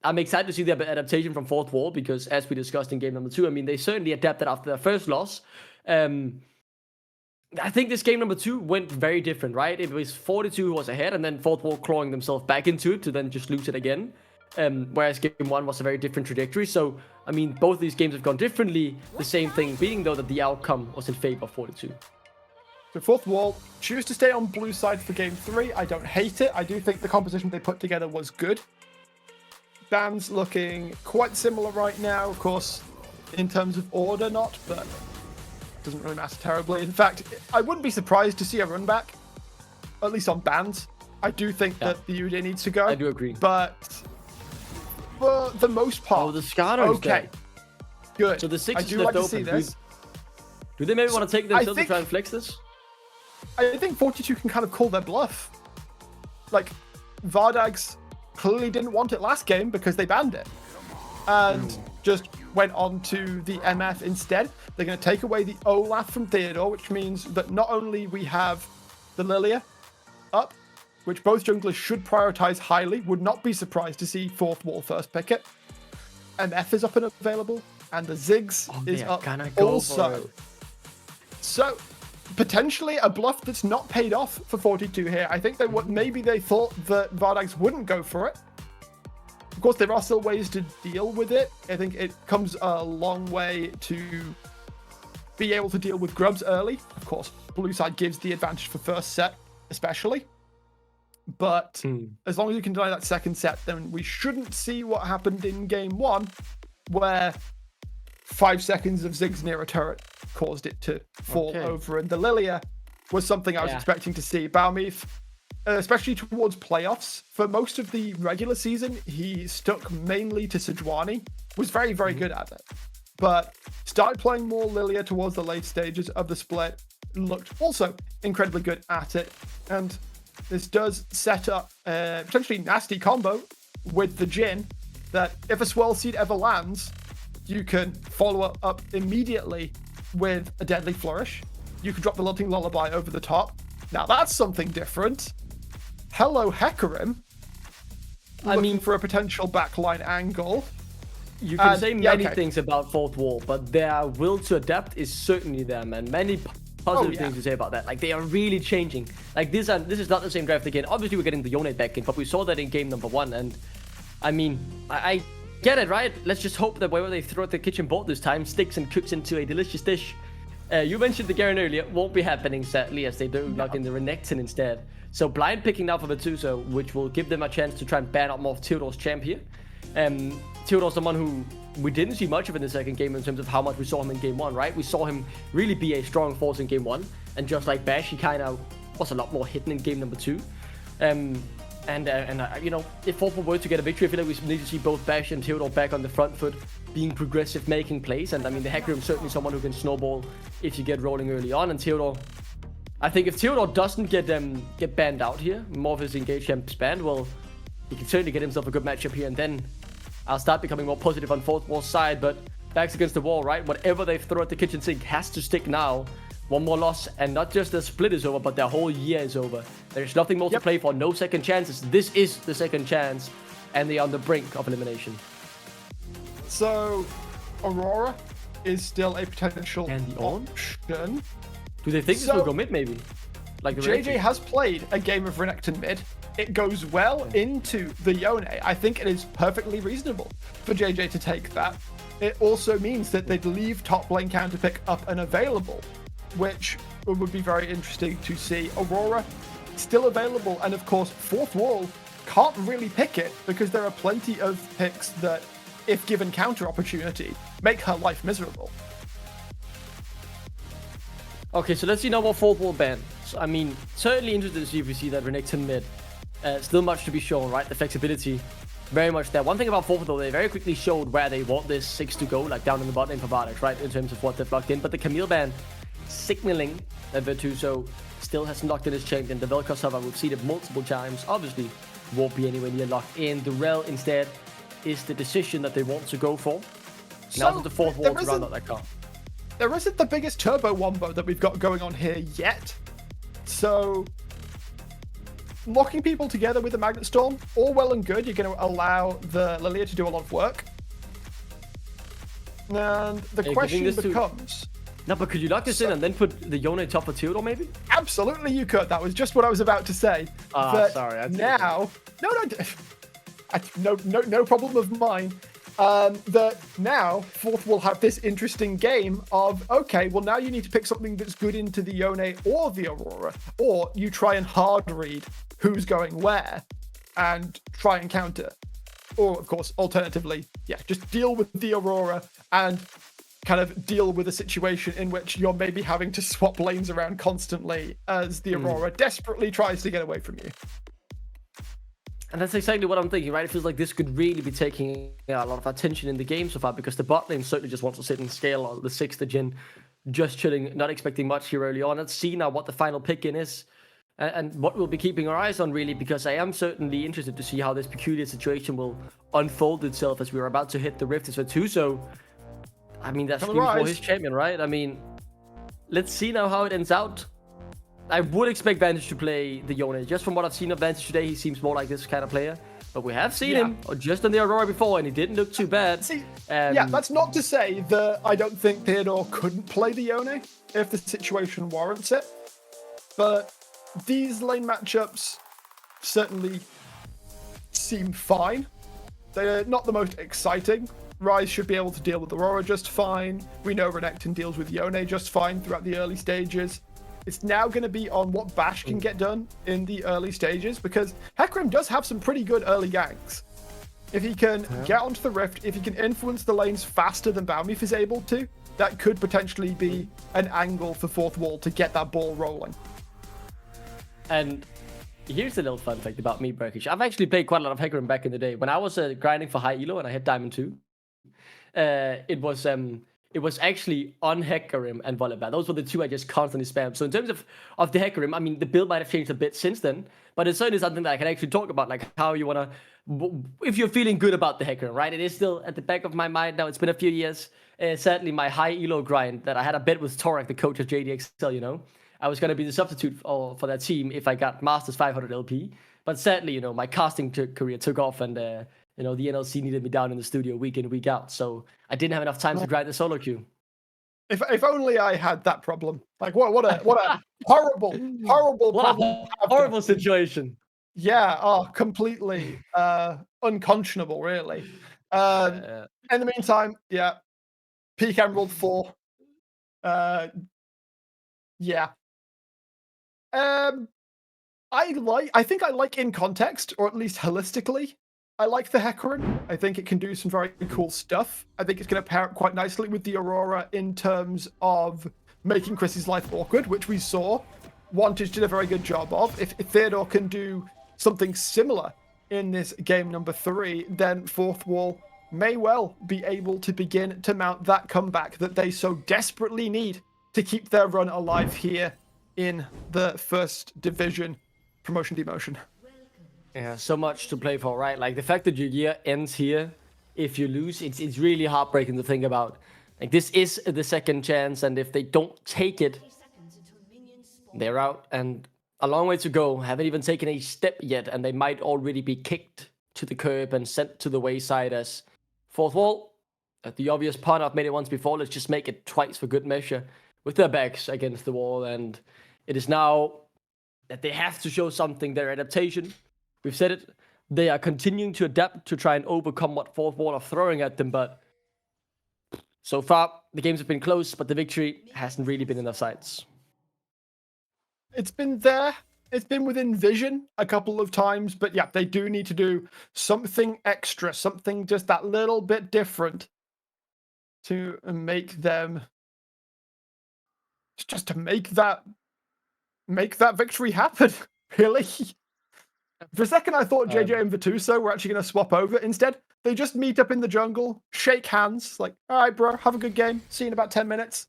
I'm excited to see the adaptation from Fourth Wall, because as we discussed in game number 2, I mean, they certainly adapted after their first loss. I think this game number 2 went very different, right? It was 42 who was ahead, and then Fourth Wall clawing themselves back into it to then just lose it again. Whereas game 1 was a very different trajectory. So, I mean, both of these games have gone differently. The same thing being, though, that the outcome was in favor of 42. So Fourth Wall choose to stay on blue side for game 3. I don't hate it. I do think the composition they put together was good. Ban's looking quite similar right now, of course, in terms of order, not, but doesn't really matter terribly. In fact, I wouldn't be surprised to see a run back, at least on Bans. I do think that the Udyr needs to go. I do agree. But for the most part, the Skarner's okay, good. So the 6 I is do left like open. to see this. Do they maybe want to take themselves to try and flex this? I think 42 can kind of call their bluff. Like, Vardag's clearly didn't want it last game because they banned it. And just went on to the MF instead. They're going to take away the Olaf from Theodore, which means that not only we have the Lilia up, which both junglers should prioritize highly, would not be surprised to see Fourth Wall first pick it. MF is up and available, and the Ziggs is up also. So, potentially a bluff that's not paid off for 42 here. I think maybe they thought that Vardags wouldn't go for it. Of course, there are still ways to deal with it. I think it comes a long way to be able to deal with grubs early. Of course, blue side gives the advantage for first set, especially. But as long as you can deny that second set, then we shouldn't see what happened in game 1, where 5 seconds of Ziggs near a turret caused it to fall over. And the Lilia was something I was expecting to see. Baumif, especially towards playoffs, for most of the regular season, he stuck mainly to Sejuani, was very, very good at it. But started playing more Lilia towards the late stages of the split, looked also incredibly good at it. And this does set up a potentially nasty combo with the Jhin that if a Swirl Seed ever lands, you can follow up immediately with a Deadly Flourish. You can drop the Lilting Lullaby over the top. Now that's something different. Hello, Hecarim. Looking for a potential backline angle. You can say many things about Fourth Wall, but their will to adapt is certainly there, man. Many positive things to say about that. Like, they are really changing. Like, this is not the same draft again. Obviously, we're getting the Yone back in, but we saw that in game number 1. And, I mean, I get it, right? Let's just hope that wherever they throw at the kitchen board this time sticks and cooks into a delicious dish. You mentioned the Garen earlier. Won't be happening, sadly, as they do lock in the Renekton instead. So, blind picking now for Vituso, which will give them a chance to try and ban out more of Theodore's champ here. Theodore's someone who we didn't see much of in the second game in terms of how much we saw him in game 1, right? We saw him really be a strong force in game 1, and just like Bash, he kind of was a lot more hidden in game number 2. You know, if Fourth Wall were to get a victory, I feel like we need to see both Bash and Theodore back on the front foot, being progressive, making plays. And I mean, the Hecarim is certainly someone who can snowball if you get rolling early on. And Theodore, I think if Theodore doesn't get banned out here, more of his engaged champs banned, well, he can certainly get himself a good matchup here, and then I'll start becoming more positive on Fourth Wall's side. But backs against the wall, right? Whatever they throw at the kitchen sink has to stick now. One more loss, and not just the split is over, but their whole year is over. There's nothing more to play for. No second chances. This is the second chance, and they are on the brink of elimination. So, Aurora is still a potential option. Do they think this will go mid, maybe? Like the JJ has played a game of Renekton mid. It goes well into the Yone. I think it is perfectly reasonable for JJ to take that. It also means that they'd leave top lane counter pick up and available, which would be very interesting to see. Aurora still available, and of course Fourth Wall can't really pick it because there are plenty of picks that, if given counter opportunity, make her life miserable. Okay, so let's see now what Fourth Wall ban. So, I mean, certainly interested to see if we see that Renekton mid. Still much to be shown, right? The flexibility, very much there. One thing about Fourth Wall, they very quickly showed where they want this 6 to go, like down in the bot lane for Vardags, right? In terms of what they've locked in. But the Camille ban, signaling that Virtuoso still hasn't locked in his champion. The Vel'Koz server, we've seen it multiple times. Obviously, won't be anywhere near locked in. The Rel instead is the decision that they want to go for. Now to the Fourth Wall to round out that car. There isn't the biggest turbo wombo that we've got going on here yet. So, locking people together with the Magnet Storm, all well and good. You're going to allow the Lilia to do a lot of work. And the question becomes... No, but could you lock this in and then put the Yone top for Theodore, maybe? Absolutely, you could. That was just what I was about to say. Sorry. Now... No problem of mine. That now Fourth will have this interesting game of, okay, well now you need to pick something that's good into the Yone or the Aurora, or you try and hard read who's going where and try and counter. Or, of course, alternatively, just deal with the Aurora and kind of deal with a situation in which you're maybe having to swap lanes around constantly as the Aurora desperately tries to get away from you. And that's exactly what I'm thinking, right? It feels like this could really be taking a lot of attention in the game so far, because the bot lane certainly just wants to sit and scale on the 6th Jhin, just chilling, not expecting much here early on. Let's see now what the final pick in is. and what we'll be keeping our eyes on, really, because I am certainly interested to see how this peculiar situation will unfold itself as we're about to hit the Rift as well too. So, I mean, that's screams for his champion, right? I mean, let's see now how it ends out. I would expect Vantage to play the Yone. Just from what I've seen of Vantage today, he seems more like this kind of player. But we have seen him just on the Aurora before, and he didn't look too bad. See, yeah, that's not to say that I don't think Theodore couldn't play the Yone if the situation warrants it. But these lane matchups certainly seem fine. They're not the most exciting. Ryze should be able to deal with Aurora just fine. We know Renekton deals with Yone just fine throughout the early stages. It's now going to be on what Bash can get done in the early stages, because Hecarim does have some pretty good early ganks. If he can get onto the Rift, if he can influence the lanes faster than BO5 is able to, that could potentially be an angle for Fourth Wall to get that ball rolling. And here's a little fun fact about me, Burkish. I've actually played quite a lot of Hecarim back in the day. When I was grinding for high elo and I hit Diamond 2, it was actually on Hecarim and Volibear. Those were the two I just constantly spammed. So in terms of the Hecarim, I mean, the build might have changed a bit since then, but it's certainly something that I can actually talk about, like how you want to, if you're feeling good about the Hecarim, right? It is still at the back of my mind now. It's been a few years. Sadly, my high elo grind that I had a bet with Torak, the coach of JDXL, you know, I was going to be the substitute for that team if I got Masters 500 LP. But sadly, you know, my casting career took off, and you know, the NLC needed me down in the studio week in, week out. So I didn't have enough time to grind the solo queue. If only I had that problem. Like, what a horrible problem. Horrible situation. Yeah, completely unconscionable, really. In the meantime, yeah, peak Emerald 4. Yeah. I think I like in context, or at least holistically, I like the Hecarim. I think it can do some very cool stuff. I think it's going to pair up quite nicely with the Aurora in terms of making Chrissy's life awkward, which we saw Wantage did a very good job of. If Theodore can do something similar in this game number 3, then Fourth Wall may well be able to begin to mount that comeback that they so desperately need to keep their run alive here in the first division promotion demotion. Yeah, so much to play for, right? Like the fact that your year ends here, if you lose, it's really heartbreaking to think about. Like this is the second chance, and if they don't take it, they're out, and a long way to go. Haven't even taken a step yet, and they might already be kicked to the curb and sent to the wayside as Fourth Wall. At the obvious pun, I've made it once before. Let's just make it twice for good measure, with their backs against the wall, and it is now that they have to show something. Their adaptation. We've said it. They are continuing to adapt to try and overcome what Fourth Wall are throwing at them, but so far the games have been close, but the victory hasn't really been in their sights. It's been there. It's been within vision a couple of times, but yeah, they do need to do something extra, something just that little bit different to make them, just to make that victory happen, really. For a second, I thought JJ and Vituso were actually going to swap over. Instead, they just meet up in the jungle, shake hands, like, all right, bro, have a good game. See you in about 10 minutes.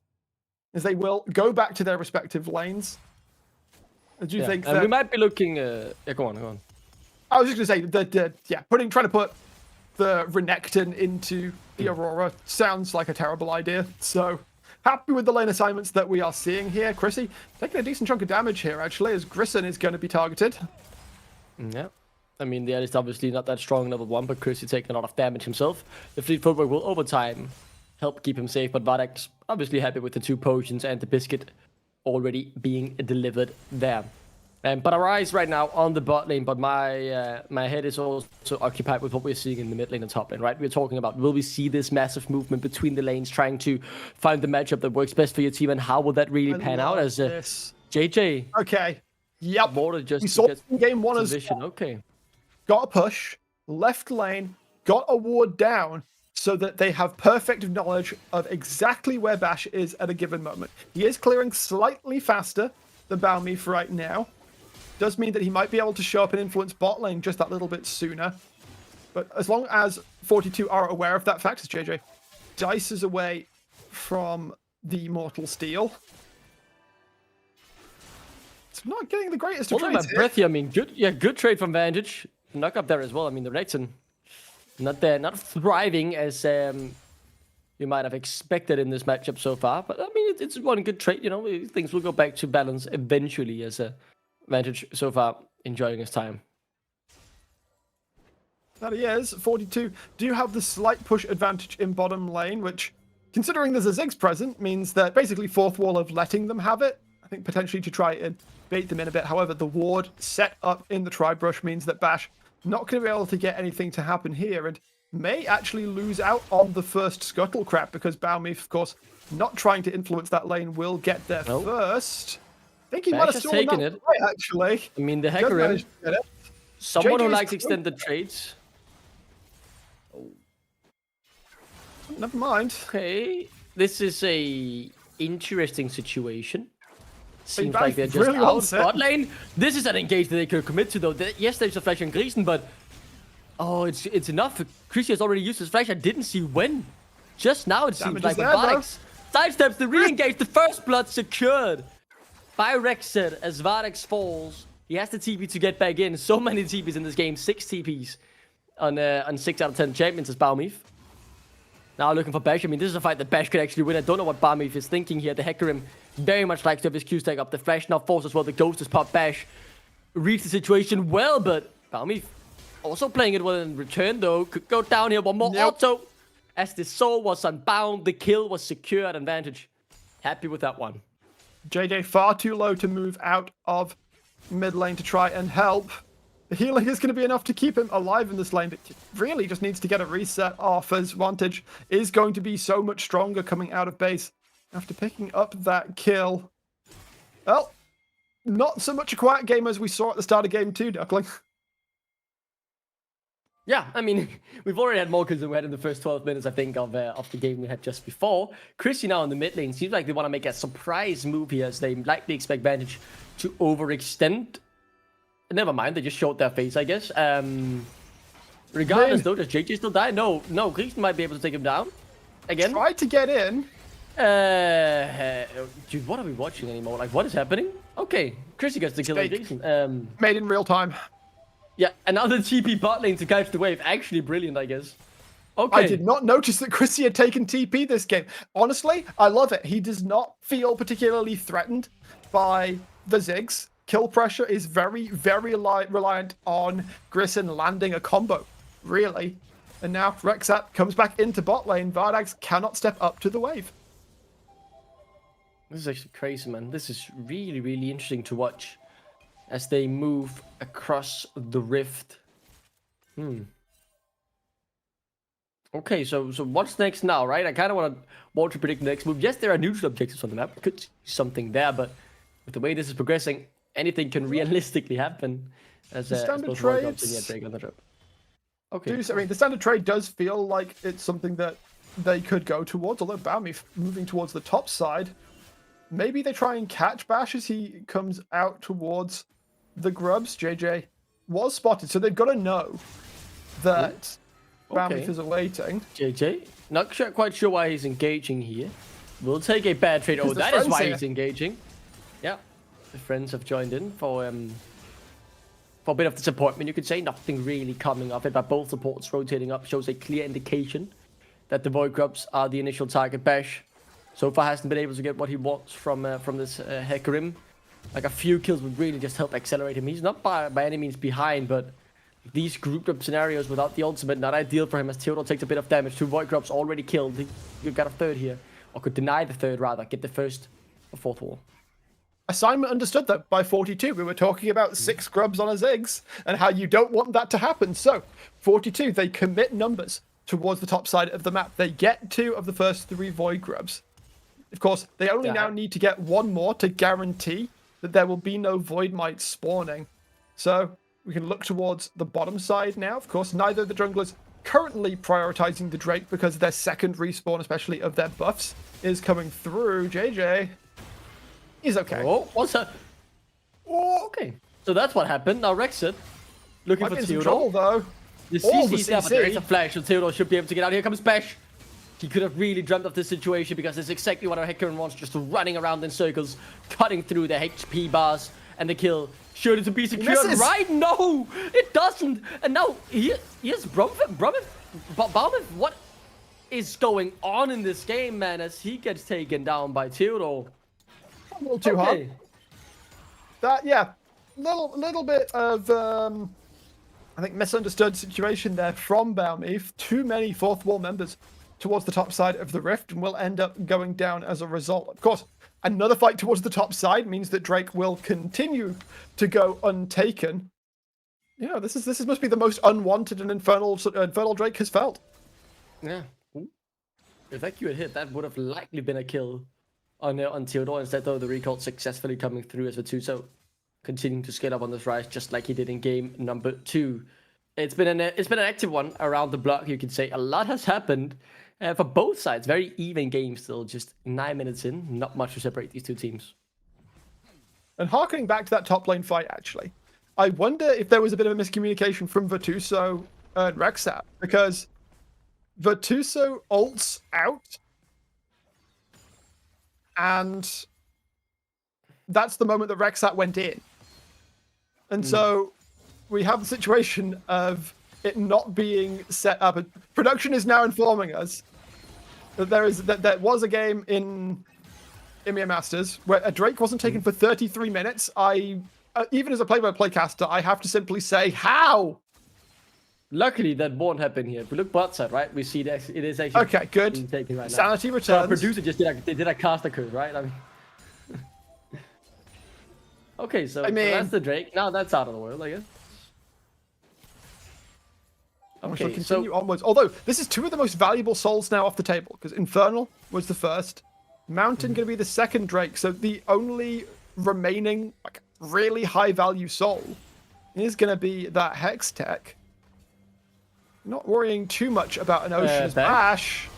As they will go back to their respective lanes. Do you think that... we might be looking... yeah, go on. I was just going to say that, trying to put the Renekton into the Aurora sounds like a terrible idea. So, happy with the lane assignments that we are seeing here. Chrissy taking a decent chunk of damage here, actually, as Grissom is going to be targeted. Yeah. I mean, the is obviously not that strong level 1, but Chrissy taking a lot of damage himself. The Fleet Footwork will, over time, help keep him safe, but Vardak's obviously happy with the 2 potions and the biscuit already being delivered there. But our eyes right now on the bot lane, but my head is also occupied with what we're seeing in the mid lane and top lane, right? We're talking about, will we see this massive movement between the lanes, trying to find the matchup that works best for your team, and how will that really pan out as JJ? Okay. Yep. We saw in game 1 as well. Okay. Got a push, left lane, got a ward down, so that they have perfect knowledge of exactly where Bash is at a given moment. He is clearing slightly faster than BO5 right now. Does mean that he might be able to show up and influence bot lane just that little bit sooner. But as long as 42 are aware of that fact, as JJ dices away from the Mortal Steel. It's not getting the greatest of Holding my trades here. breath here. I mean, good trade from Vantage. Knock up there as well. I mean, the Renekton not thriving as you might have expected in this matchup so far. But I mean, it's one good trade. You know, things will go back to balance eventually as a Vantage so far enjoying his time. That he is. 42 do have the slight push advantage in bottom lane, which, considering there's a Ziggs present, means that basically fourth wall of letting them have it. I think potentially to try and bait them in a bit. However, the ward set up in the tri-brush means that Bash not going to be able to get anything to happen here, and may actually lose out on the first scuttle crap, because BO5, of course, not trying to influence that lane, will get there first. I think he might have stolen taken that it. right, actually. I mean, the Does Hecarim, manage to get it. someone who JJ's likes extended trades. Never mind. Okay, this is a interesting situation. Seems Bash like they're just really out wants it. bot lane. This is an engage that they could commit to though. Yes, there's a flash on Griesen, but oh, it's enough. Chrissy has already used his flash. I didn't see when. Just now it seems Damage like is there, Vardex sidesteps the re-engage. The first blood secured by Rexed as Vardex falls. He has the TP to get back in. So many TPs in this game. 6 TPs on 6 out of 10 champions as BO5. Now looking for Bash. I mean, this is a fight that Bash could actually win. I don't know what BO5 is thinking here. The Hecarim very much likes to have his Q stack up. The Flash now forces well. The Ghost has popped Bash. Reads the situation well, but BO5 also playing it well in return, though. Could go down here. One more auto. As the soul was unbound, the kill was secured. Advantage. Happy with that one. JJ far too low to move out of mid lane to try and help. The healing is going to be enough to keep him alive in this lane, but really just needs to get a reset off, as Vantage is going to be so much stronger coming out of base after picking up that kill. Well, not so much a quiet game as we saw at the start of game 2, Duckling. Yeah, I mean, we've already had more kills than we had in the first 12 minutes, I think, of the game we had just before. Chrissy now in the mid lane. Seems like they want to make a surprise move here, as they likely expect Vantage to overextend. Never mind, they just showed their face, I guess. Regardless, though, does JJ still die? No, Griesen might be able to take him down. Again. Tried to get in. Dude, what are we watching anymore? Like, what is happening? Okay, Chrissy gets the kill on Griesen. Made in real time. Yeah, another TP bot lane to catch the wave. Actually brilliant, I guess. Okay. I did not notice that Chrissy had taken TP this game. Honestly, I love it. He does not feel particularly threatened by the Ziggs. Kill pressure is very, very reliant on Griesen landing a combo, really. And now Rexat comes back into bot lane. Vardex cannot step up to the wave. This is actually crazy, man. This is really, really interesting to watch as they move across the rift. Okay, so what's next now, right? I kind of want to predict the next move. Yes, there are neutral objectives on the map. Could see something there, but with the way this is progressing, anything can realistically happen. As standard trades. Okay. I mean, the standard trade does feel like it's something that they could go towards, although BO5 moving towards the top side. Maybe they try and catch Bash as he comes out towards the grubs. JJ was spotted, so they've got to know that BO5 is awaiting. JJ, not quite sure why he's engaging here. We'll take a bad trade. Oh, that is why he's engaging. Yeah, the friends have joined in for a bit of disappointment. You could say nothing really coming of it, but both supports rotating up shows a clear indication that the Void Grubs are the initial target. Bash so far hasn't been able to get what he wants from this Hecarim. Like a few kills would really just help accelerate him. He's not by any means behind, but these grouped up scenarios without the ultimate, not ideal for him as Theodore takes a bit of damage. 2 Void Grubs already killed. You've got a third here. Or could deny the third rather. Get the first or fourth wall. Assignment understood that by 42. We were talking about 6 grubs on a Ziggs and how you don't want that to happen. So 42, they commit numbers towards the top side of the map. They get 2 of the first 3 Void Grubs. Of course, they only now need to get 1 more to guarantee that there will be no Void Mites spawning. So we can look towards the bottom side now. Of course, neither of the junglers currently prioritizing the Drake because their second respawn, especially of their buffs, is coming through. JJ is okay. Oh, what's that? Oh, okay. So that's what happened. Now Rexit looking for Theodore. Trouble, though. The CC's there, but there is a flash, so Theodore should be able to get out. Here comes Bash. He could have really dreamt of this situation because it's exactly what our Hecarim wants, just running around in circles, cutting through the HP bars and the kill surely to be secured, misses. right? No, it doesn't. And now here's Baumif. What is going on in this game, man, as he gets taken down by Theodore? A little too hard. That, yeah, little bit of I think misunderstood situation there from BO5. Too many fourth wall members towards the top side of the rift, and will end up going down as a result. Of course, another fight towards the top side means that Drake will continue to go untaken. You know, this must be the most unwanted and infernal Drake has felt. Yeah. Ooh. If that Q had hit, that would have likely been a kill on Theodore. Instead, though, the recall successfully coming through as Vituso continuing to scale up on this rise, just like he did in game number 2. It's been an active one around the block, you could say. A lot has happened for both sides. Very even game still, just 9 minutes in. Not much to separate these two teams. And harkening back to that top lane fight, actually, I wonder if there was a bit of a miscommunication from Vituso and Rexat, because Vituso ults out, and that's the moment that Rexat went in. And so we have the situation of it not being set up. Production is now informing us that there was a game in EMEA Masters where a Drake wasn't taken for 33 minutes. Even as a play-by-play caster, I have to simply say, how? Luckily, that won't happen here. If we look bot side, right, we see that it is actually okay, good. being taken right Sanity now. returns. So our producer just did a caster curve, right? I mean, okay, so that's the Drake. Now that's out of the world, I guess. And we shall continue onwards. Although, this is 2 of the most valuable souls now off the table, because Infernal was the first, Mountain going to be the second Drake, so the only remaining really high-value soul is going to be that Hex Tech. Not worrying too much about an Ocean's Bash.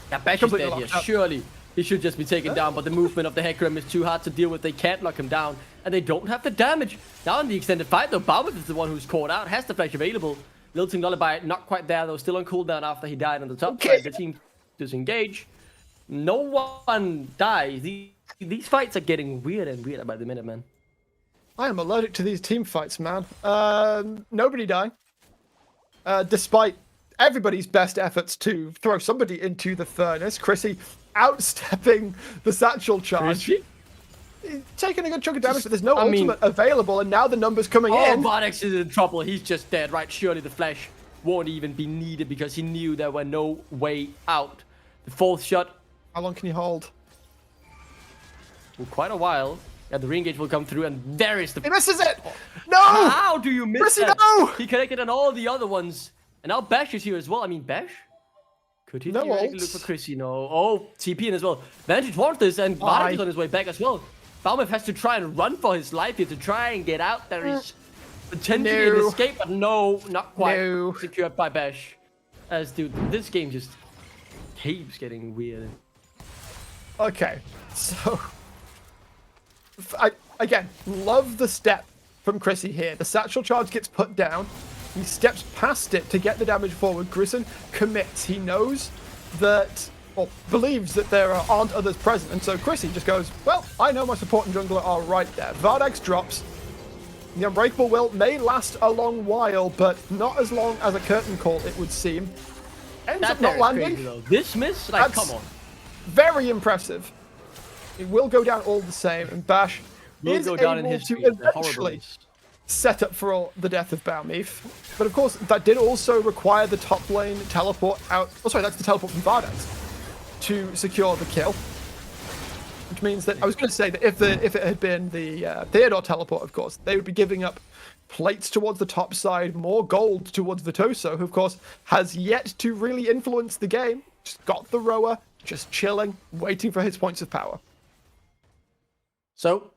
Yeah, Bash is dead here. Surely he should just be taken down, but the movement of the Hecarim is too hard to deal with. They can't knock him down, and they don't have the damage. Now in the extended fight, though, BO5 is the one who's caught out, has the flash available. Lilting Lullaby, not quite there, though, still on cooldown after he died on the top side. The team disengage. No one dies. These fights are getting weirder and weirder by the minute, man. I am allergic to these team fights, man. Nobody died. Despite everybody's best efforts to throw somebody into the furnace. Chrissy outstepping the satchel charge. He's taking a good chunk of damage, but there's no ultimate available, and now the numbers coming in. Oh, Vardex is in trouble. He's just dead, right? Surely the flash won't even be needed because he knew there were no way out. The 4th shot. How long can you hold? For quite a while. Yeah, the re-engage will come through, and there is the... He misses it! No! How do you miss Chrissy, that? no! He connected on all the other ones. And now Bash is here as well. I mean, Bash? Could he theoretically look for Chrissy? No. Oh, TP in as well. Vantage wants this, and Vardex is on his way back as well. BO5 has to try and run for his life here to try and get out. There is potentially an escape, but no, not quite secured by Bash. As, dude, this game just keeps getting weird. Okay, so... I, again, love the step from Chrissy here. The satchel charge gets put down. He steps past it to get the damage forward. Grissom commits. He knows that... Well, believes that there aren't others present, and so Chrissy just goes, well, I know my support and jungler are right there. Vardex drops. The Unbreakable Will may last a long while, but not as long as a curtain call, it would seem. Ends up not landing. Crazy, this miss? Like, come on. Very impressive. It will go down all the same, and Bash is able to eventually set up for all the death of BO5. But of course, that did also require the top lane teleport out. Oh, sorry, that's the teleport from Vardex to secure the kill. Which means that, I was going to say that if it had been the Theodore teleport, of course, they would be giving up plates towards the top side, more gold towards Vituso, who of course has yet to really influence the game. Just got the rower, just chilling, waiting for his points of power. So,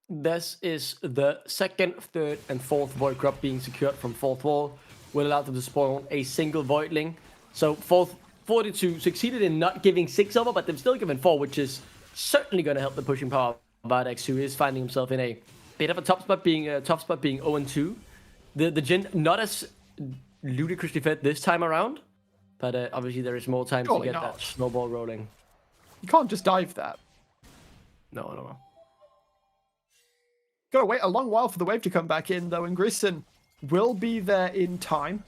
this is the 2nd, 3rd, and 4th Void Crop being secured from 4th wall. Will allow them to spawn a single Voidling. So, 42 succeeded in not giving 6 over, but they've still given 4, which is certainly going to help the pushing power of Vardex, who is finding himself in a bit of a top spot, being 0-2. The Jhin not as ludicrously fed this time around, but obviously there is more time to get that snowball rolling. You can't just dive that. No. Gotta wait a long while for the wave to come back in, though, and Grisson will be there in time.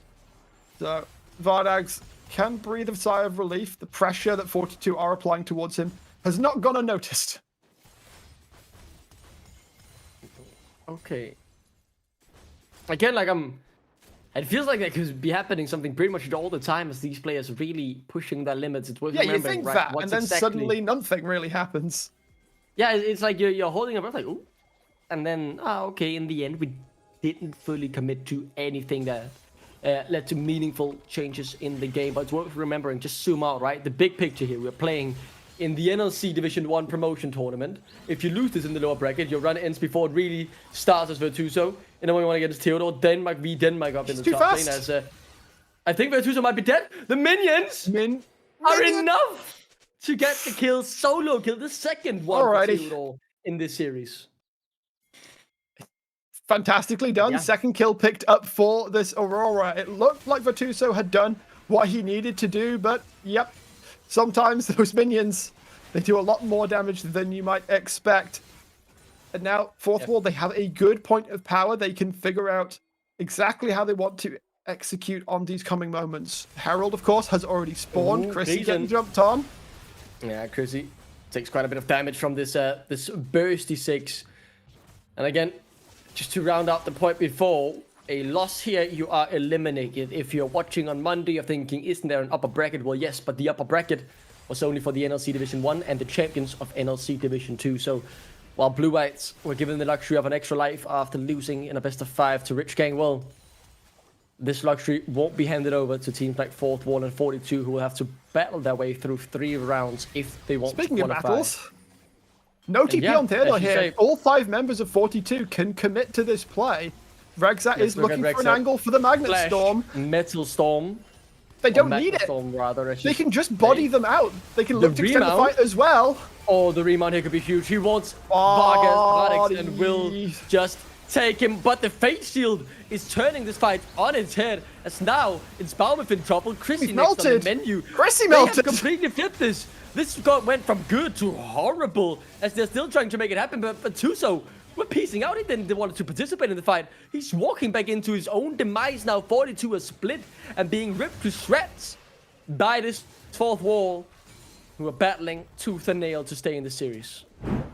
So Vardags can breathe a sigh of relief. The pressure that 42 are applying towards him has not gone unnoticed. Okay. Again, like it feels like that could be happening something pretty much all the time as these players really pushing their limits. It's worth Yeah, you remembering, think right? that, What's and then exactly... suddenly nothing really happens. Yeah, it's like you're holding your breath, like, ooh. And then, okay, in the end, we didn't fully commit to anything that led to meaningful changes in the game. But it's worth remembering, just zoom out, right? The big picture here, we're playing in the NLC Division 1 promotion tournament. If you lose this in the lower bracket, your run ends before it really starts as Virtuoso. And then when you want to get as Theodore, Denmark v Denmark up in the top lane as... I think Virtuoso might be dead. The minions are enough to get the kill, solo kill, the second one for Theodore in this series. Fantastically done. Yeah. Second kill picked up for this Aurora. It looked like Virtuoso had done what he needed to do, but yep, sometimes those minions, they do a lot more damage than you might expect. And now, fourth wall, they have a good point of power. They can figure out exactly how they want to execute on these coming moments. Herald, of course, has already spawned. Chrissy getting jumped on. Yeah, Chrissy takes quite a bit of damage from this this bursty 6. And again, just to round out the point before, a loss here, you are eliminated. If you're watching on Monday, you're thinking, isn't there an upper bracket? Well, yes, but the upper bracket was only for the NLC Division 1 and the champions of NLC Division 2. So while Blue Whites were given the luxury of an extra life after losing in a best of 5 to Rich Gang, well, this luxury won't be handed over to teams like 4th Wall and 42, who will have to battle their way through 3 rounds if they want to qualify. Speaking of battles, no TP on Theodore here. Say, all 5 members of 42 can commit to this play. Rexat is looking for an angle for the Magnet Storm. Metal Storm. They don't need it. Storm, rather. They can just body them out. They can look to extend the fight as well. Oh, the remount here could be huge. He wants Vargas and will just take him. But the Fate Shield is turning this fight on its head. As now, it's Baumif in trouble. Chrissy next on the menu. Chrissy melted. They have completely flipped this. This went from good to horrible as they're still trying to make it happen. But Tuso, we're piecing out. He didn't want to participate in the fight. He's walking back into his own demise now. 42 is split and being ripped to shreds by this 4th wall, who are battling tooth and nail to stay in the series.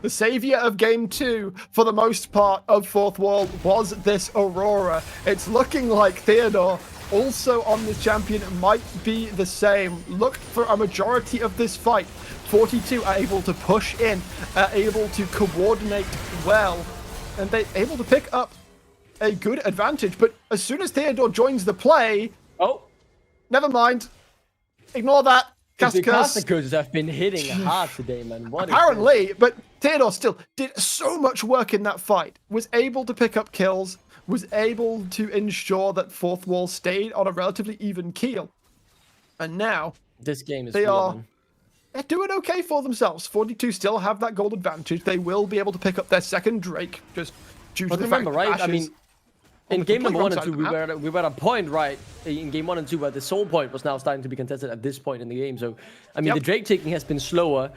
The savior of game 2, for the most part, of 4th wall was this Aurora. It's looking like Theodore, also on this champion, might be the same. Look for a majority of this fight. 42 are able to push in, are able to coordinate well, and they're able to pick up a good advantage. But as soon as Theodore joins the play... Oh, never mind. Ignore that. The caster curses have been hitting hard today, man. Apparently, but Theodore still did so much work in that fight. Was able to pick up kills, was able to ensure that 4th wall stayed on a relatively even keel. And now... This game is they're doing okay for themselves. 42 still have that gold advantage. They will be able to pick up their second Drake, just due to the fact that right? I mean, in game number 1 and 2, we were at a point, right, in game 1 and 2, where the soul point was now starting to be contested at this point in the game. So, I mean, the Drake taking has been slower.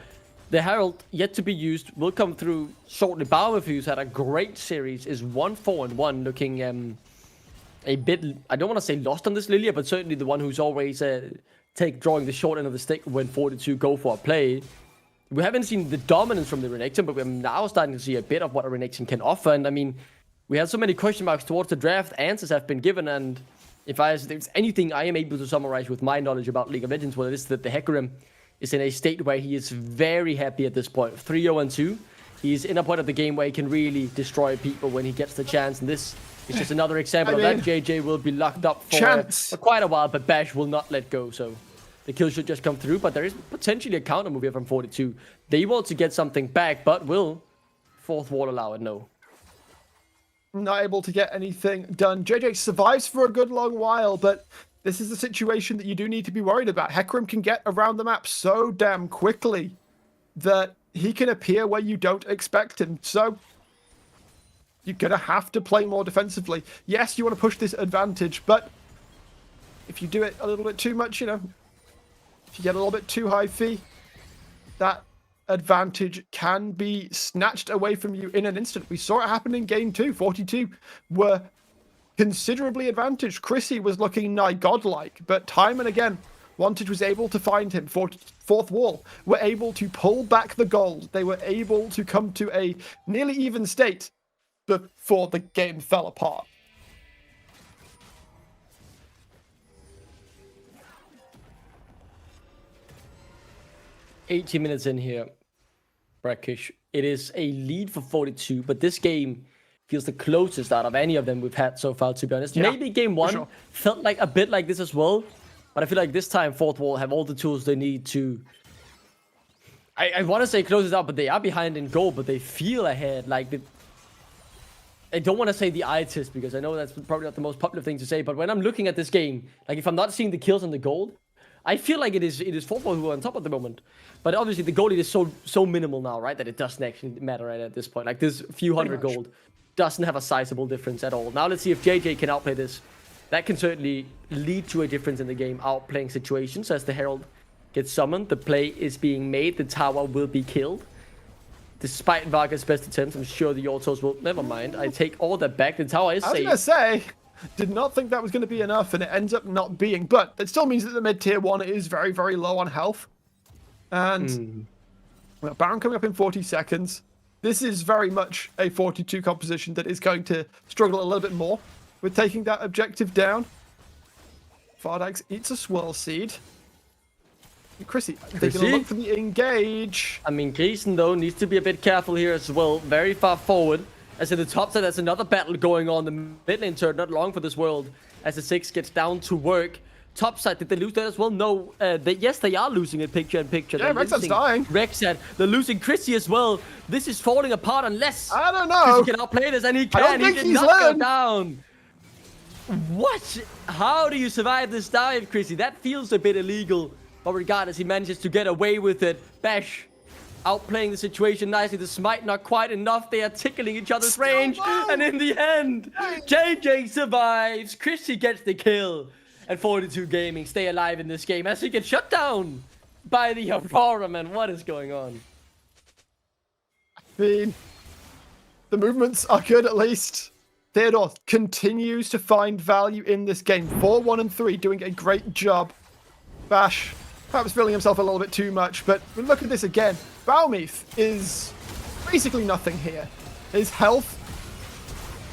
The Herald, yet to be used, will come through shortly. Bauer, who's had a great series, is 1-4-1, looking a bit, I don't want to say lost on this Lilia, but certainly the one who's always drawing the short end of the stick when 42 go for a play. We haven't seen the dominance from the Renekton, but we're now starting to see a bit of what a Renekton can offer. And I mean, we had so many question marks towards the draft. Answers have been given, and if there's anything I am able to summarize with my knowledge about League of Legends, well, it is that the Hecarim is in a state where he is very happy at this point. 3-0-2. He's in a point of the game where he can really destroy people when he gets the chance, and this is just another example of that. JJ will be locked up for quite a while, but Bash will not let go, so the kill should just come through. But there is potentially a counter move here from 42. They want to get something back, but will 4th wall allow it? No. Not able to get anything done. JJ survives for a good long while, but this is a situation that you do need to be worried about. Hecarim can get around the map so damn quickly that he can appear where you don't expect him. So you're going to have to play more defensively. Yes, you want to push this advantage, but if you do it a little bit too much, you know, if you get a little bit too high fee, that advantage can be snatched away from you in an instant. We saw it happen in game 2. 42 were considerably advantaged. Chrissy was looking nigh godlike, but time and again, Wantage was able to find him. Fourth Wall were able to pull back the gold. They were able to come to a nearly even state before the game fell apart. "80 minutes in here, Brackish. It is a lead for 42, but this game feels the closest out of any of them we've had so far, to be honest. Yeah, Maybe game 1 sure. felt like a bit like this as well, but I feel like this time Fourth Wall have all the tools they need to... I want to say close it out, but they are behind in goal, but they feel ahead. Like, I don't want to say the eye test, because I know that's probably not the most popular thing to say, but when I'm looking at this game, like, if I'm not seeing the kills and the gold, I feel like it is Fourth Wall who are on top at the moment. But obviously the gold is so minimal now, right, that it doesn't actually matter right at this point. Like, this few hundred gold doesn't have a sizable difference at all. Now let's see if JJ can outplay this. That can certainly lead to a difference in the game, outplaying situations. As the Herald gets summoned, the play is being made, the tower will be killed. Despite Varga's best attempts, I'm sure the autos will... Never mind, I take all that back. The tower is safe. I was going to say, did not think that was going to be enough, and it ends up not being. But it still means that the mid-tier 1 is very, very low on health. And well, Baron coming up in 40 seconds. This is very much a 42 composition that is going to struggle a little bit more with taking that objective down. Fardax eats a swirl seed. Chrissy, they're going to look for the engage. I mean, Gleason, though, needs to be a bit careful here as well. Very far forward. As in the top side, there's another battle going on. The mid lane turret, not long for this world. As the 6 gets down to work. Top side, did they lose that as well? No. Yes, they are losing it picture in picture. Yeah, Rexat's dying. Rexat. They're losing Chrissy as well. This is falling apart unless... I don't know. Chrissy can outplay this, and he can. I don't think He did he's not learned. go down. What? How do you survive this dive, Chrissy? That feels a bit illegal. But regardless, he manages to get away with it. Bash outplaying the situation nicely. The smite not quite enough. They are tickling each other's range. And in the end, JJ survives. Chrissy gets the kill. And 42 Gaming stay alive in this game as he gets shut down by the Aurora, man. What is going on? I mean, the movements are good at least. Theodore continues to find value in this game. 4-1 and 3, doing a great job. Bash perhaps feeling himself a little bit too much, but look at this again. Balmeath is basically nothing here. His health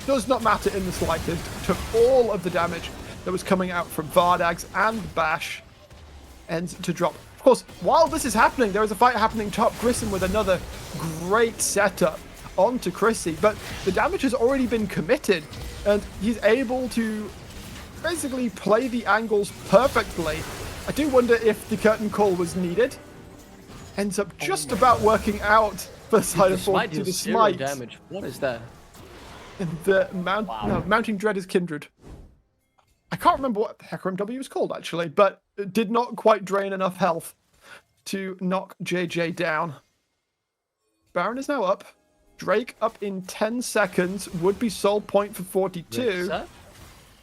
does not matter in the slightest. Took all of the damage that was coming out from Vardags and Bash. Ends to drop. Of course, while this is happening, there is a fight happening top. Grissom with another great setup onto Chrissy, but the damage has already been committed, and he's able to basically play the angles perfectly. I do wonder if the curtain call was needed. Ends up just about working out for the side of 42. The smite. Damage. What is that? And the Mounting Dread is Kindred. I can't remember what the heck RMW was called, actually, but it did not quite drain enough health to knock JJ down. Baron is now up. Drake up in 10 seconds. Would be soul point for 42.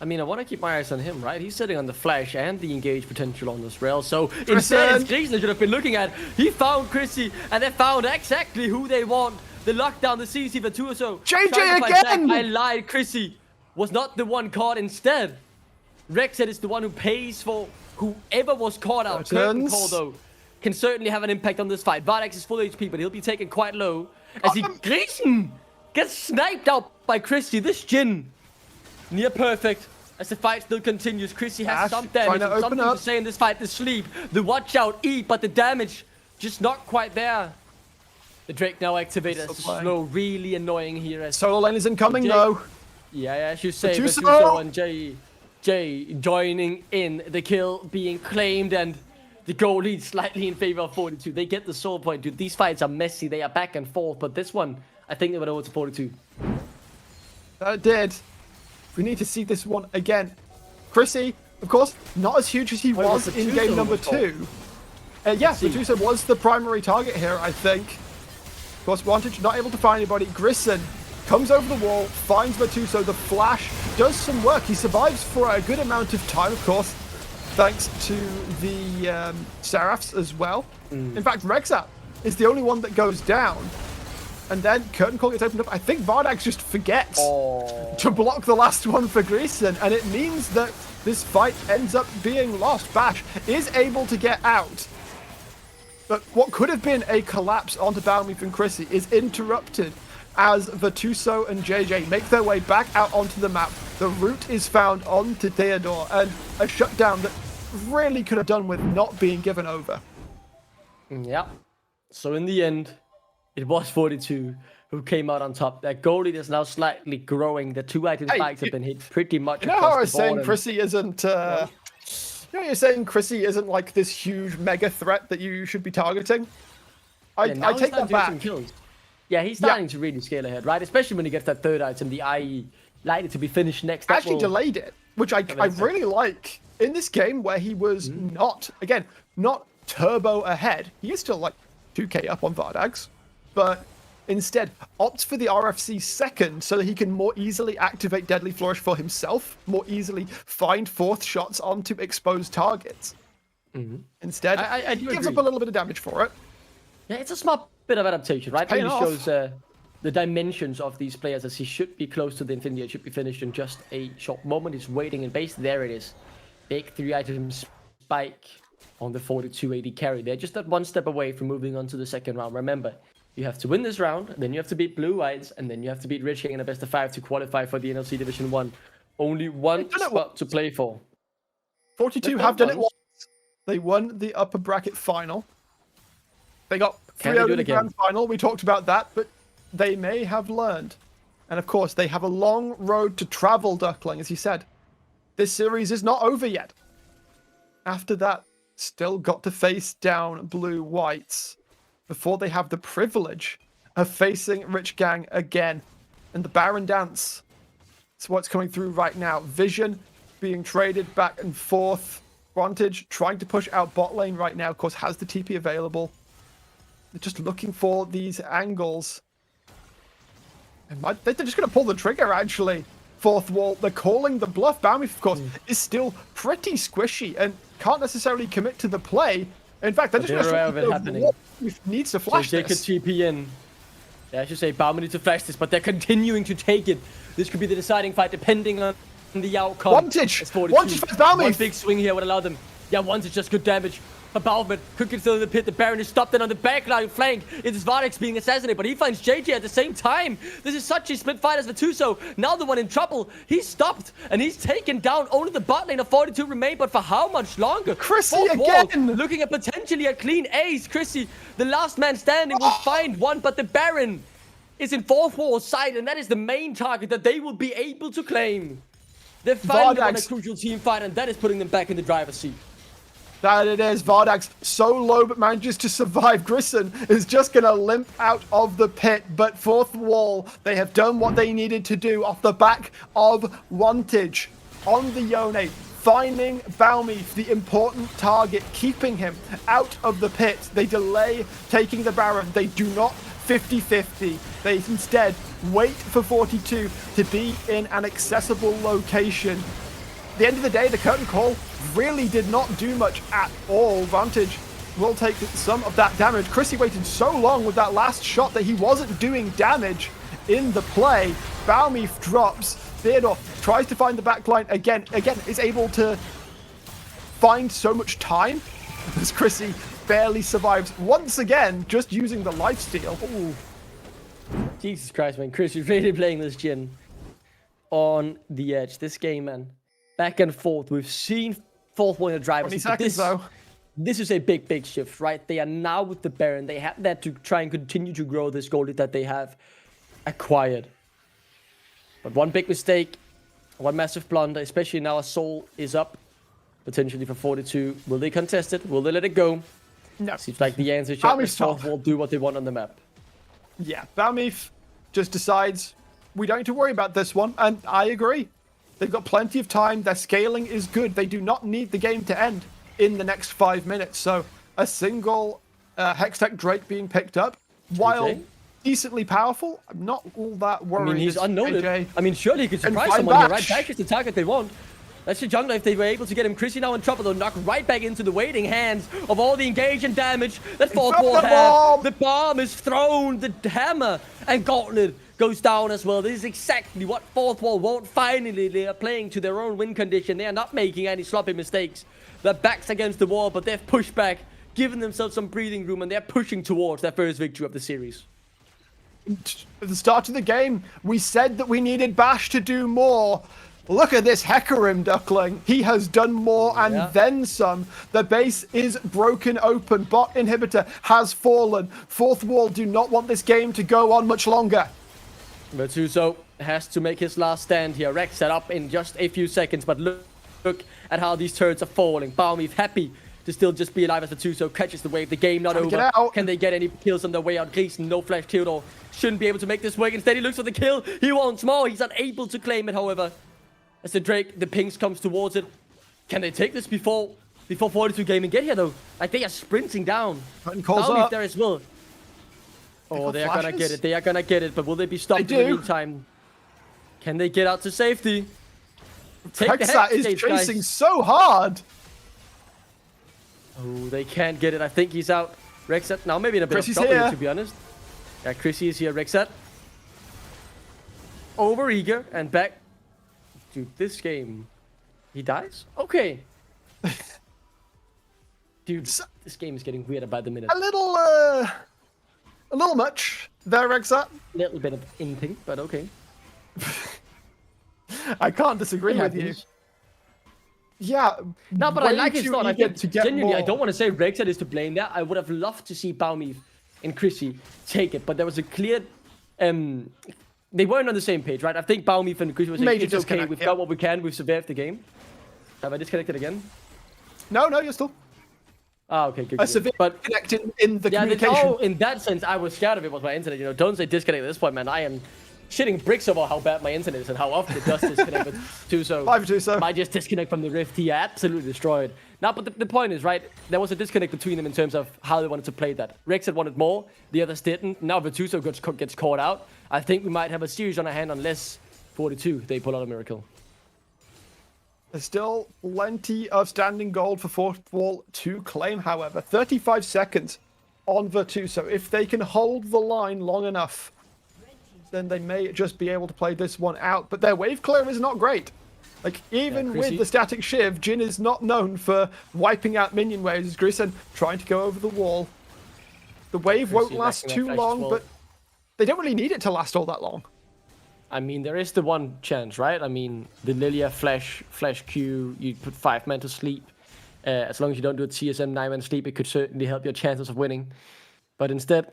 I mean, I want to keep my eyes on him, right? He's sitting on the flash and the engage potential on this rail. So instead, it's Jason should have been looking at. He found Chrissy, and they found exactly who they want. The lockdown, the CC for 2 or so. JJ again! I lied. Chrissy was not the one caught instead. Rexet is the one who pays for whoever was caught out. Curtain call, though, can certainly have an impact on this fight. Vardax is full HP, but he'll be taken quite low. As Grayson gets sniped out by Chrissy. This Jhin, near perfect. As the fight still continues, Chrissy has some damage and something to say in this fight. The sleep, the watch out, E, but the damage just not quite there. The Drake now activated. Slow, really annoying here. As solo lane is incoming though. Yeah, as you say, Batuso and Jay joining in, the kill being claimed, and the goal leads slightly in favor of 42. They get the soul point, dude. These fights are messy. They are back and forth, but this one, I think they went over to 42. That did. We need to see this one again. Chrissy, of course, not as huge as he was in game number 2. Yeah, Batuso was the primary target here, I think. Of course, Wantage not able to find anybody. Grissom comes over the wall, finds Batuso. The flash does some work. He survives for a good amount of time, of course, thanks to the Seraphs as well. In fact, Rexat is the only one that goes down. And then Curtain Call gets opened up. I think Vardax just forgets to block the last one for Grison, and it means that this fight ends up being lost. Bash is able to get out, but what could have been a collapse onto Balmy and Chrissy is interrupted as Vatuso and JJ make their way back out onto the map. The route is found onto Theodore, and a shutdown that really could have done with not being given over. Yeah. So in the end, it was 42 who came out on top. That goalie is now slightly growing. The 2 item spikes have been hit pretty much. You know how I was saying Chrissy isn't. You're saying Chrissy isn't like this huge mega threat that you should be targeting. I take that back. Kills. Yeah, he's starting to really scale ahead, right? Especially when he gets that 3rd item, the IE, likely to be finished next. Actually delayed it, which I really like. In this game where he was not turbo ahead, he is still like 2k up on Vardags, but instead opts for the RFC 2nd so that he can more easily activate Deadly Flourish for himself, more easily find 4th shots onto exposed targets. Instead, I he gives up a little bit of damage for it. Yeah, it's a smart bit of adaptation, right? It really shows the dimensions of these players, as he should be close to the Infinity. It should be finished in just a short moment. He's waiting in base. There it is. Big 3 item spike on the 42 AD carry. They're just that 1 step away from moving on to the 2nd round. Remember, you have to win this round, then you have to beat Blue Whites, and then you have to beat Rich King in a best of 5 to qualify for the NLC Division 1. Only one spot to play for. 42 have done it once. They won the upper bracket final. They got 3 out of the grand final. We talked about that, but they may have learned. And of course, they have a long road to travel, Duckling, as you said. This series is not over yet. After that, still got to face down Blue Whites before they have the privilege of facing Rich Gang again. And the Baron Dance is what's coming through right now. Vision being traded back and forth. Vantage trying to push out bot lane right now. Of course, has the TP available. They're just looking for these angles. And they're just going to pull the trigger, actually. 4th wall. They're calling the bluff. Bounty, of course, is still pretty squishy and can't necessarily commit to the play. In fact, they're just going to needs to flash so they this. Could TP in. Yeah, I should say Bauman needs to flash this, but they're continuing to take it. This could be the deciding fight, depending on the outcome. Vantage for Bauman. One big swing here would allow them. Yeah, Vantage just good damage. But Bauman could get still in the pit. The Baron is stopped in on the backline flank. It is Vardax being assassinated, but he finds JJ at the same time. This is such a split fight as Vatuso. Now the one in trouble. He's stopped, and he's taken down. Only the bot lane of 42 remain, but for how much longer? Chrissy again! Looking at potentially a clean ace. Chrissy, the last man standing, will find one, but the Baron is in 4th wall side, and that is the main target that they will be able to claim. They're finally on a crucial team fight, and that is putting them back in the driver's seat. That it is. Vardax so low but manages to survive. Grison is just going to limp out of the pit. But 4th wall, they have done what they needed to do off the back of Vantage on the Yone. Finding Balmy, the important target, keeping him out of the pit. They delay taking the Baron. They do not 50-50. They instead wait for 42 to be in an accessible location. At the end of the day, the curtain call really did not do much at all. Vantage will take some of that damage. Chrissy waited so long with that last shot that he wasn't doing damage in the play. Balmy drops. Theodore tries to find the backline again. Is able to find so much time as Chrissy barely survives once again, just using the lifesteal. Ooh. Jesus Christ, man. Chris, you're really playing this Jhin on the edge. This game, man. Back and forth. We've seen 4th wall in the driver's 20 seconds, though. This is a big shift, right? They are now with the Baron. They have that to try and continue to grow this goalie that they have acquired. But one big mistake, one massive blunder, especially now a soul is up, potentially for 42. Will they contest it? Will they let it go? No. Seems like the answer is 4th wall do what they want on the map. Yeah, Balmif just decides we don't need to worry about this one, and I agree. They've got plenty of time. Their scaling is good. They do not need the game to end in the next 5 minutes. So a single Hextech Drake being picked up, while decently powerful, I'm not all that worried. I mean, he's unnoted. AJ I mean, surely he could surprise someone here, right? Bash is the target they want. That's the jungler. If they were able to get him, Chrissy now in trouble. They'll knock right back into the waiting hands of all the engage and damage that fourth wall had. The bomb is thrown, the hammer, and Gauntlet goes down as well. This is exactly what fourth wall want. Finally, they are playing to their own win condition. They are not making any sloppy mistakes. Their backs against the wall, but they've pushed back, given themselves some breathing room, and they're pushing towards their first victory of the series. At the start of the game, we said that we needed Bash to do more. Look at this Hecarim duckling. He has done more and then some. The base is broken open. Bot inhibitor has fallen. Fourth wall do not want this game to go on much longer. Virtuoso has to make his last stand here. Rex set up in just a few seconds, but look at how these turrets are falling. BO5 happy to still just be alive as Virtuoso catches the wave. The game not over. Can they get any kills on their way out? Gleason, no flash. Theodore shouldn't be able to make this work. Instead, he looks for the kill. He wants more. He's unable to claim it, however. As the Drake, the pings comes towards it. Can they take this before 42 Gaming get here, though? Like, they are sprinting down. BO5 there as well. Oh, they are gonna get it. They are gonna get it, but will they be stopped in the meantime? Can they get out to safety? Rexat is chasing so hard. Oh, they can't get it. I think he's out. Rexat now maybe in a bit of trouble here, to be honest. Yeah, Chrissy is here. Rexat over eager and back. Dude, this game, he dies? Okay. Dude, this game is getting weirder by the minute. A little much there, Rexat. A little bit of inting, but okay. I can't disagree with you. Yeah. No, but I like his thought. I think genuinely, I don't want to say Rexat is to blame there. I would have loved to see BO5 and Chrissy take it, but there was a clear they weren't on the same page, right? I think BO5 and Chrissy was saying, it's okay, we've got what we can, we've survived the game. Have I disconnected again? No, you're still. Ah, okay, good. But connecting in the communication. Oh, in that sense, I was scared of it was my internet. You know, don't say disconnect at this point, man. I am shitting bricks over how bad my internet is and how often it does disconnect with Tuso. I just disconnect from the Rift. He absolutely destroyed. Now, but the point is, right, there was a disconnect between them in terms of how they wanted to play that. Rex had wanted more, the others didn't. Now Virtuoso gets caught out. I think we might have a series on our hand unless 42 they pull out a miracle. There's still plenty of standing gold for fourth wall to claim, however. 35 seconds on Virtuoso. If they can hold the line long enough, then they may just be able to play this one out. But their wave clear is not great. Like, even with the static shiv, Jhin is not known for wiping out minion waves. Grison trying to go over the wall. The wave won't last too long, but they don't really need it to last all that long. I mean, there is the one chance, right? I mean, the Lilia flash Q, you put 5 men to sleep. As long as you don't do a TSM 9 man sleep, it could certainly help your chances of winning. But instead,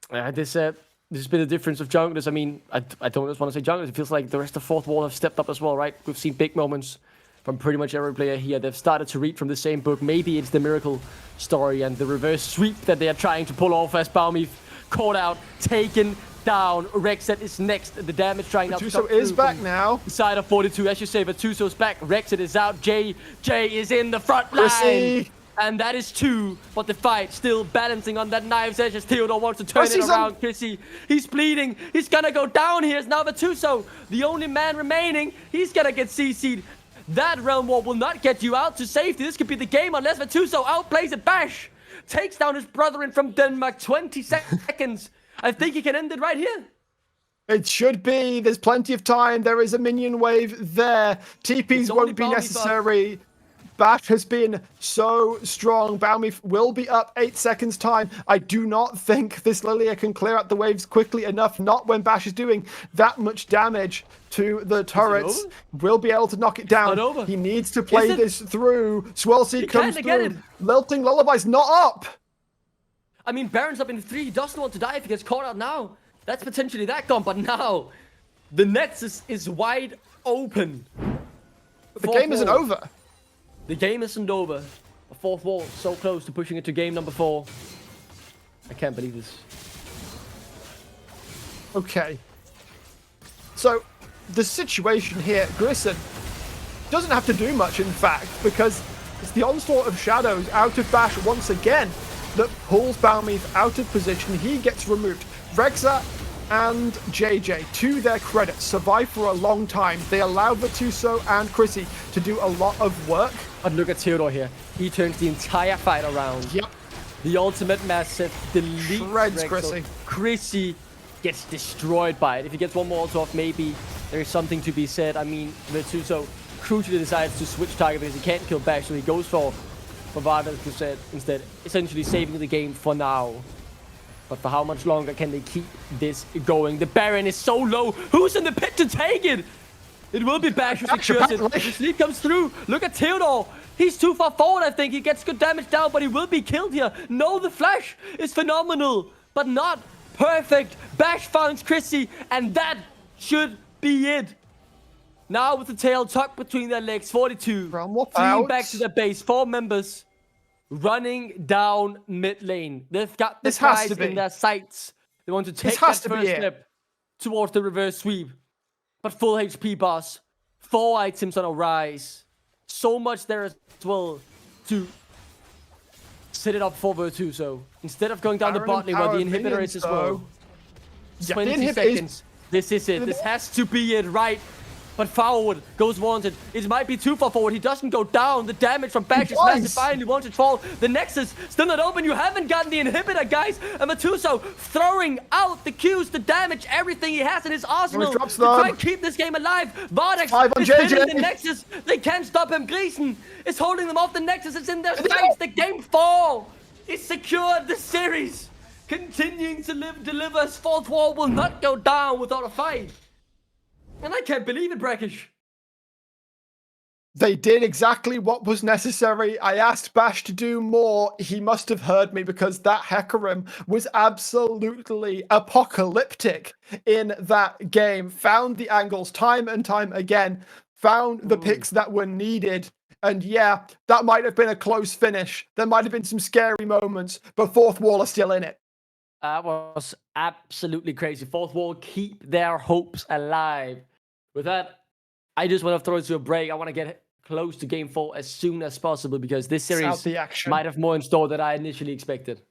this has been the difference of junglers. I mean, I don't just want to say junglers. It feels like the rest of fourth wall have stepped up as well, right? We've seen big moments from pretty much every player here. They've started to read from the same book. Maybe it's the miracle story and the reverse sweep that they are trying to pull off as BO5 caught out, taken down. Rexat is next. The damage trying out. Virtuoso is back now. Side of 42, as you say, Virtuoso's back. Rexat is out. Jay is in the front line. And that is 2, but the fight still balancing on that knife's edge as Theodore wants to turn it around. Chrissy, he's bleeding. He's gonna go down here. It's now Virtuoso, the only man remaining. He's gonna get CC'd. That realm wall will not get you out to safety. This could be the game unless Virtuoso outplays it. Bash takes down his brother from Denmark. 20 seconds. I think he can end it right here. It should be. There's plenty of time. There is a minion wave there. TPs won't be necessary. Bash has been so strong. BO5 will be up 8 seconds time. I do not think this Lilia can clear out the waves quickly enough. Not when Bash is doing that much damage to the turrets. Will be able to knock it down. He needs to play this through. Swirl Seed comes through. Lilting Lullaby's not up. I mean, Baron's up in 3. He doesn't want to die if he gets caught out now. That's potentially that gone, but now the nets is wide open. But the game isn't over. The game isn't over. A fourth wall so close to pushing it to game number 4. I can't believe this. Okay. So, the situation here, Grison doesn't have to do much, in fact, because it's the onslaught of shadows out of Bash once again that pulls BO5 out of position. He gets removed. Rexat and JJ, to their credit, survived for a long time. They allowed Virtuoso and Chrissy to do a lot of work. But look at Theodore here. He turns the entire fight around. Yep. The ultimate massive delete. Shreds Rexel. Chrissy. Chrissy gets destroyed by it. If he gets one more off, maybe there is something to be said. I mean, Virtuoso crucially decides to switch target because he can't kill Bash, so he goes for Varda's Crusade instead, essentially saving the game for now. But for how much longer can they keep this going? The Baron is so low. Who's in the pit to take it? It will be Bash who secures it. The sleep comes through. Look at Theodore. He's too far forward, I think. He gets good damage down, but he will be killed here. No, the flash is phenomenal, but not perfect. Bash finds Chrissy, and that should be it. Now with the tail tucked between their legs, 42. Fleeing back to their base. 4 members running down mid lane. They've got the prize in their sights. They want to take that first step towards the reverse sweep. But full HP boss. 4 items on a rise. So much there as well to set it up for Virtuoso. Instead of going down the bot lane where the inhibitor is as well. 20 seconds. This is it. This has to be it, right? But forward goes Wanted. It might be too far forward. He doesn't go down. The damage from Bash is massive. Finally, Wanted fall. The Nexus still not open. You haven't gotten the inhibitor, guys. And Matuso throwing out the Qs, the damage, everything he has in his arsenal to try and keep this game alive. Vardex is hitting the Nexus. They can't stop him. Gleason is holding them off. The Nexus is in their sights. The game 4 is secured. The series continuing to deliver. His 4th wall will not go down without a fight. And I can't believe it, Brackish. They did exactly what was necessary. I asked Bash to do more. He must have heard me because that Hecarim was absolutely apocalyptic in that game. Found the angles time and time again. Found the picks that were needed. And yeah, that might have been a close finish. There might have been some scary moments, but 4th wall are still in it. That was absolutely crazy. 4th wall keep their hopes alive. With that, I just want to throw it to a break. I want to get close to game 4 as soon as possible because this series might have more in store than I initially expected.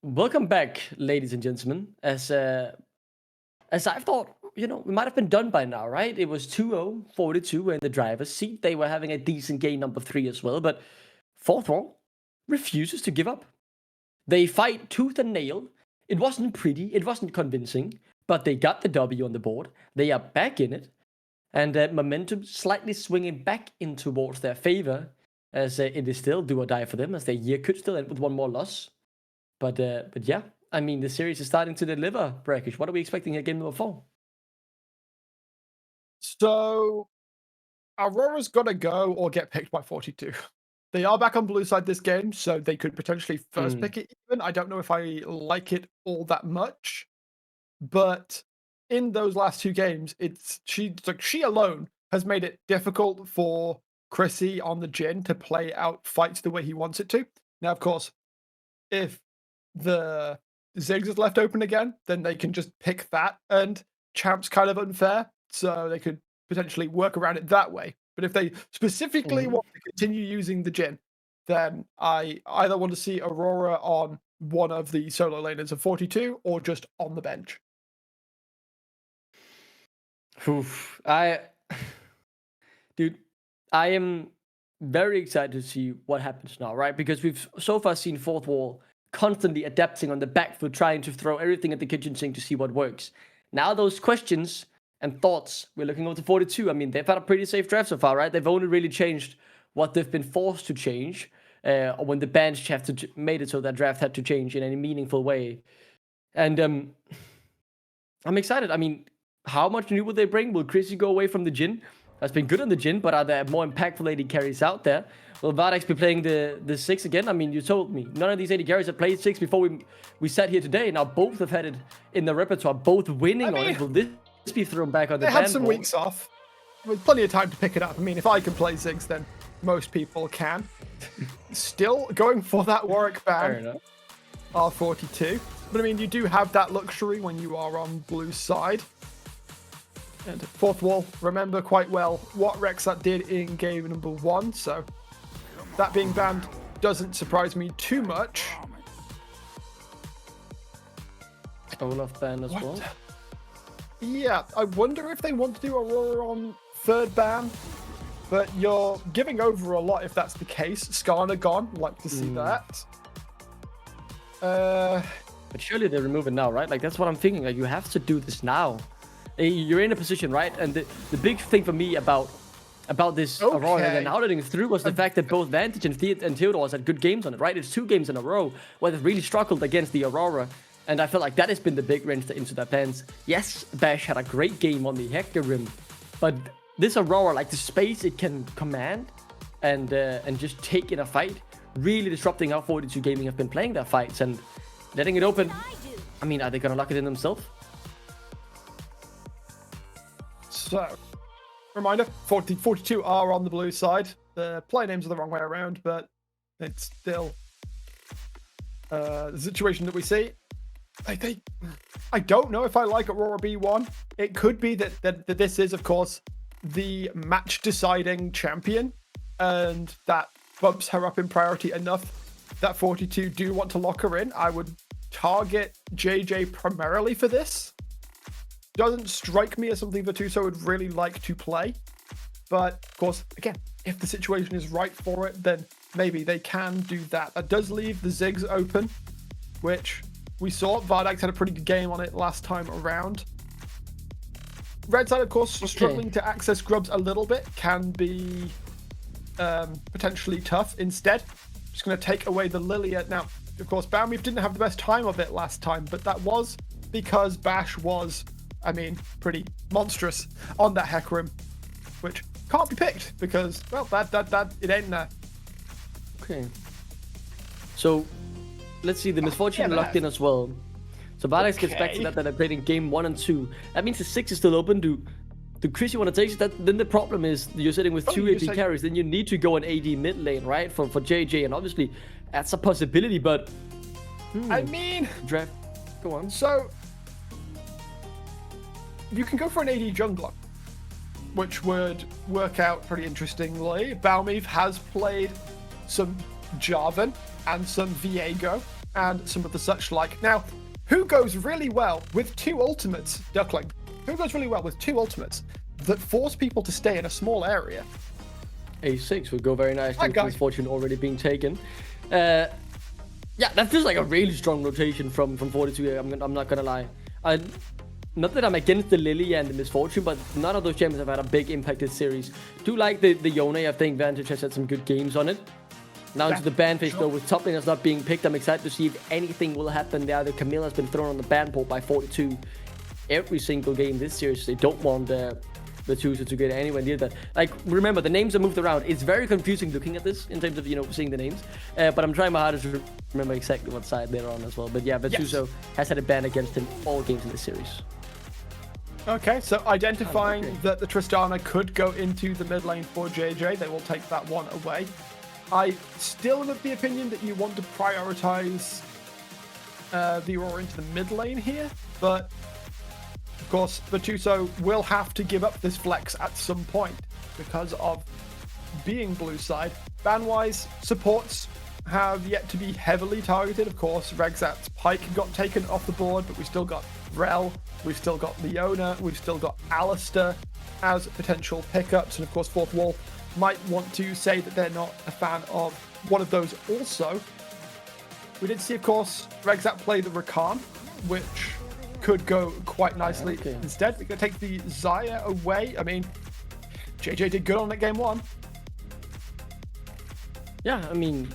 Welcome back, ladies and gentlemen. As I thought, we might have been done by now, right? It was 2-0, 42 were in the driver's seat. They were having a decent game number 3 as well, but Fourth Wall refuses to give up. They fight tooth and nail. It wasn't pretty, it wasn't convincing, but they got the W on the board. They are back in it, and momentum slightly swinging back in towards their favor, as it is still do or die for them, as their year could still end with one more loss. But yeah, I mean, the series is starting to deliver, Brackish. What are we expecting here, game number 4? So, Aurora's got to go or get picked by 42. They are back on blue side this game, so they could potentially first pick it even. I don't know if I like it all that much, but in those last 2 games, she alone has made it difficult for Chrissy on the Jhin to play out fights the way he wants it to. Now, of course, if the Ziggs is left open again, then they can just pick that, and Champ's kind of unfair, so they could potentially work around it that way. But if they specifically want to continue using the Jhin, then I either want to see Aurora on one of the solo laners of 42 or just on the bench. Oof. Dude, I am very excited to see what happens now, right? Because we've so far seen Fourth Wall constantly adapting on the back foot, trying to throw everything at the kitchen sink to see what works. Now those questions and thoughts, we're looking over to 42. I mean, they've had a pretty safe draft so far, right? They've only really changed what they've been forced to change, or when the bench have made it so that draft had to change in any meaningful way. And I'm excited. I mean, how much new will they bring? Will Chrissy go away from the Jhin? Has been good on the Jhin, but are there more impactful AD carries out there? Will Vardex be playing the 6 again? I mean, you told me none of these AD carries have played 6 before we sat here today. Now both have had it in the repertoire, both winning on it. Will this be thrown back on the They ban had some board? weeks off with plenty of time to pick it up. I mean, if I can play Ziggs, then most people can. Still going for that Warwick Fair ban, enough. R42. But I mean, you do have that luxury when you are on blue side. And fourth wall, remember quite well what Rexat did in game number 1, so that being banned doesn't surprise me too much. Olaf ban as well. Yeah, I wonder if they want to do Aurora on third ban, but you're giving over a lot if that's the case. Skarner gone, like to see that. But surely they remove it now, right? Like, that's what I'm thinking. Like, you have to do this now. You're in a position, right? And the big thing for me about this Aurora and now letting it through was the fact that both Vantage and Theodore had good games on it, right? It's 2 games in a row where they really struggled against the Aurora. And I feel like that has been the big wrench into their plans. Yes, Bash had a great game on the Hector Rim, but this Aurora, like the space it can command and just take in a fight, really disrupting how 42 Gaming have been playing their fights and letting it open. I mean, are they gonna lock it in themselves? So, reminder, 42 are on the blue side. The play names are the wrong way around, but it's still the situation that we see. I don't know if I like Aurora B1. It could be that this is, of course, the match-deciding champion, and that bumps her up in priority enough that 42 do want to lock her in. I would target JJ primarily for this. Doesn't strike me as something Virtuoso would really like to play. But, of course, again, if the situation is right for it, then maybe they can do that. That does leave the Ziggs open, which we saw. Vardex had a pretty good game on it last time around. Red side, of course, struggling to access grubs a little bit can be potentially tough. Instead, just going to take away the Lilia. Now, of course, Bowmeave didn't have the best time of it last time, but that was because Bash was, I mean, pretty monstrous on that Hecarim, which can't be picked because, well, that it ain't there. Okay. So, let's see, the Misfortune locked in as well. So Vardex gets back to that I played in game 1 and 2. That means the 6 is still open. Do Chris you want to take it? Then the problem is you're sitting with 2 AD carries. Then you need to go an AD mid lane, right? For JJ, and obviously that's a possibility. But I mean, draft. Go on. So you can go for an AD jungler, which would work out pretty interestingly. Bowmeave has played some Jarvan and some Viego and some of the such like. Now, who goes really well with 2 ultimates, Duckling? Who goes really well with 2 ultimates that force people to stay in a small area? A6 would go very nicely with Misfortune already being taken. Yeah, that feels like a really strong rotation from 42. I'm not gonna lie. Not that I'm against the Lily and the Misfortune, but none of those champions have had a big impact this series. Do like the Yone. I think Vantage has had some good games on it. Now into the ban phase though, with top laners not being picked, I'm excited to see if anything will happen there. The Camilla has been thrown on the ban board by 42 every single game this series. They don't want the Tuesday to get anywhere near that. Like, remember, the names are moved around. It's very confusing looking at this in terms of, seeing the names. But I'm trying my hardest to remember exactly what side they're on as well. But yeah, Virtuoso has had a ban against him all games in this series. Okay, so identifying that the Tristana could go into the mid lane for JJ, they will take that one away. I still am of the opinion that you want to prioritize the Aurora into the mid lane here, but of course, Virtuoso will have to give up this flex at some point because of being blue side. Ban-wise, supports have yet to be heavily targeted. Of course, Rexat's Pike got taken off the board, but we still got Rel, we've still got Leona, we've still got Alistair as potential pickups, and of course, Fourth Wall might want to say that they're not a fan of one of those also. We did see, of course, Rexat play the Rakan, which could go quite nicely. Instead, we're going to take the Xayah away. I mean, JJ did good on it game 1. Yeah, I mean,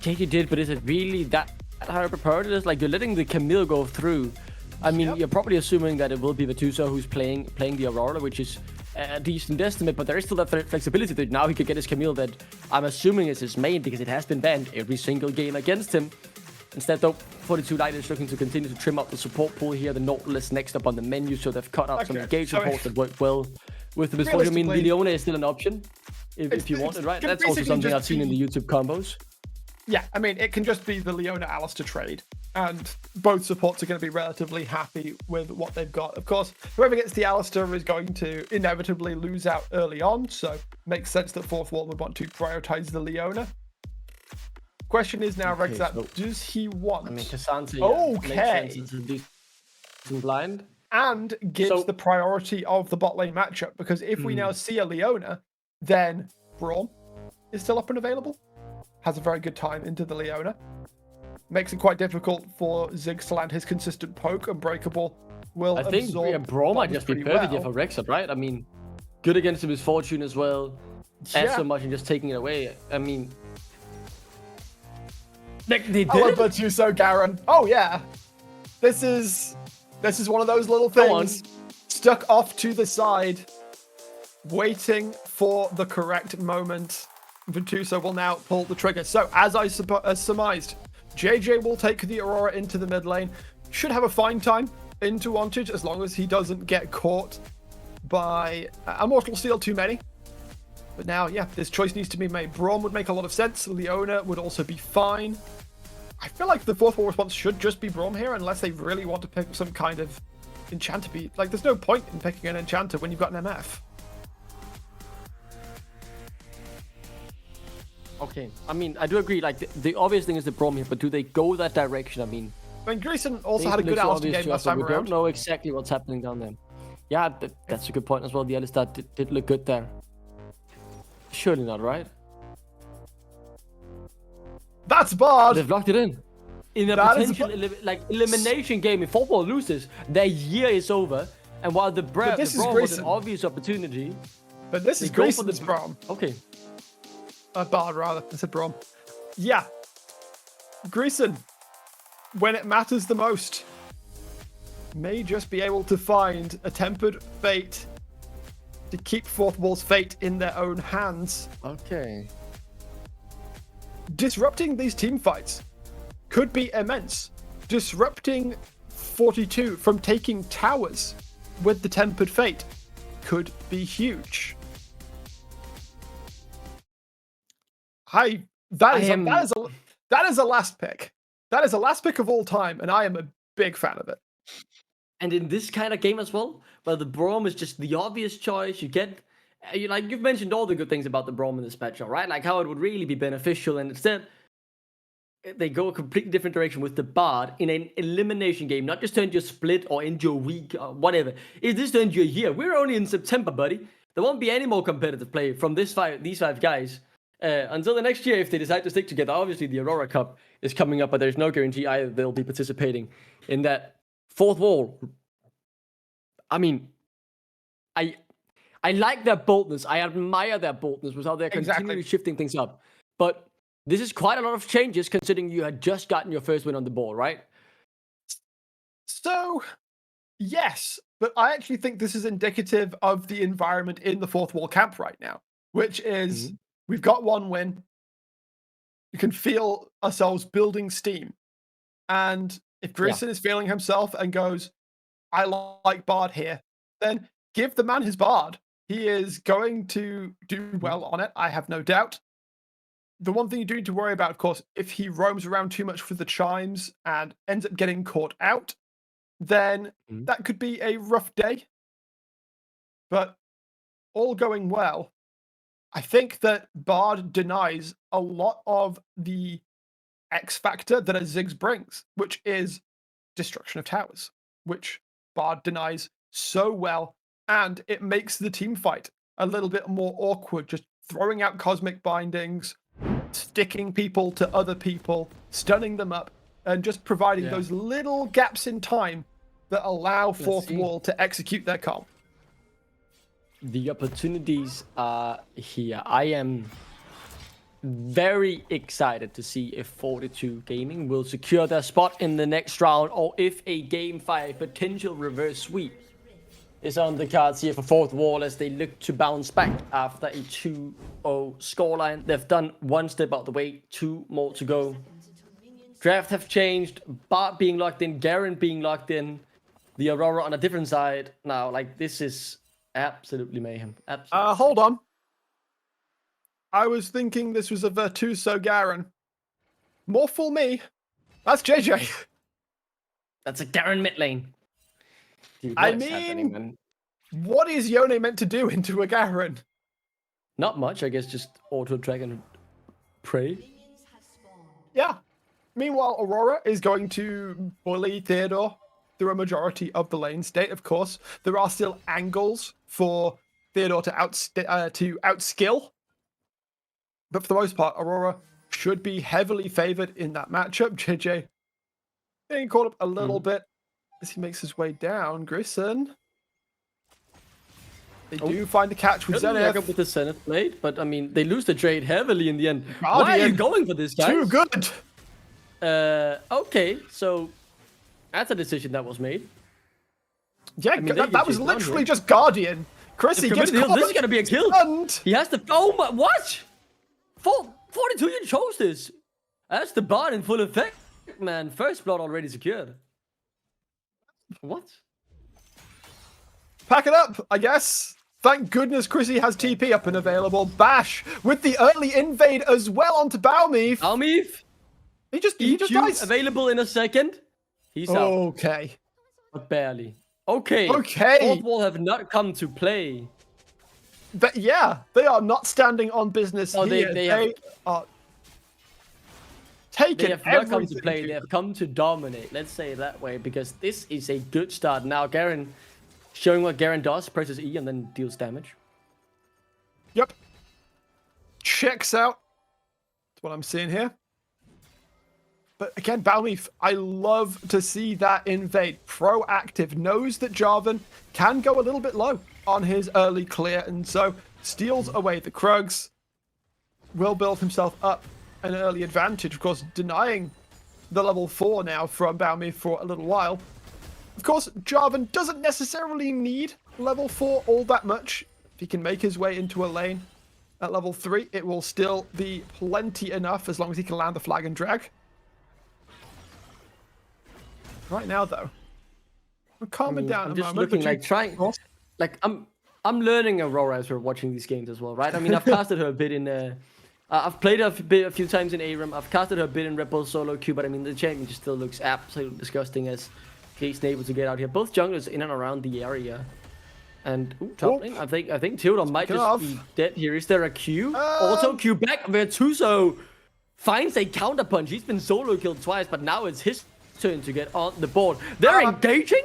JJ did, but is it really that how prepared it is. Like, you're letting the Camille go through. I mean, you're probably assuming that it will be Vituso who's playing the Aurora, which is a decent estimate, but there is still that flexibility that now he could get his Camille that I'm assuming is his main, because it has been banned every single game against him. Instead, though, 42 Light is looking to continue to trim up the support pool here. The Nautilus next up on the menu, so they've cut out some engagement supports that worked well with the Misfortune. I mean, the Leona is still an option if you want it, right? That's also something I've seen in the YouTube combos. Yeah, I mean, it can just be the Leona Alistair trade, and both supports are going to be relatively happy with what they've got. Of course, whoever gets the Alistair is going to inevitably lose out early on, so it makes sense that Fourth Wall would want to prioritize the Leona. Question is now, Okay, Rexat, so, does he want... I mean, Cassandra, okay. Makes sense. It's a decent blind. And gives the priority of the bot lane matchup, because if we now see a Leona, then Braum is still up and available. Has a very good time into the Leona. Makes it quite difficult for Ziggs to land his consistent poke. Unbreakable will I think Braum might just be perfect here for Rexat, right? I mean, good against the Misfortune as well. Add so much and just taking it away. I mean... They did I love that you so, Garen. Oh, yeah. This is one of those little things stuck off to the side, waiting for the correct moment. Vituso will now pull the trigger. So, as I surmised, JJ will take the Aurora into the mid lane. Should have a fine time into Wantage as long as he doesn't get caught by Immortal Steel too many. But now, yeah, this choice needs to be made. Braum would make a lot of sense. Leona would also be fine. I feel like the Fourth Wall response should just be Braum here, unless they really want to pick some kind of enchanter beat. Like, there's no point in picking an enchanter when you've got an MF. Okay, I mean, I do agree. Like, the obvious thing is the Braum here, but do they go that direction? I mean, Greason also had a good Alistair game last time around. We don't know exactly what's happening down there. Yeah, that's a good point as well. The Alistair did look good there. Surely not, right? That's Bard. They've locked it in. In a potential elimination game, if Fourth Wall loses, their year is over. And while the Braum was an obvious opportunity, but this is Greason's Braum. Okay. Bard rather. I said Braum. Yeah. Greason, when it matters the most, may just be able to find a tempered fate to keep Fourth Wall's fate in their own hands. Okay. Disrupting these team fights could be immense. Disrupting 42 from taking towers with the tempered fate could be huge. That is a last pick. That is a last pick of all time, and I am a big fan of it. And in this kind of game as well, where the Braum is just the obvious choice, you've mentioned all the good things about the Braum in this matchup, right? Like how it would really be beneficial, and instead they go a completely different direction with the Bard in an elimination game, not just to end your split or end your week or whatever. It's just to end your year. We're only in September, buddy. There won't be any more competitive play from these five guys until the next year if they decide to stick together. Obviously, the Aurora Cup is coming up, but there's no guarantee either they'll be participating in that. Fourth Wall. I mean, I like their boldness. I admire their boldness with how they're continually shifting things up. But this is quite a lot of changes considering you had just gotten your first win on the board, right? So, yes. But I actually think this is indicative of the environment in the Fourth Wall camp right now, which is we've got one win. You can feel ourselves building steam. And if Greason is feeling himself and goes, I like Bard here, then give the man his Bard. He is going to do well on it, I have no doubt. The one thing you do need to worry about, of course, if he roams around too much for the chimes and ends up getting caught out, then that could be a rough day. But all going well, I think that Bard denies a lot of the X factor that a Ziggs brings, which is destruction of towers, which Bard denies so well, and it makes the team fight a little bit more awkward, just throwing out cosmic bindings, sticking people to other people, stunning them up, and just providing those little gaps in time that allow Fourth Wall to execute their comp. The opportunities are here. I am very excited to see if 42 Gaming will secure their spot in the next round, or if a Game 5 potential reverse sweep is on the cards here for Fourth Wall as they look to bounce back after a 2-0 scoreline. They've done one step out the way, 2 more to go. Draft have changed, Bart being locked in, Garen being locked in, the Aurora on a different side. Now, like, this is absolutely mayhem. Absolutely. Hold on. I was thinking this was a Virtuoso Garen. More fool me. That's JJ. That's a Garen mid lane. Dude, I what is mean, happening, man? what is Yone meant to do into a Garen? Not much, I guess, just auto track and pray. Yeah. Meanwhile, Aurora is going to bully Theodore through a majority of the lane state, of course. There are still angles for Theodore to outskill. But for the most part, Aurora should be heavily favored in that matchup. JJ getting caught up a little bit as he makes his way down. Grisson. They do find the catch with Zenith. Up with the Zenith blade, but I mean, they lose the trade heavily in the end. Why are you going for this, guys? Too good. Okay, so that's a decision that was made. Yeah, I mean, that was literally just Guardian. Chrissy gets caught. This is gonna be a kill. Stunned. He has to. Oh my! What? 42, you chose this. That's the bar in full effect, man. First blood already secured. What? Pack it up, I guess. Thank goodness Chrissy has TP up and available. Bash with the early invade as well onto Balmeef. Balmeef? He just dies. Available in a second. He's out. Okay. But barely. Okay. Okay. Fourth Wall have not come to play. But yeah, they are not standing on business here. They are taking They have not come to play. They have come to dominate. Let's say it that way, because this is a good start. Now Garen showing what Garen does, presses E and then deals damage. Yep. Checks out. That's what I'm seeing here. But again, Balmeef, I love to see that invade. Proactive, knows that Jarvan can go a little bit low on his early clear, and so steals away the Krugs. Will build himself up an early advantage, of course, denying the level 4 now from Balmeef for a little while. Of course, Jarvan doesn't necessarily need level 4 all that much. If he can make his way into a lane at level 3, it will still be plenty enough as long as he can land the flag and drag. Right now, though, we're calming down. I'm just looking like trying. Like I'm learning Aurora as we're watching these games as well, right? I mean, I've casted her a bit in. I've played her a few times in ARAM. I've casted her a bit in Red Bull solo queue, but I mean, the champion just still looks absolutely disgusting as Gate's able to get out here. Both junglers in and around the area. And top lane, I think Theodore might just be dead here. Is there a Q? Also Q back. Virtuoso finds a counter punch. He's been solo killed twice, but now it's his turn to get on the board. They're engaging.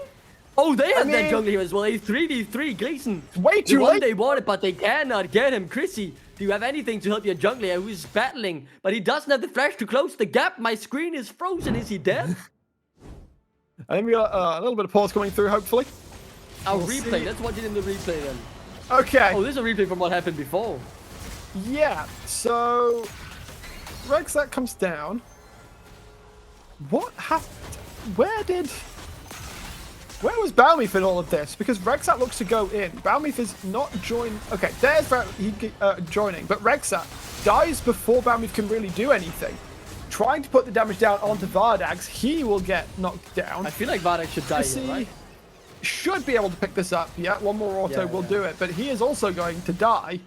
Oh, they have that jungler here as well. A 3v3 Gleason. Way too late. They want it, but they cannot get him. Chrissy, do you have anything to help your jungler who is battling? But he doesn't have the flash to close the gap. My screen is frozen. Is he dead? I think we got a little bit of pause coming through, hopefully. I'll replay. Let's watch it in the replay then. Okay. Oh, this is a replay from what happened before. Yeah, so Rexat comes down. What happened? Where was Balmeef in all of this? Because Rexat looks to go in. Balmeef is not joined. Okay, there's joining, but Rexat dies before Balmeef can really do anything. Trying to put the damage down onto Vardags, he will get knocked down. I feel like Vardags should die here, right? Should be able to pick this up. Yeah, one more auto will do it, but he is also going to die.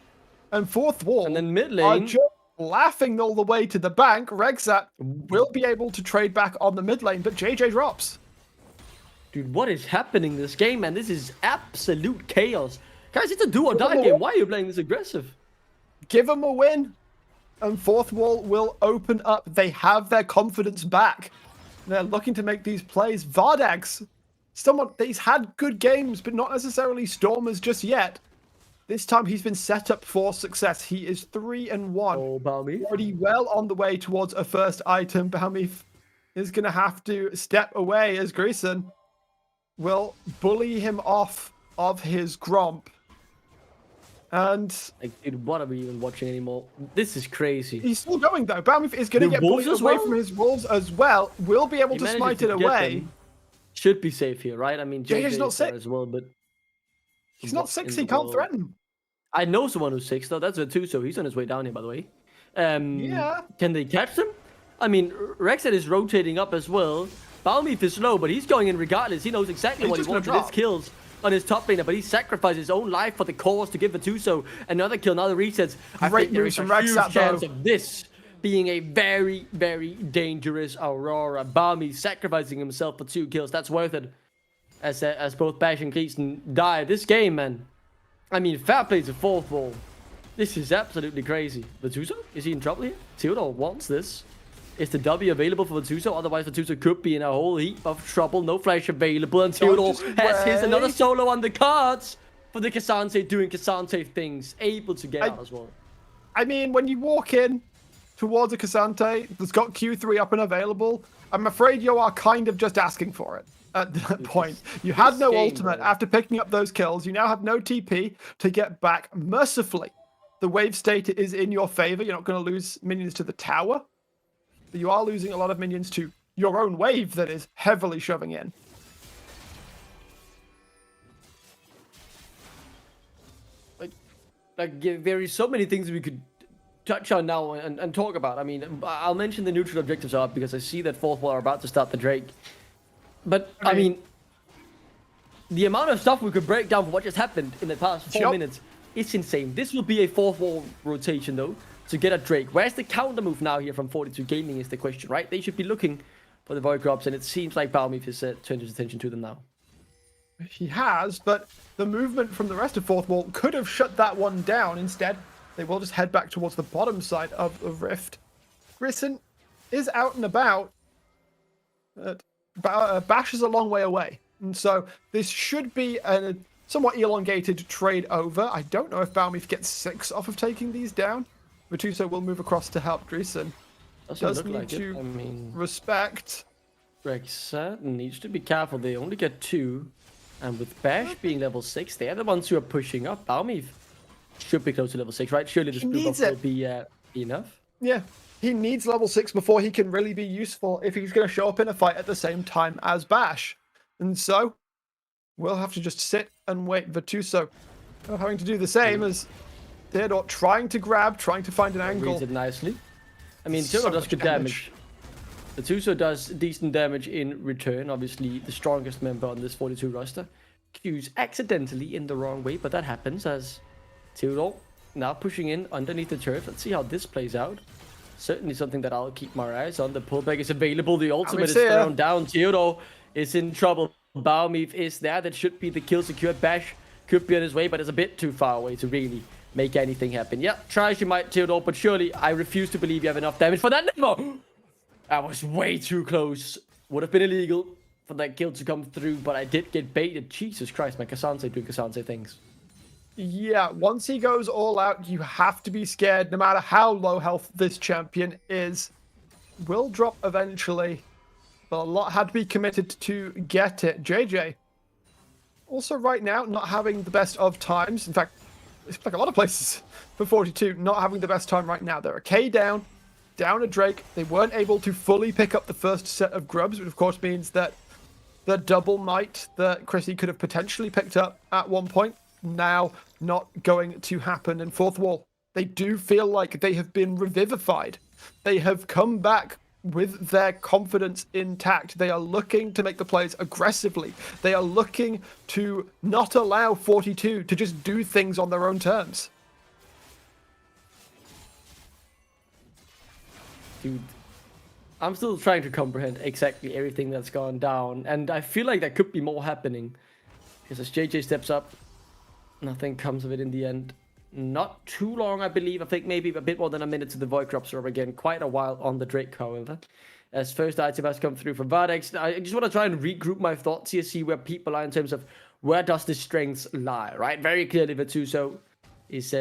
And Fourth Wall and then mid lane are just laughing all the way to the bank. Rexat will be able to trade back on the mid lane, but JJ drops. Dude, what is happening this game, man? This is absolute chaos. Guys, it's a do or die game. Why are you playing this aggressive? Give them a win, and Fourth Wall will open up. They have their confidence back. They're looking to make these plays. Vardags, someone he's had good games, but not necessarily Stormers just yet. This time he's been set up for success. He is 3-1. Oh, Balmeef. Already well on the way towards a first item. Balmeef is going to have to step away as Grayson will bully him off of his Gromp. And Like, dude, what are we even watching anymore? This is crazy. he's still going though. Balmouth is going to The get wolves bullied as away well? from his wolves as well. Will be able He to manages smite to it get away. them. Should be safe here, right? I mean, JJ's JJ not is there sick. as well, but He's not what 6. in He the can't world? threaten. I know someone who's 6 though. That's a 2, so he's on his way down here, by the way. Yeah. Can they catch them? I mean, Rexet is rotating up as well. Balmif is slow, but he's going in regardless. He knows exactly He's what he just gonna wants with his drop. kills on his top laner, but he sacrificed his own life for the cause to give Vatuso another kill, another resets. I Great think there moves is a from huge Rexat, chance though. of this being a very, very dangerous Aurora. Balmif sacrificing himself for 2 kills. That's worth it. As both Bash and Keaton die this game, man. I mean, fair play to fourth wall. This is absolutely crazy. Vatuso? Is he in trouble here? Theodore wants this. Is the W available for Vatuso? Otherwise, Vatuso could be in a whole heap of trouble. No flash available. And Theodore has his another solo on the cards for the Cassante doing Cassante things. Able to get out as well. I mean, when you walk in towards a Cassante that's got Q3 up and available, I'm afraid you are kind of just asking for it at that point. You had no ultimate after picking up those kills. You now have no TP to get back. Mercifully, the wave state is in your favor. You're not going to lose minions to the tower. But you are losing a lot of minions to your own wave that is heavily shoving in. Like there is so many things we could touch on now and talk about. I mean, I'll mention the neutral objectives up because I see that fourth wall are about to start the Drake. But, I mean, the amount of stuff we could break down for what just happened in the past 4 minutes is insane. This will be a fourth wall rotation, though, to get a Drake. Where's the counter move now here from 42 Gaming is the question, right? They should be looking for the Void Drops, and it seems like Balmif has turned his attention to them now. He has, but the movement from the rest of fourth wall could have shut that one down. Instead, they will just head back towards the bottom side of Rift. Grissom is out and about. Bash is a long way away, and so this should be a somewhat elongated trade over. I don't know if Balmif gets 6 off of taking these down. Vatuso will move across to help Grissom. Does need to respect. Rexat needs to be careful. They only get 2. And with Bash being level 6, they're the ones who are pushing up. Balmif should be close to level 6, right? Surely this blue buff will be enough. Yeah, he needs level 6 before he can really be useful if he's going to show up in a fight at the same time as Bash. And so, we'll have to just sit and wait. Vatuso having to do the same as Theodore, trying to grab, trying to find an angle. Reads it nicely. I mean, Theodore does good damage. Vatuso does decent damage in return. Obviously, the strongest member on this 42 roster. Q's accidentally in the wrong way, but that happens as Theodore now pushing in underneath the turf. Let's see how this plays out. Certainly something that I'll keep my eyes on. The pullback is available. The ultimate is thrown down. Theodore is in trouble. Balmif is there. That should be the kill secure. Bash could be on his way, but it's a bit too far away to really make anything happen. Yeah, try as you might, Theodore, but surely I refuse to believe you have enough damage for that number. That was way too close. Would have been illegal for that kill to come through, but I did get baited. Jesus Christ, man. Cassante doing Cassante things. Yeah, once he goes all out, you have to be scared no matter how low health this champion is. Will drop eventually, but a lot had to be committed to get it. JJ, also right now, not having the best of times. In fact, it's like a lot of places for 42, not having the best time right now. They're a K down a Drake. They weren't able to fully pick up the first set of grubs, which of course means that the double might that Chrissy could have potentially picked up at one point, now not going to happen. And fourth wall, they do feel like they have been revivified. They have come back with their confidence intact. They are looking to make the plays aggressively. They are looking to not allow 42 to just do things on their own terms. Dude, I'm still trying to comprehend exactly everything that's gone down, and I feel like there could be more happening. Because as JJ steps up, nothing comes of it in the end. Not too long, I believe. I think maybe a bit more than a minute to the Void Drops are again. Quite a while on the Drake, however. As first item has come through from Vardex. I just want to try and regroup my thoughts here, see where people are in terms of where does the strengths lie, right? Very clearly, Vatuso is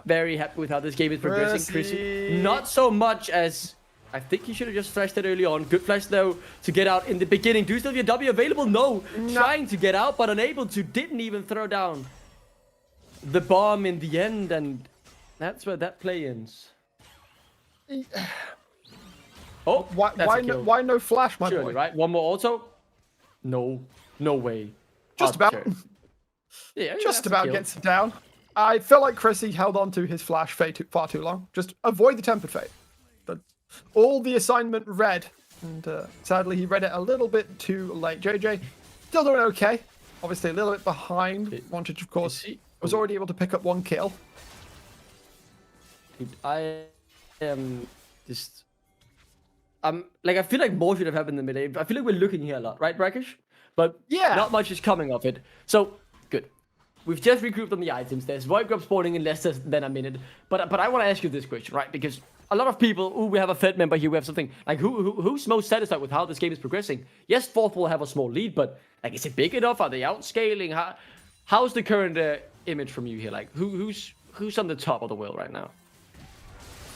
very happy with how this game is progressing. Chrissy, not so much as I think he should have just flashed it early on. Good flash though to get out in the beginning. Do you still have your W available? No. Trying to get out but unable to. Didn't even throw down the bomb in the end, and that's where that play ends. Oh, Why no flash, my Surely, boy? right? One more auto. No way. Just about. Yeah, Just about gets it down. I feel like Chrissy held on to his flash far too long. Just avoid the tempered fate. But all the assignment read, and sadly he read it a little bit too late. JJ still doing okay. Obviously a little bit behind. Wantage, of course, was already able to pick up 1 kill. Dude, I am just. Like, I feel like more should have happened in the mid. I feel like we're looking here a lot, right, Brackish? But yeah, not much is coming of it. So good. We've just regrouped on the items. There's Void Grub spawning in less than a minute. But I want to ask you this question, right? Because a lot of people, we have a Fed member here, we have something. Like, who's most satisfied with how this game is progressing? Yes, fourth will have a small lead, but like, is it big enough? Are they outscaling? How's the current image from you here? Like, who's on the top of the world right now?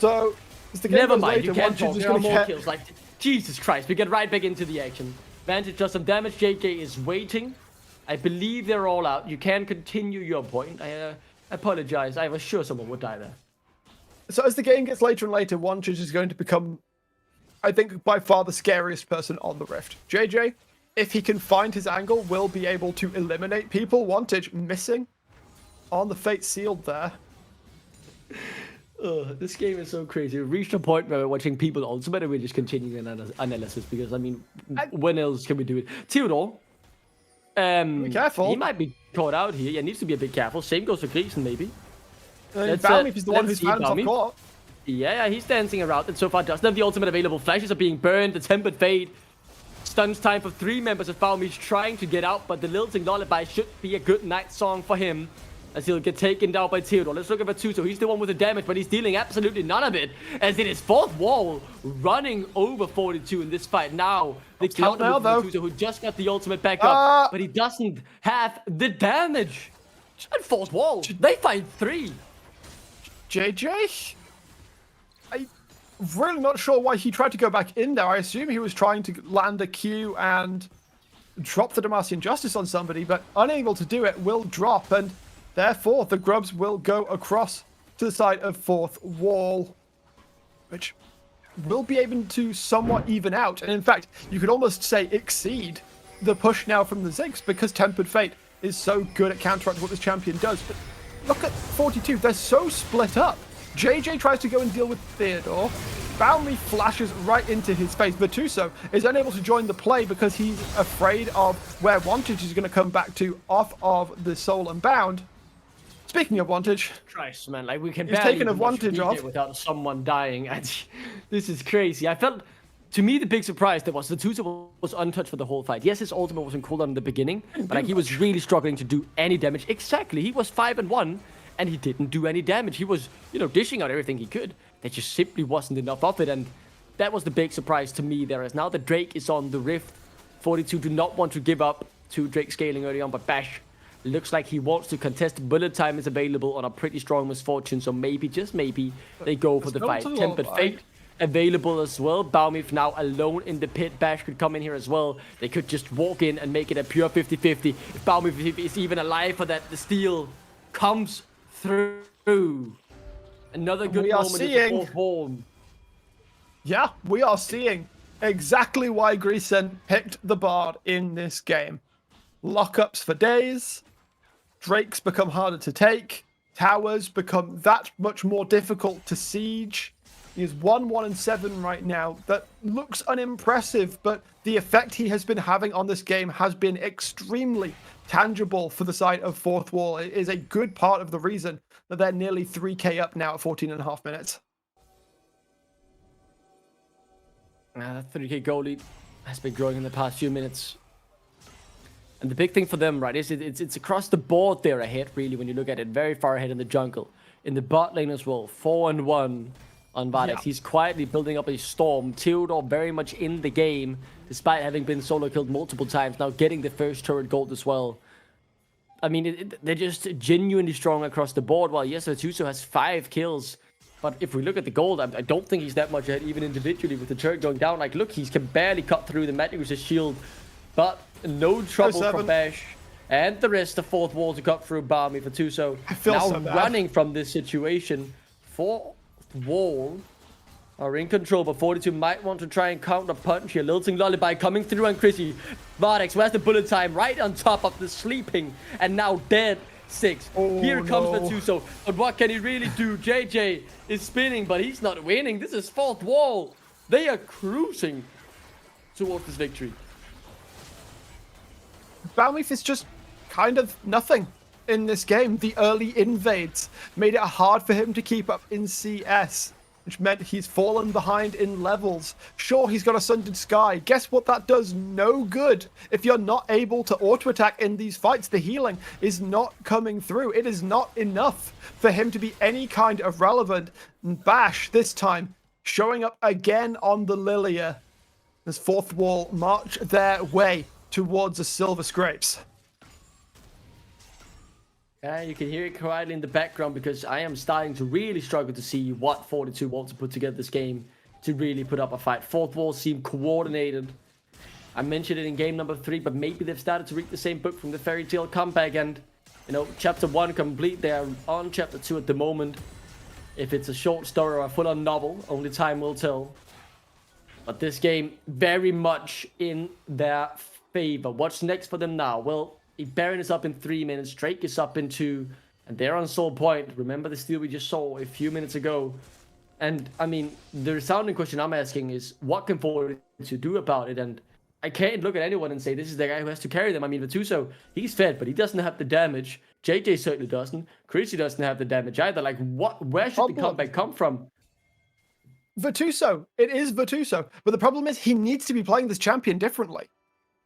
So the game never mind. later, You can't talk. There are more get... kills. Like, Jesus Christ, we get right back into the action. Vantage does some damage. JK is waiting. I believe they're all out. You can continue your point. I apologize. I was sure someone would die there. So as the game gets later and later, Wantage is going to become, I think, by far the scariest person on the Rift. JJ, if he can find his angle, will be able to eliminate people. Wantage missing on the fate sealed there. This game is so crazy. We reached a point where we're watching people ultimate and we're just continuing analysis because, I mean, when else can we do it? Theodore, be careful. He might be caught out here. Yeah, needs to be a bit careful. Same goes for Gleason, maybe. Balmy is the one who's found top court. Yeah, he's dancing around and so far doesn't have the ultimate available. Flashes are being burned. The tempered fade. Stuns time for 3 members of Balmy's trying to get out, but the Lilting Lullaby should be a good night song for him, as he'll get taken down by Theodore. Let's look at Vatuso. He's the one with the damage, but he's dealing absolutely none of it, as it is fourth wall running over 42 in this fight. Now, the counter with Vatuso, who just got the ultimate back up, but he doesn't have the damage. And fourth wall, they find 3. JJ? I'm really not sure why he tried to go back in there. I assume he was trying to land a Q and drop the Demacian Justice on somebody, but unable to do it, will drop, and therefore, the Grubs will go across to the side of fourth wall, which will be able to somewhat even out. And in fact, you could almost say exceed the push now from the Ziggs, because Tempered Fate is so good at counteracting what this champion does. But look at 42. They're so split up. JJ tries to go and deal with Theodore. Balmy flashes right into his face. Vatuso is unable to join the play because he's afraid of where Wantage is going to come back to off of the Soul Unbound. Speaking of Wantage, Christ, man, like, we can he's barely taken advantage of without someone dying. This is crazy. I felt, to me, the big surprise that was Vatuso was untouched for the whole fight. Yes, his ultimate was in cooldown in the beginning, but like, he was really struggling to do any damage. Exactly, he was 5-1, and he didn't do any damage. He was, dishing out everything he could. There just simply wasn't enough of it, and that was the big surprise to me there. As now that Drake is on the Rift, 42 do not want to give up to Drake scaling early on, but Bash looks like he wants to contest. Bullet time is available on a pretty strong Misfortune, so maybe, just maybe, they go for the fight. Tempered Fate available as well. Balmif now alone in the pit. Bash could come in here as well. They could just walk in and make it a pure 50-50. If Balmif is even alive for that, the steal comes through. Another good moment in the fourth wall. Yeah, we are seeing exactly why Greason picked the Bard in this game. Lockups for days. Drakes become harder to take. Towers become that much more difficult to siege. He is 1-1-7 right now. That looks unimpressive, but the effect he has been having on this game has been extremely tangible for the side of fourth wall. It is a good part of the reason that they're nearly 3k up now at 14.5 minutes. That 30k goal lead has been growing in the past few minutes. And the big thing for them, right, is it's across the board they're ahead, really, when you look at it. Very far ahead in the jungle. In the bot lane as well. 4-1 on Vadex. Yeah. He's quietly building up a storm. Theodore very much in the game, despite having been solo killed multiple times. Now getting the first turret gold as well. I mean, they're just genuinely strong across the board. While yes, Vatuso has 5 kills. But if we look at the gold, I don't think he's that much ahead, even individually, with the turret going down. Like, look, he can barely cut through the Magic Resist shield. But no trouble from Bash. And the rest of fourth wall to cut through Barmy for Tuso. I feel now so bad. running from this situation. Fourth wall are in control, but 42 might want to try and counter punch here. Lilting Lullaby coming through, and Chrissy Vardex, where's the bullet time? Right on top of the sleeping and now dead 6. Here comes the Tuso, but what can he really do? JJ is spinning, but he's not winning. This is fourth wall. They are cruising towards this victory. BO5 is just kind of nothing in this game. The early invades made it hard for him to keep up in CS, which meant he's fallen behind in levels. Sure, he's got a Sundered Sky. Guess what that does? No good. If you're not able to auto-attack in these fights, the healing is not coming through. It is not enough for him to be any kind of relevant. And Bash, this time, showing up again on the Lilia as fourth wall march their way towards the Silver Scrapes. Yeah, you can hear it quietly in the background because I am starting to really struggle to see what 42 want to put together this game to really put up a fight. Fourth wall seem coordinated. I mentioned it in game number 3, but maybe they've started to read the same book from the Fairy Tale comeback, and you know, chapter 1 complete. They are on chapter 2 at the moment. If it's a short story or a full-on novel, only time will tell. But this game very much in their favor. What's next for them now? Well, Baron is up in 3 minutes, Drake is up in 2, and they're on Soul Point. Remember the steal we just saw a few minutes ago? And I mean, the resounding question I'm asking is, what can 42 do about it? And I can't look at anyone and say this is the guy who has to carry them. I mean, Vituso, he's fed, but he doesn't have the damage. JJ certainly doesn't. Chrissy doesn't have the damage either. Like, what? Where should the comeback come from? Vituso. It is Vituso. But the problem is he needs to be playing this champion differently.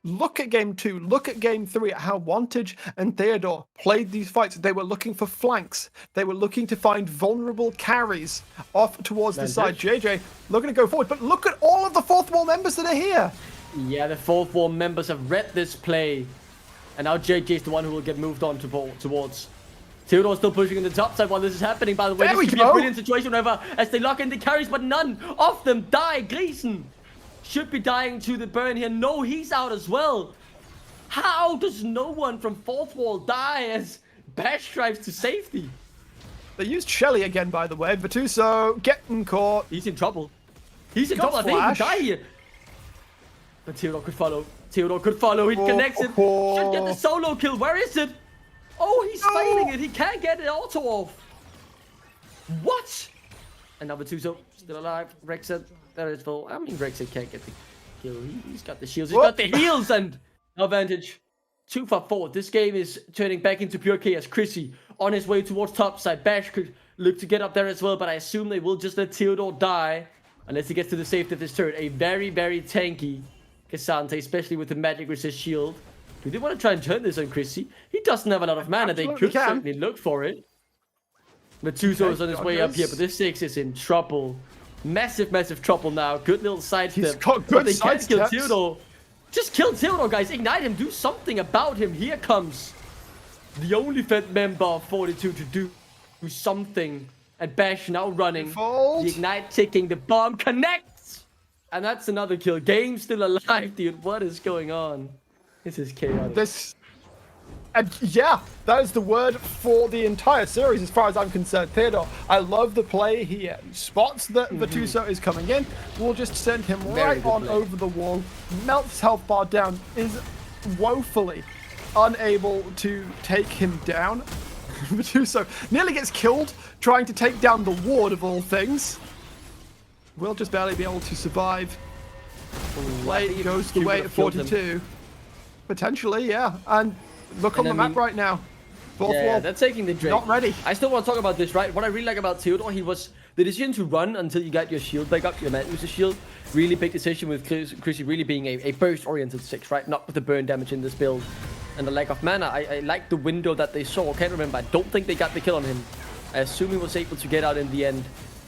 Look at game 2, look at game 3, at how Wantage and Theodore played these fights. They were looking for flanks. They were looking to find vulnerable carries off towards the side. JJ looking to go forward, but look at all of the fourth wall members that are here. Yeah, the fourth wall members have read this play. And now JJ is the one who will get moved on towards. Theodore still pushing in the top side while this is happening. By the way, this could be a brilliant situation whenever as they lock in the carries, but none of them die. Gleason should be dying to the burn here. No, he's out as well. How does no one from fourth wall die as Bash drives to safety? They used Shelly again, by the way. Vituso getting caught. He's in trouble. He's in trouble. I think he could die here. But Theodore could follow. Theodore could follow. He connects it. Should get the solo kill. Where is it? Oh, he's failing it. He can't get it auto off. What? And now Vituso still alive. Rexed. That is full. I mean, Rexed can't get the kill. He's got the shields. He's got the heals and no advantage. 2 for 4. This game is turning back into pure chaos. Chrissy on his way towards top side. Bash could look to get up there as well, but I assume they will just let Theodore die unless he gets to the safety of this turret. A very, very tanky Cassante, especially with the magic resist shield. Do they want to try and turn this on Chrissy? He doesn't have a lot of mana. They could certainly look for it. Vituso is on his way up here, but this 6 is in trouble. Massive, massive trouble now. Good little sidestep. He's got good but they can't kill sidesteps. Theodore. Just kill Theodore, guys. Ignite him. Do something about him. Here comes the only fed member of 42 to do something. And Bash now running. The Ignite ticking. The bomb connects. And that's another kill. Game still alive, dude. What is going on? This is chaotic. And yeah, that is the word for the entire series as far as I'm concerned. Theodore, I love the play here. Spots that Vituso is coming in. We'll just send him right on over the wall. Melts his health bar down. Is woefully unable to take him down. Vituso nearly gets killed trying to take down the ward of all things. Will just barely be able to survive. Play goes the way of 42. Potentially, yeah. And look on the map right now. Fourth wall. They're taking the Drake. Not ready. I still want to talk about this, right? What I really like about Theodore, he was the decision to run until you got your shield back up, your man user shield. Really big decision with Chrissy really being a burst-oriented 6, right? Not with the burn damage in this build. And the lack of mana. I like the window that they saw. Can't remember. I don't think they got the kill on him. I assume he was able to get out in the end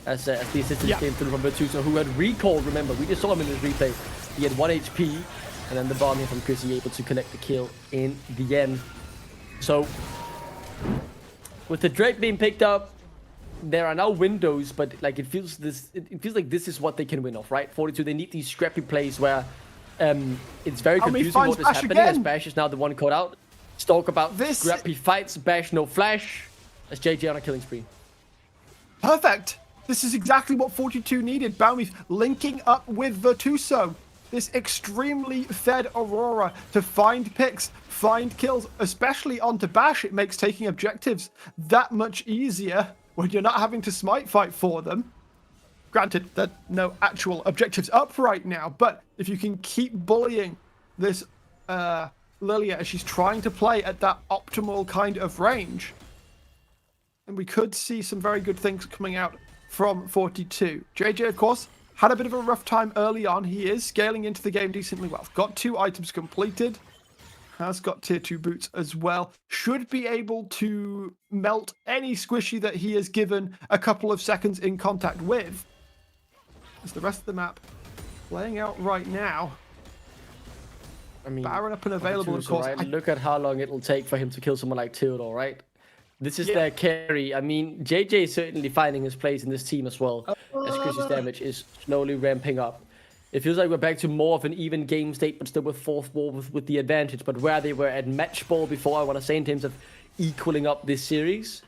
as the assistance came through from Vituso, who had recalled, remember. We just saw him in this replay. He had 1 HP. And then the bomb here from Chrissy able to collect the kill in the end. So, with the Drake being picked up, there are now windows, but like it feels like this is what they can win off, right? 42, they need these scrappy plays where it's very confusing what is happening as Bash is now the one caught out. Stalk about This- grab, he fights, bash, no flash. That's JJ on a killing spree. Perfect. This is exactly what 42 needed. BO5 linking up with Virtuoso. This extremely fed Aurora to find picks, find kills, especially onto Bash. It makes taking objectives that much easier when you're not having to smite fight for them. Granted, there are no actual objectives up right now, but if you can keep bullying this Lilia as she's trying to play at that optimal kind of range, and we could see some very good things coming out from 42. JJ, of course, had a bit of a rough time early on. He is scaling into the game decently well. Got 2 items completed. Has got tier 2 boots as well. Should be able to melt any squishy that he is given a couple of seconds in contact with. As the rest of the map playing out right now. I mean, Baron up and available, of course. Right? Look at how long it'll take for him to kill someone like Theodore, right? This is their carry. I mean, JJ is certainly finding his place in this team as well, as Chris's damage is slowly ramping up. It feels like we're back to more of an even game state, but still with fourth wall with the advantage. But where they were at match ball before, I want to say in terms of equaling up this series,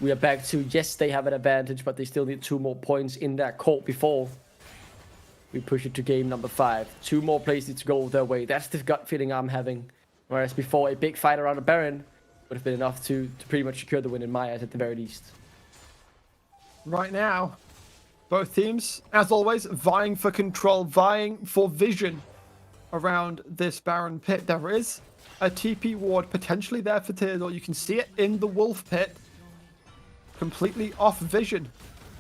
we are back to, yes, they have an advantage, but they still need 2 more points in that court before we push it to game number 5. 2 more plays need to go their way. That's the gut feeling I'm having. Whereas before, a big fight around a Baron would have been enough to pretty much secure the win in my eyes at the very least. Right now, both teams, as always, vying for control, vying for vision around this Baron pit. There is a TP ward potentially there for Theodore. You can see it in the Wolf pit. Completely off vision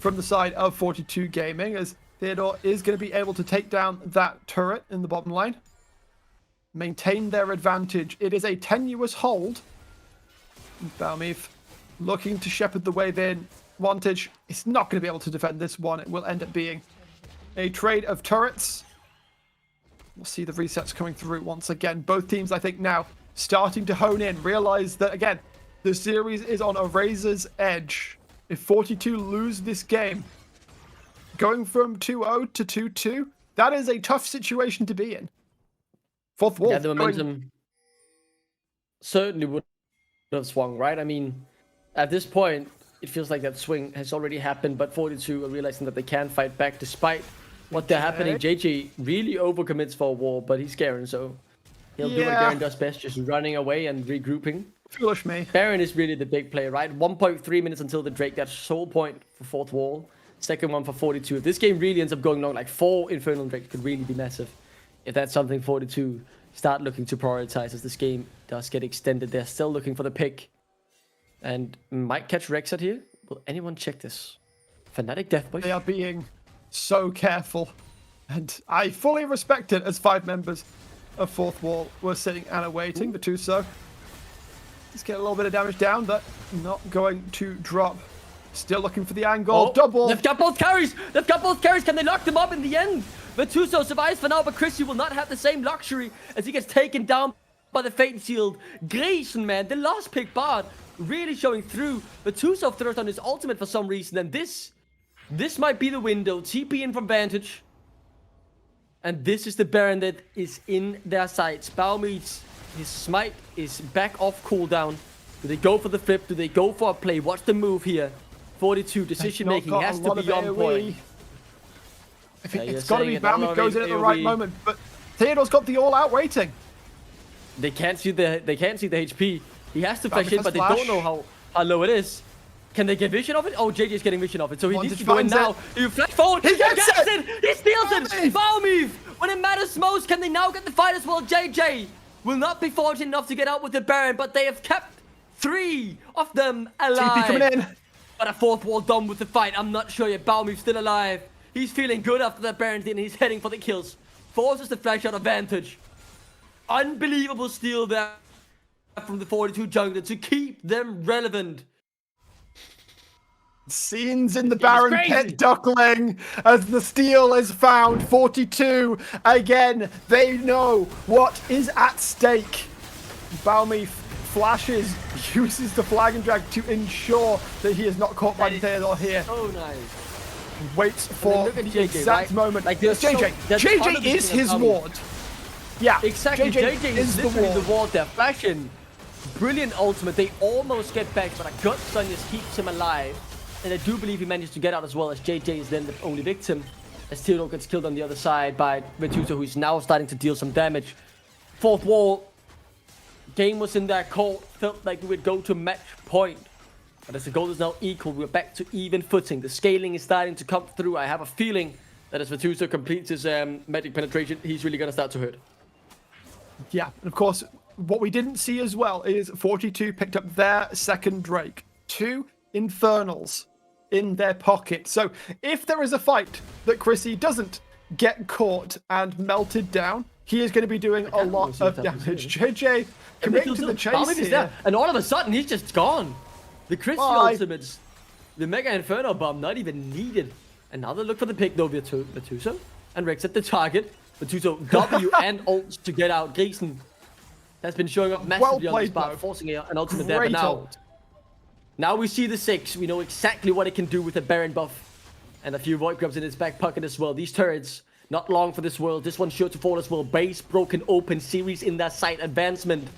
from the side of 42 Gaming, as Theodore is going to be able to take down that turret in the bottom line. Maintain their advantage. It is a tenuous hold. BO5 looking to shepherd the wave in. Wantage is not going to be able to defend this one. It will end up being a trade of turrets. We'll see the resets coming through once again. Both teams, I think, now starting to hone in. Realize that, again, the series is on a razor's edge. If 42 lose this game, going from 2-0 to 2-2, that is a tough situation to be in. Fourth wall. Yeah, the momentum certainly would have swung, right? I mean, at this point, it feels like that swing has already happened, but 42 are realizing that they can fight back despite what they're happening. JJ really overcommits for a war, but he's Garen, so he'll do what Garen does best, just running away and regrouping. Foolish me. Baron is really the big play, right? 1.3 minutes until the Drake. That's sole point for fourth wall. Second one for 42. If this game really ends up going long, like 4 Infernal Drakes could really be massive. If that's something 42 start looking to prioritize as this game does get extended. They're still looking for the pick. And might catch Rexat here. Will anyone check this? Fnatic Deathwish. They are being so careful. And I fully respect it as 5 members of fourth wall were sitting and awaiting. The two so. Just get a little bit of damage down, but not going to drop. Still looking for the angle. Double. They've got both carries. They've got both carries. Can they lock them up in the end? Virtuoso survives for now, but Chrissy will not have the same luxury as he gets taken down by the Fate Shield. Grayson, man, the last pick Bard really showing through. Virtuoso throws on his ultimate for some reason, and this might be the window. TP in from Vantage. And this is the Baron that is in their sights. BO5's his smite is back off cooldown. Do they go for the flip? Do they go for a play? What's the move here? 42 decision making has to be on point. I think it's got to be BO5 goes in at the right moment, but Theodore's got the all-out waiting. They can't see the HP. He has to flash in, but they don't know how low it is. Can they get vision of it? Oh, JJ's getting vision of it, so he needs to go in now. You flash forward. He gets it. He steals it. BO5, when it matters most, can they now get the fight as well? JJ will not be fortunate enough to get out with the Baron, but they have kept 3 of them alive. TP coming in. But a fourth wall done with the fight. I'm not sure yet. BO5 still alive. He's feeling good after that Baron's in, and he's heading for the kills. Forces the flash out advantage. Unbelievable steal there from the 42 jungler to keep them relevant. Scenes in the Baron pit, Duckling, as the steal is found. 42 again. They know what is at stake. BO5 flashes, uses the flag and drag to ensure that he is not caught by Theodore here. Oh, nice. Waits for the JJ, exact moment. Like JJ. JJ is his ward. Yeah, exactly. JJ is literally the ward they're flashing. Brilliant ultimate. They almost get back, but a gut stun just keeps him alive. And I do believe he managed to get out as well, as JJ is then the only victim. As Theodore gets killed on the other side by Vetusta, who is now starting to deal some damage. Fourth wall. Game was in their court. Felt like we would go to match point. But as the goal is now equal, we're back to even footing. The scaling is starting to come through. I have a feeling that as Vetusta completes his magic penetration, he's really going to start to hurt. Yeah, and of course, what we didn't see as well is 42 picked up their second Drake. 2 Infernals in their pocket. So if there is a fight that Chrissy doesn't get caught and melted down, he is going to be doing a lot of damage. JJ committing to the chase here. And all of a sudden, he's just gone. The Chrissy ultimates, the Mega Inferno Bomb, not even needed. Another look for the pick though, Vetusta. And Rex at the target. Vetusta W and ults to get out. Gleason has been showing up massively on the spot, forcing an ultimate there. But now we see the 6. We know exactly what it can do with a Baron buff. And a few Void Grubs in its back pocket as well. These turrets, not long for this world. This one's sure to fall as well. Base broken open, series in their sight, advancement.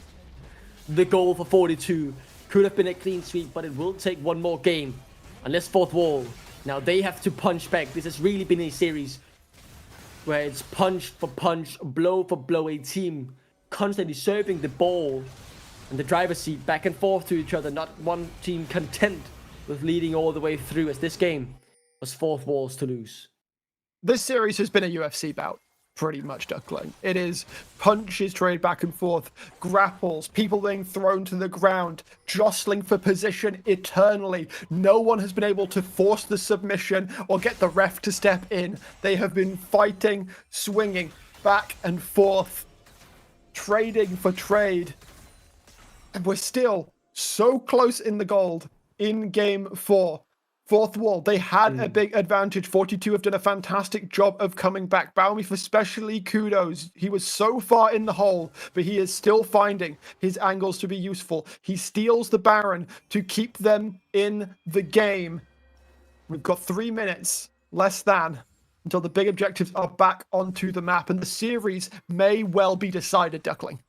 The goal for 42. Could have been a clean sweep, but it will take one more game. Unless fourth wall. Now they have to punch back. This has really been a series where it's punch for punch, blow for blow. A team constantly serving the ball and the driver's seat back and forth to each other. Not one team content with leading all the way through, as this game was fourth walls to lose. This series has been a UFC bout. Pretty much, Duckling. It is punches trade back and forth, grapples, people being thrown to the ground, jostling for position eternally. No one has been able to force the submission or get the ref to step in. They have been fighting, swinging back and forth, trading for trade. And we're still so close in the gold in game 4. Fourth wall, they had a big advantage. 42 have done a fantastic job of coming back. BO5 especially kudos. He was so far in the hole, but he is still finding his angles to be useful. He steals the Baron to keep them in the game. We've got 3 minutes, less than, until the big objectives are back onto the map, and the series may well be decided, Duckling.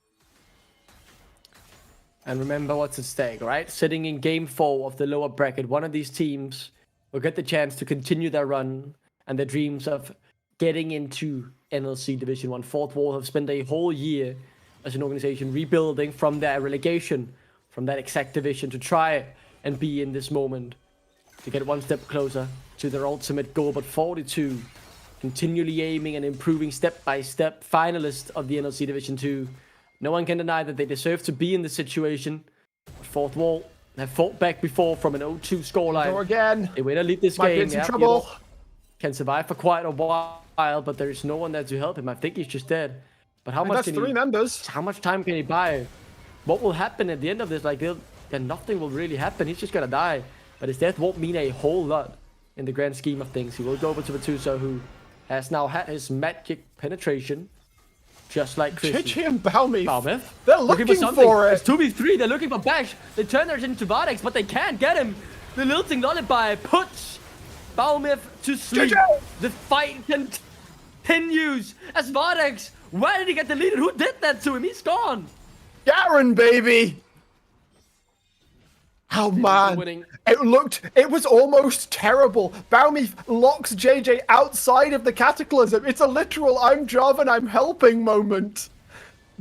And remember what's at stake, right? Sitting in game 4 of the lower bracket, one of these teams will get the chance to continue their run and their dreams of getting into NLC Division 1. Fourth Wall have spent a whole year as an organization rebuilding from their relegation, from that exact division, to try and be in this moment, to get one step closer to their ultimate goal. But 42, continually aiming and improving step by step, finalist of the NLC Division 2. No one can deny that they deserve to be in this situation. Fourth wall have fought back before from an 0-2 scoreline. Go again. They way to lead this game. Might be in trouble. Can survive for quite a while, but there is no one there to help him. I think he's just dead. But how much? That's 3 members. How much time can he buy? What will happen at the end of this? Like, then nothing will really happen. He's just gonna die. But his death won't mean a whole lot in the grand scheme of things. He will go over to Vetusta, who has now had his magic penetration. Just like Chrissy. JJ and BO5. They're They're looking for it. It's 2v3. They're looking for Bash. They turn theirs into Vardex, but they can't get him. The lilting lullaby puts BO5 to sleep. JJ! The fight continues as Vardex. Where did he get deleted? Who did that to him? He's gone. Garen, baby. Oh man, it was almost terrible. BO5 locks JJ outside of the Cataclysm. It's a literal I'm Jarvan, I'm helping moment.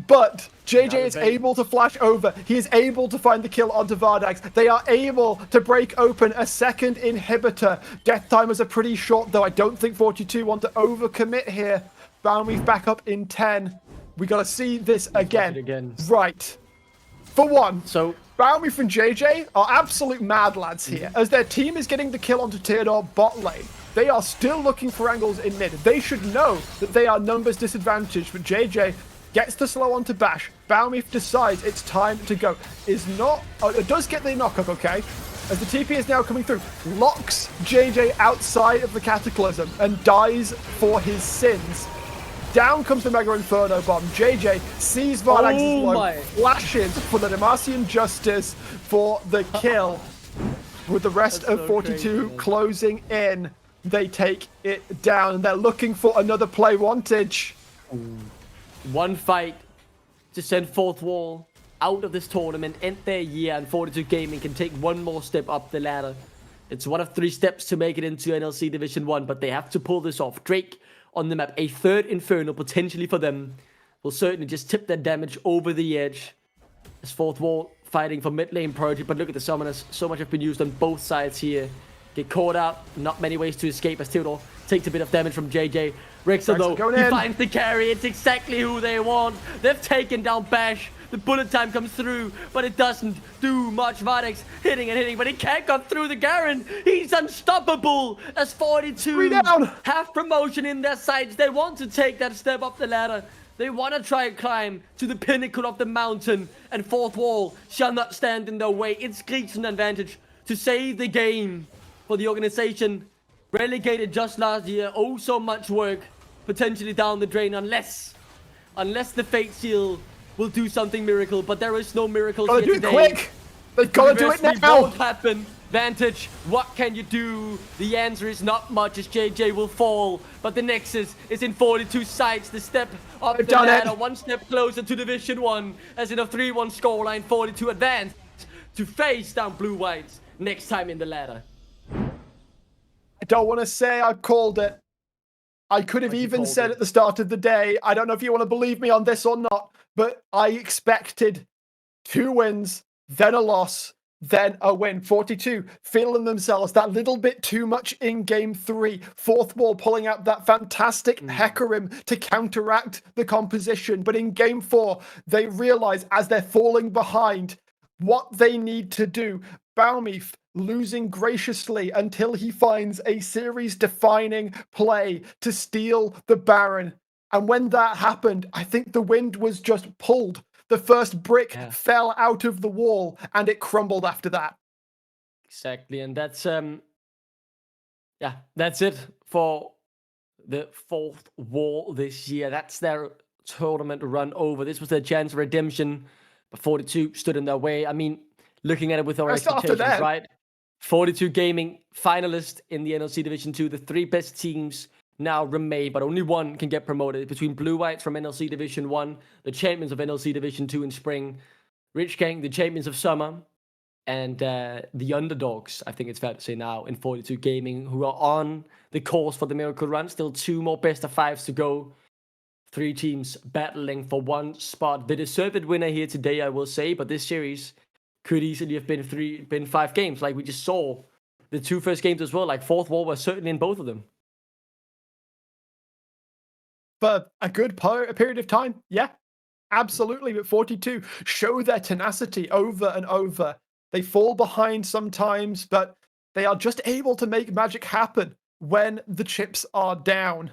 But JJ is able to flash over. He is able to find the kill onto Vardax. They are able to break open a second inhibitor. Death timers are pretty short though. I don't think 42 want to overcommit here. BO5 back up in 10. We gotta see this again. Right. For one. So BO5 and JJ are absolute mad lads here. As their team is getting the kill onto Theodore bot lane, they are still looking for angles in mid. They should know that they are numbers disadvantaged, but JJ gets the slow onto Bash. BO5 decides it's time to go. It does get the knock-up, okay? As the TP is now coming through, locks JJ outside of the Cataclysm and dies for his sins. Down comes the Mega Inferno Bomb. JJ sees Vardax's low, flashes for the Demacian Justice for the kill. With the rest of 42 closing in, they take it down. And they're looking for another play wantage. One fight to send fourth wall out of this tournament, end their year, and 42 Gaming can take one more step up the ladder. It's one of 3 steps to make it into NLC Division 1, but they have to pull this off. Drake on the map, a 3rd Inferno potentially for them, will certainly just tip that damage over the edge. As Fourth Wall fighting for mid lane priority, but look at the summoners. So much have been used on both sides here. Get caught out, not many ways to escape as Theodore takes a bit of damage from JJ. Rexer though, he finds the carry. It's exactly who they want. They've taken down Bash. The bullet time comes through, but it doesn't do much. Vardex hitting and hitting, but he can't go through the Garen. He's unstoppable as 42 have promotion in their sights. They want to take that step up the ladder. They want to try and climb to the pinnacle of the mountain, and Fourth Wall shall not stand in their way. It's Greek's advantage to save the game for the organization. Relegated just last year. Oh, so much work potentially down the drain unless the Fate Seal will do something miracle, but there is no miracles here today. Quick! They've got to do it now! Won't happen. Vantage, what can you do? The answer is not much as JJ will fall, but the Nexus is in 42 sides. The step up the ladder, one step closer to Division 1, as in a 3-1 scoreline, 42 advanced to face down Blue Whites next time in the ladder. I don't want to say I've called it. I could have even said at the start of the day, I don't know if you want to believe me on this or not, but I expected 2 wins, then a loss, then a win. 42 feeling themselves that little bit too much in game 3. Fourth Wall pulling out that fantastic Hecarim to counteract the composition. But in game 4, they realize as they're falling behind what they need to do. Baumif losing graciously until he finds a series-defining play to steal the Baron. And when that happened, I think the wind was just pulled. The first brick fell out of the wall, and it crumbled after that. Exactly, and that's that's it for the Fourth Wall this year. That's their tournament run over. This was their chance of redemption, but 42 stood in their way. I mean, looking at it with our expectations, right? 42 Gaming finalist in the NLC Division 2. The 3 best teams now remain, but only one can get promoted. Between Blue Whites from NLC Division 1, the champions of NLC Division 2 in spring, Rich Gang, the champions of summer, and the underdogs, I think it's fair to say now, in 42 Gaming, who are on the course for the Miracle Run. Still 2 more best of 5s to go. 3 teams battling for 1 spot. The deserved winner here today, I will say, but this series could easily have been 5 games, like we just saw. The 2 first games as well, like Fourth Wall was certainly in both of them. For a good period of time, yeah, absolutely. But 42 show their tenacity over and over. They fall behind sometimes, but they are just able to make magic happen when the chips are down.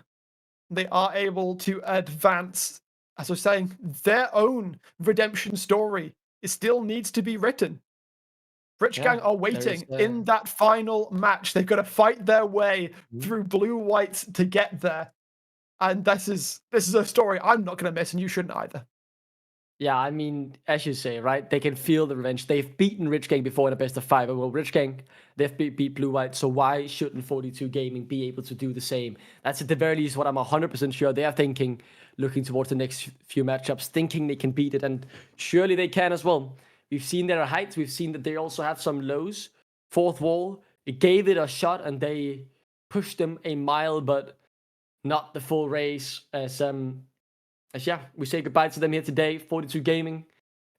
They are able to advance. As I was saying, their own redemption story still needs to be written. Rich Gang are waiting in that final match. They've got to fight their way through Blue Whites to get there. And this is a story I'm not going to miss, and you shouldn't either. Yeah, I mean, as you say, right? They can feel the revenge. They've beaten Rich Gang before in a best of 5. Well, Rich Gang, they've beat Blue White, so why shouldn't 42 Gaming be able to do the same? That's at the very least what I'm 100% sure they are thinking, looking towards the next few matchups, thinking they can beat it, and surely they can as well. We've seen their heights. We've seen that they also have some lows. Fourth Wall, it gave it a shot, and they pushed them a mile, but not the full race. As we say goodbye to them here today. 42 Gaming.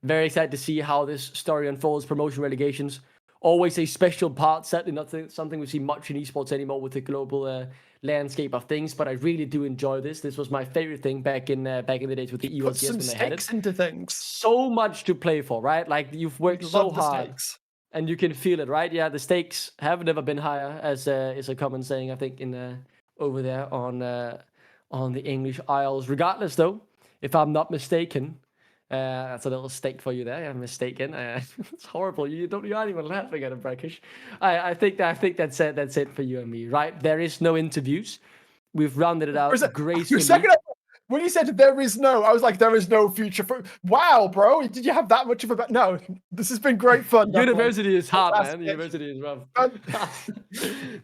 Very excited to see how this story unfolds. Promotion relegations, always a special part. Certainly not something we see much in esports anymore with the global landscape of things. But I really do enjoy this. This was my favorite thing back in the days with the ELCS put some when they had it. stakes into things. So much to play for, right? Like you've worked so hard, and you can feel it, right? Yeah, the stakes have never been higher, as is a common saying, I think, in over there on the English Isles. Regardless, though, if I'm not mistaken, that's a little stake for you there. I'm mistaken. It's horrible. You aren't even laughing at it, Brackish. I think that's it. That's it for you and me, right? There is no interviews. We've rounded it out gracefully. When you said there is no, I was like, there is no future for. Wow, bro, did you have that much of a? No, this has been great fun. University is hard, man. University is rough.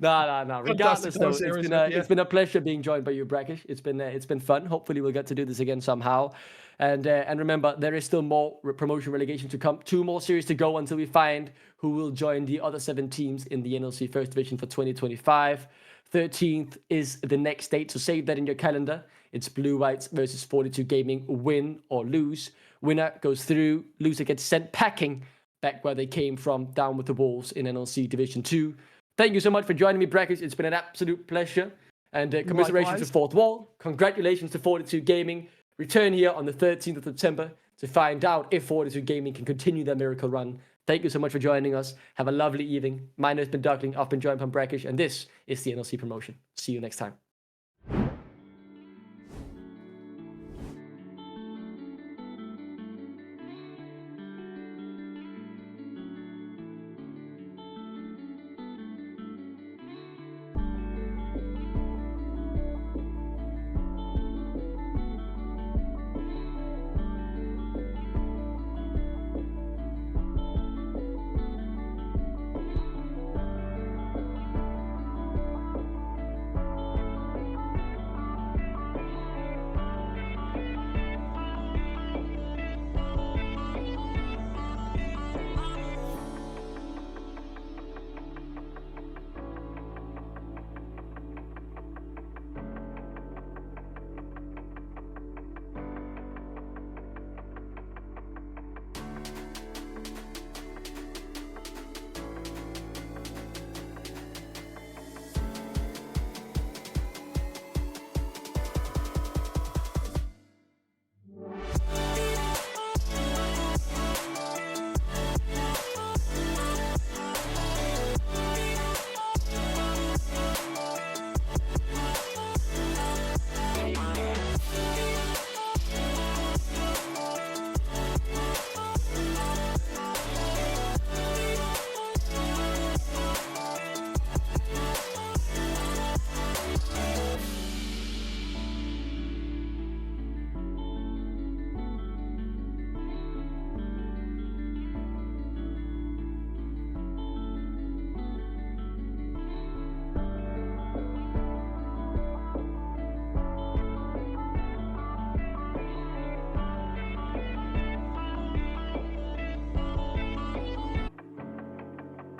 No. Regardless, though, it's been a pleasure being joined by you, Brackish. It's been fun. Hopefully, we'll get to do this again somehow. And remember, there is still more promotion relegation to come. 2 more series to go until we find who will join the other 7 teams in the NLC First Division for 2025. 13th is the next date, so save that in your calendar. It's Blue Whites versus 42 Gaming, win or lose. Winner goes through, loser gets sent packing back where they came from, down with the Wolves in NLC Division 2. Thank you so much for joining me, Brackets. It's been an absolute pleasure. And commiserations to Fourth Wall. Congratulations to 42 Gaming. Return here on the 13th of September to find out if 42 Gaming can continue their miracle run. Thank you so much for joining us. Have a lovely evening. My name has been Duckling. I've been joined by Brackish, and this is the NLC promotion. See you next time.